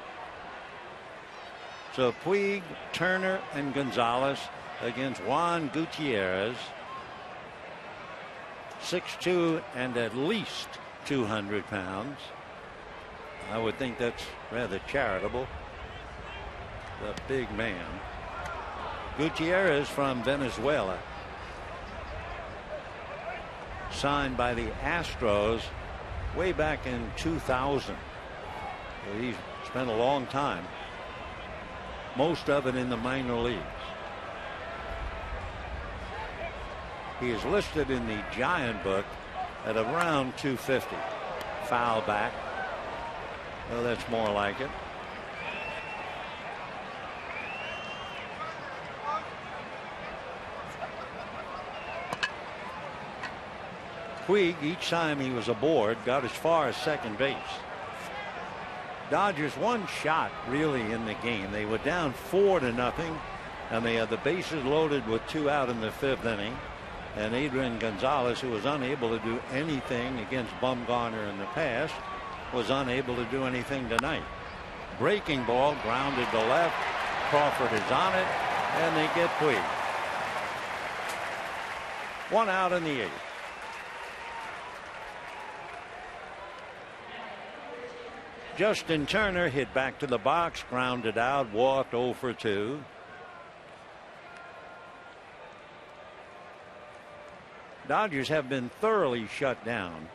So Puig, Turner, and Gonzalez against Juan Gutierrez. 6'2" and at least 200 pounds. I would think that's rather charitable. The big man. Gutierrez from Venezuela. Signed by the Astros way back in 2000. So he's spent a long time. Most of it in the minor leagues. He is listed in the Giant book at around 250. Foul back. Well, that's more like it. Puig, each time he was aboard, got as far as second base. Dodgers one shot really in the game. They were down 4-0, and they had the bases loaded with 2 out in the 5th inning. And Adrian Gonzalez, who was unable to do anything against Bumgarner in the past, was unable to do anything tonight. Breaking ball grounded to left. Crawford is on it, and they get Puig. 1 out in the 8th. Justin Turner hit back to the box, grounded out, walked 0 for 2. Dodgers have been thoroughly shut down.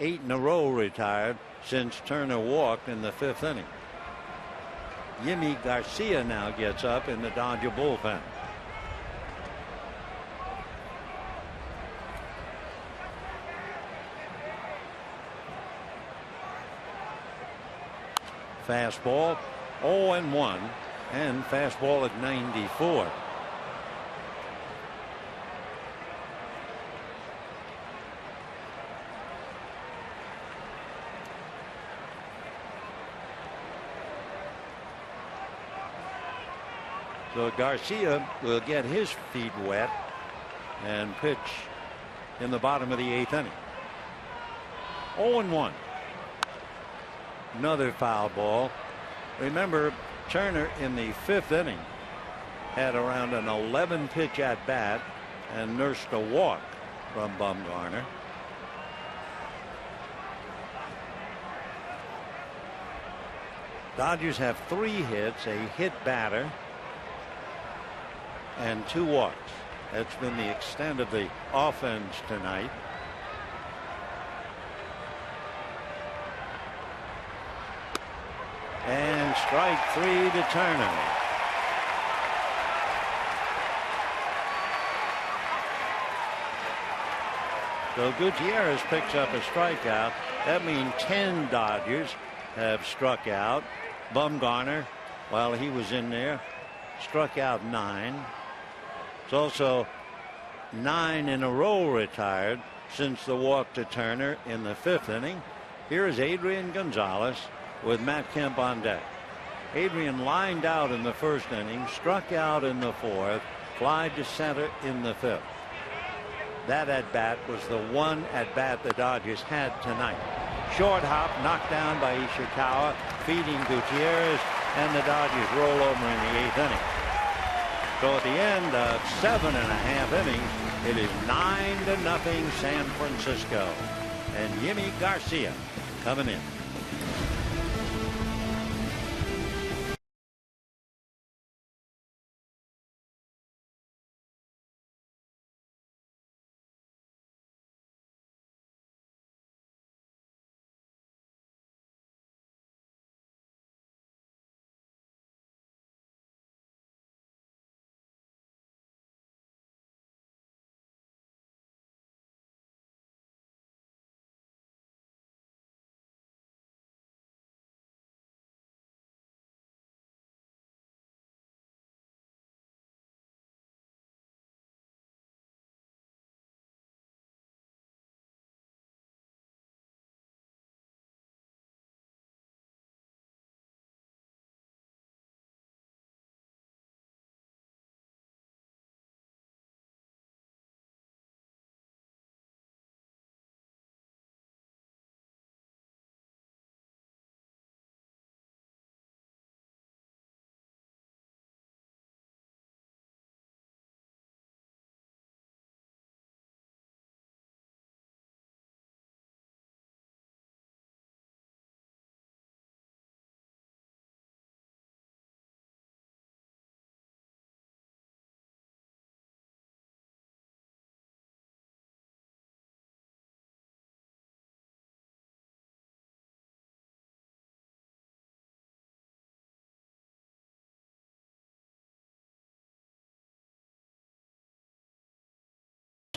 8 in a row retired since Turner walked in the 5th inning. Yimi Garcia now gets up in the Dodger bullpen. Fastball 0-1 and fastball at 94. So Garcia will get his feet wet and pitch in the bottom of the 8th inning. 0-1. Another foul ball. Remember, Turner in the 5th inning had around an 11 pitch at bat and nursed a walk from Bumgarner. Dodgers have 3 hits, a hit batter, and 2 walks. That's been the extent of the offense tonight. And strike 3 to Turner. So Gutierrez picks up a strikeout. That means 10 Dodgers have struck out. Bumgarner, while he was in there, struck out 9. It's also 9 in a row retired since the walk to Turner in the 5th inning. Here is Adrian Gonzalez with Matt Kemp on deck. Adrian lined out in the first inning, struck out in the fourth, fly to center in the fifth. That at bat was the one at bat the Dodgers had tonight. Short hop knocked down by Ishikawa, feeding Gutierrez, and the Dodgers roll over in the eighth inning. So at the end of 7.5 innings, it is 9-0 San Francisco. And Yimi Garcia coming in.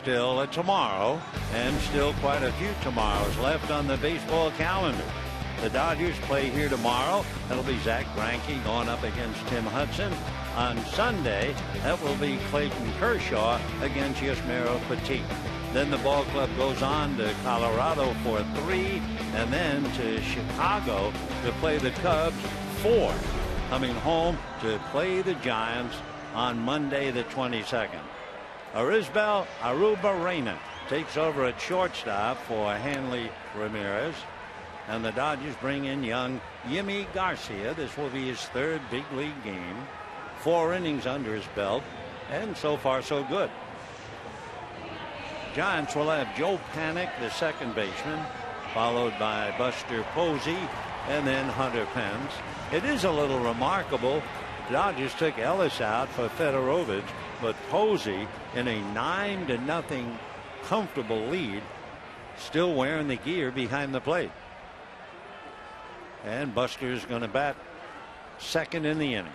Still a tomorrow, and still quite a few tomorrows left on the baseball calendar. The Dodgers play here tomorrow. That'll be Zach Greinke going up against Tim Hudson. On Sunday, that will be Clayton Kershaw against Yusmeiro Petit. Then the ball club goes on to Colorado for 3, and then to Chicago to play the Cubs 4. Coming home to play the Giants on Monday the 22nd. Arizbel Arubarena takes over at shortstop for Hanley Ramirez. And the Dodgers bring in young Yimi Garcia. This will be his third big league game. 4 innings under his belt. And so far so good. Giants will have Joe Panik, the second baseman, followed by Buster Posey and then Hunter Pence. It is a little remarkable. The Dodgers took Ellis out for Fedorovich, but Posey, in a 9-0 comfortable lead, still wearing the gear behind the plate. And Buster's going to bat second in the inning.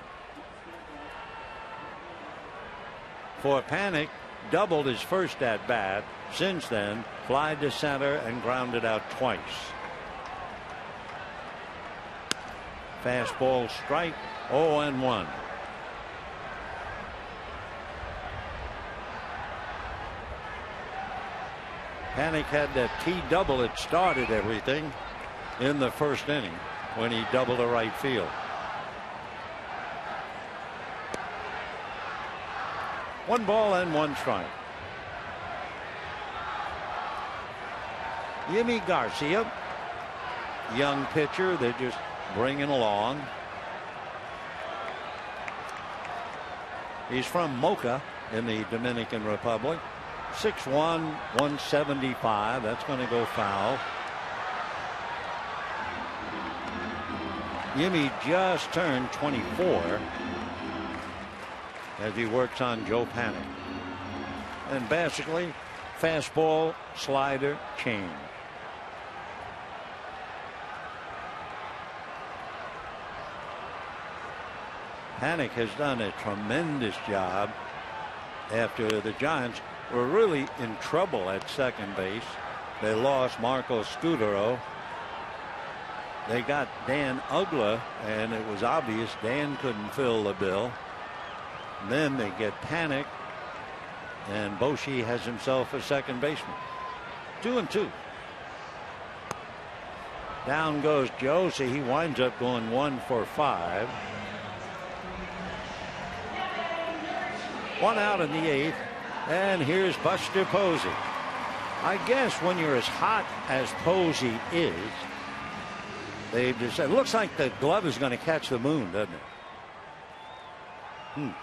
For Panik, doubled his first at bat. Since then, fly to center and grounded out twice. Fastball strike, 0-1. Panik had that T double that started everything in the first inning when he doubled to right field. One ball and one strike. Yimi Garcia, young pitcher, they're just bringing along. He's from Moca in the Dominican Republic. 6'1", 175. That's going to go foul. Yimi just turned 24 as he works on Joe Panik. And basically, fastball, slider, change. Panik has done a tremendous job after the Giants were really in trouble at second base. They lost Marco Scudero. They got Dan Ugla, and it was obvious Dan couldn't fill the bill. And then they get Panik, and Boshi has himself a second baseman. 2-2. Down goes Joe, so he winds up going 1 for 5. 1 out in the 8th, and here's Buster Posey. I guess when you're as hot as Posey is, they've decided. It looks like the glove is going to catch the moon, doesn't it?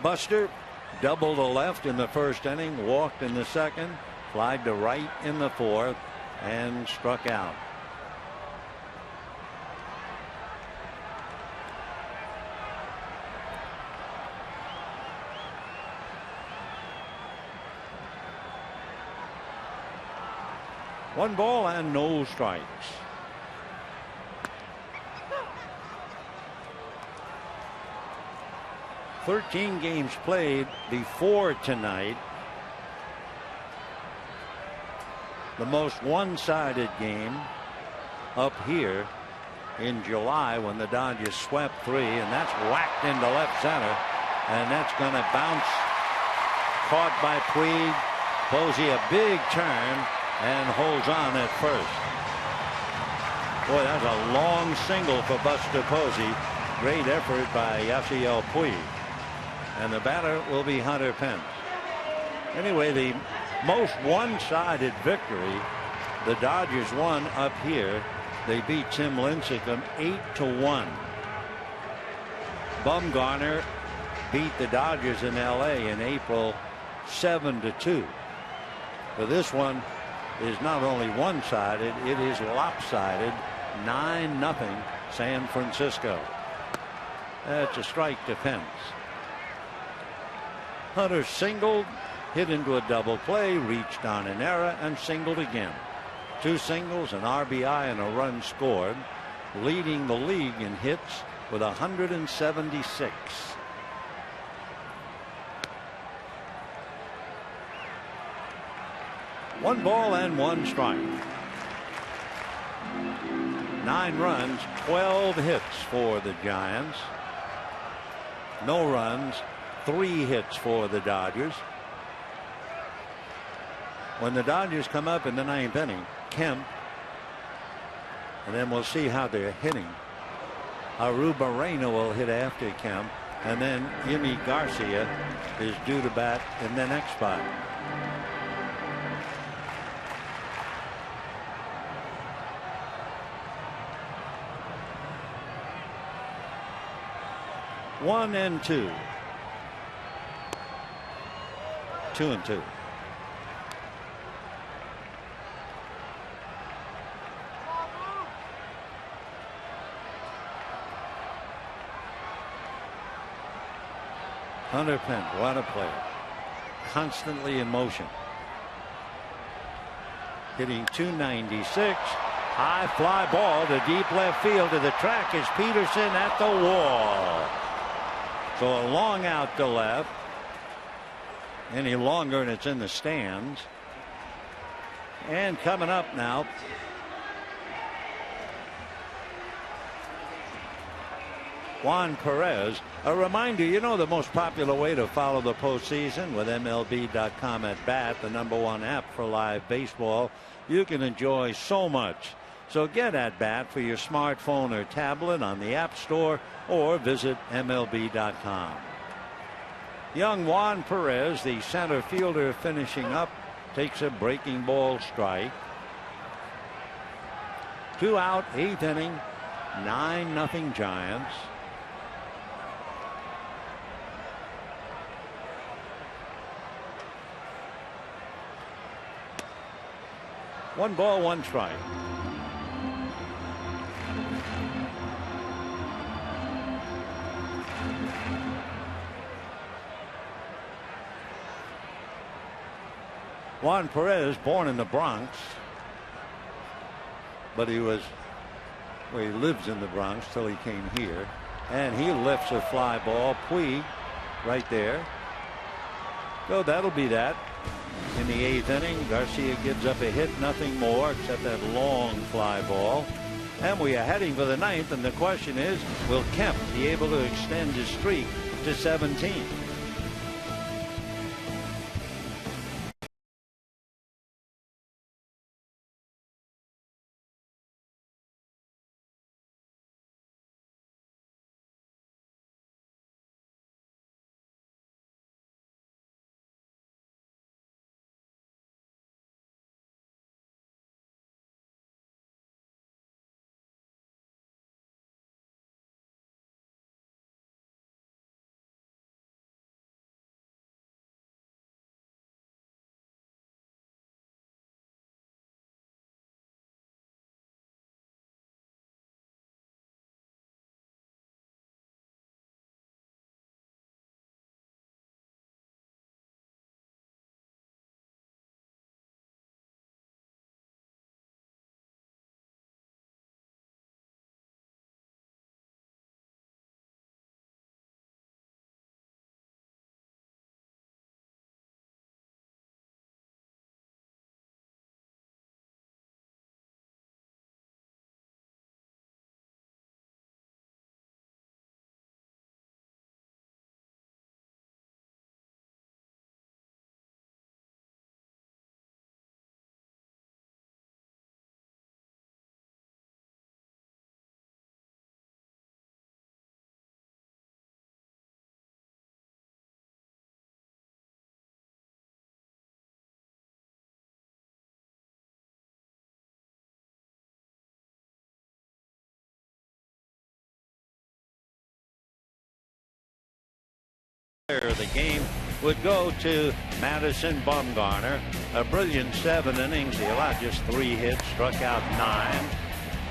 Buster doubled to left in the first inning, walked in the second, flied to right in the fourth, and struck out. One ball and no strikes. "13 games played before tonight. The most one-sided game up here in July when the Dodgers swept 3, and that's whacked into left center, and that's going to bounce. Caught by Puig. Posey a big turn and holds on at first. Boy, that's a long single for Buster Posey. Great effort by Yasiel Puig. And the batter will be Hunter Pence. Anyway, the most one-sided victory the Dodgers won up here. They beat Tim Lincecum 8-1. Bumgarner beat the Dodgers in LA in April 7-2. But this one is not only one-sided, it is lopsided. 9-0 San Francisco. That's a strike to Pence. Hunter singled, hit into a double play, reached on an error, and singled again. 2 singles, an RBI, and a run scored, leading the league in hits with 176. One ball and 1 strike. 9 runs, 12 hits for the Giants. No runs, 3 hits for the Dodgers. When the Dodgers come up in the 9th inning, Kemp, and then we'll see how they're hitting. Arrubarena will hit after Kemp, and then Yimi Garcia is due to bat in the next spot. One and 2. 2-2. Hunter Pence, what a player. Constantly in motion. Hitting .296. High fly ball to deep left field. To the track is Peterson at the wall. So a long out to left. Any longer and it's in the stands. And coming up now, Juan Perez. A reminder, you know the most popular way to follow the postseason with MLB.com at bat, the #1 app for live baseball. You can enjoy so much. So get at bat for your smartphone or tablet on the App Store or visit MLB.com. Young Juan Perez, the center fielder finishing up, takes a breaking ball strike. 2 out, 8th inning, 9-0 Giants. One ball, 1 strike. Juan Perez, born in the Bronx, but he lives in the Bronx till he came here, and he lifts a fly ball. Puig right there. So that'll be that. In the 8th inning, Garcia gives up a hit, nothing more except that long fly ball. And we are heading for the 9th, and the question is, will Kemp be able to extend his streak to 17? of the game would go to Madison Bumgarner. A brilliant 7 innings. He allowed just 3 hits, struck out 9.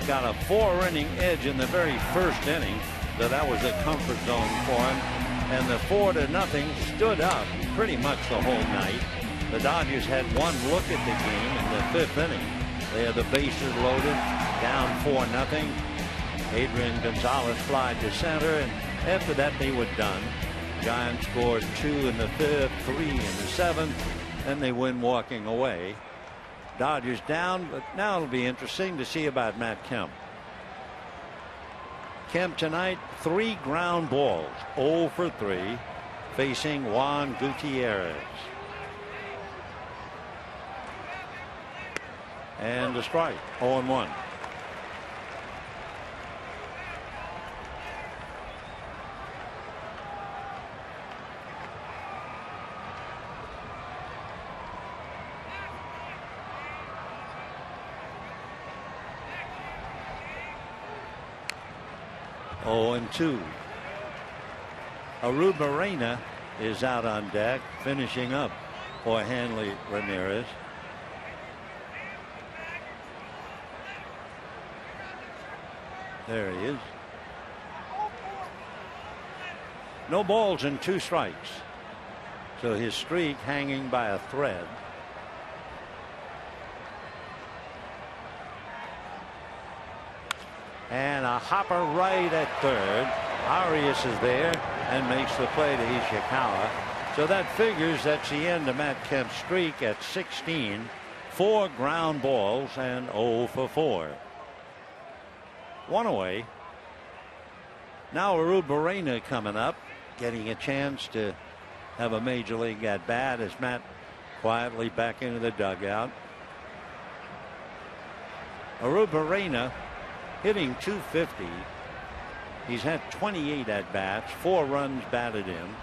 Got a 4-inning edge in the very first inning, so that was a comfort zone for him. And the 4-0 stood up pretty much the whole night. The Dodgers had one look at the game in the 5th inning. They had the bases loaded, down 4-0. Adrian Gonzalez flied to center, and after that they were done. Giants scored 2 in the 5th, 3 in the 7th, and they win walking away. Dodgers down, but now it'll be interesting to see about Matt Kemp. Kemp tonight, 3 ground balls, 0 for 3, facing Juan Gutierrez. And a strike, 0-1. And 2. Arrubarena is out on deck, finishing up for Hanley Ramirez. There he is. No balls and 2 strikes. So his streak hanging by a thread. And a hopper right at third. Arias is there and makes the play to Ishikawa. So that figures that's the end of Matt Kemp's streak at 16. 4 ground balls and 0 for 4. 1 away. Now Arrubarena coming up, getting a chance to have a major league at bat as Matt quietly back into the dugout. Arrubarena hitting .250. He's had 28 at bats, 4 runs batted in.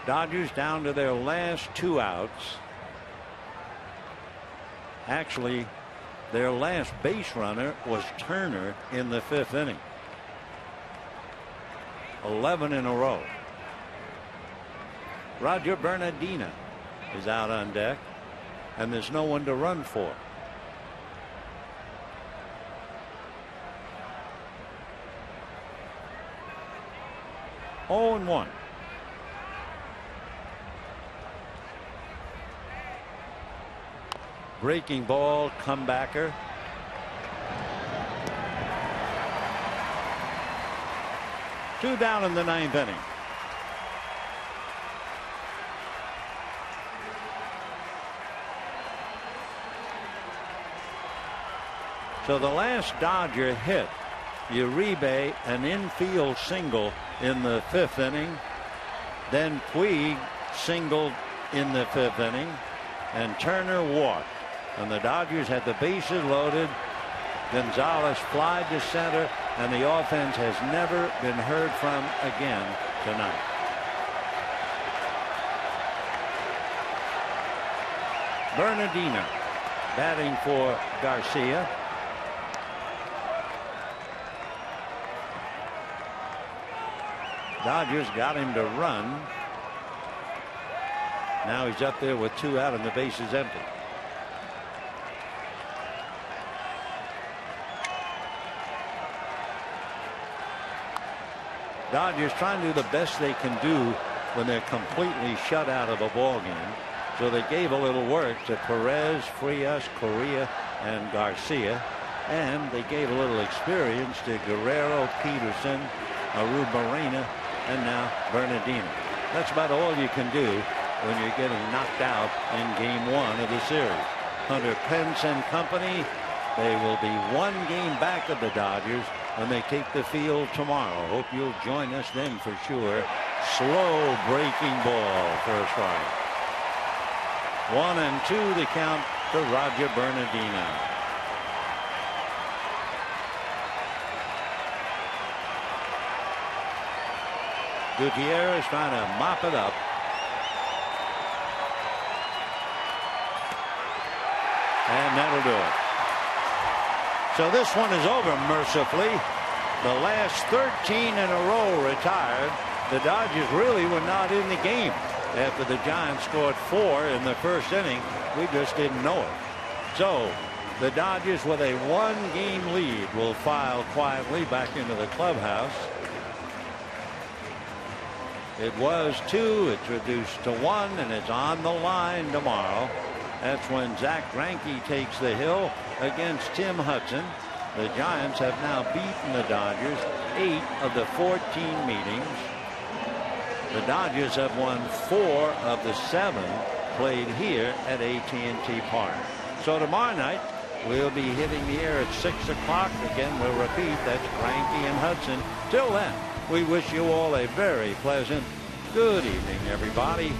Dodgers down to their last 2 outs. Actually, their last base runner was Turner in the 5th inning. 11 in a row. Roger Bernardina is out on deck, and there's no one to run for. Oh, and 1. Breaking ball, comebacker. Two down in the 9th inning. So the last Dodger hit, Uribe, an infield single in the 5th inning. Then Puig singled in the 5th inning, and Turner walked. And the Dodgers had the bases loaded. Gonzalez flied to center, and the offense has never been heard from again tonight. Bernardino batting for Garcia. Dodgers got him to run. Now he's up there with 2 out and the base is empty. Dodgers trying to do the best they can do when they're completely shut out of a ball game. So they gave a little work to Perez, Frias, Correa, and Garcia, and they gave a little experience to Guerrero, Peterson, Arrubarena, and now Bernardino. That's about all you can do when you're getting knocked out in game 1 of the series. Hunter Pence and company, they will be 1 game back of the Dodgers when they take the field tomorrow. Hope you'll join us then for sure. Slow breaking ball for a strike. 1-2 the count to Roger Bernardino. Gutierrez trying to mop it up. And that'll do it. So this one is over mercifully. the last 13 in a row retired. The Dodgers really were not in the game after the Giants scored 4 in the first inning. We just didn't know it. So the Dodgers, with a 1-game lead, will file quietly back into the clubhouse. It was 2, it's reduced to 1, and it's on the line tomorrow. That's when Zach Greinke takes the hill against Tim Hudson. The Giants have now beaten the Dodgers 8 of the 14 meetings. The Dodgers have won 4 of the 7 played here at AT&T Park. So tomorrow night we'll be hitting the air at 6 o'clock. Again, we'll repeat, that's Greinke and Hudson. Till then, we wish you all a very pleasant good evening, everybody.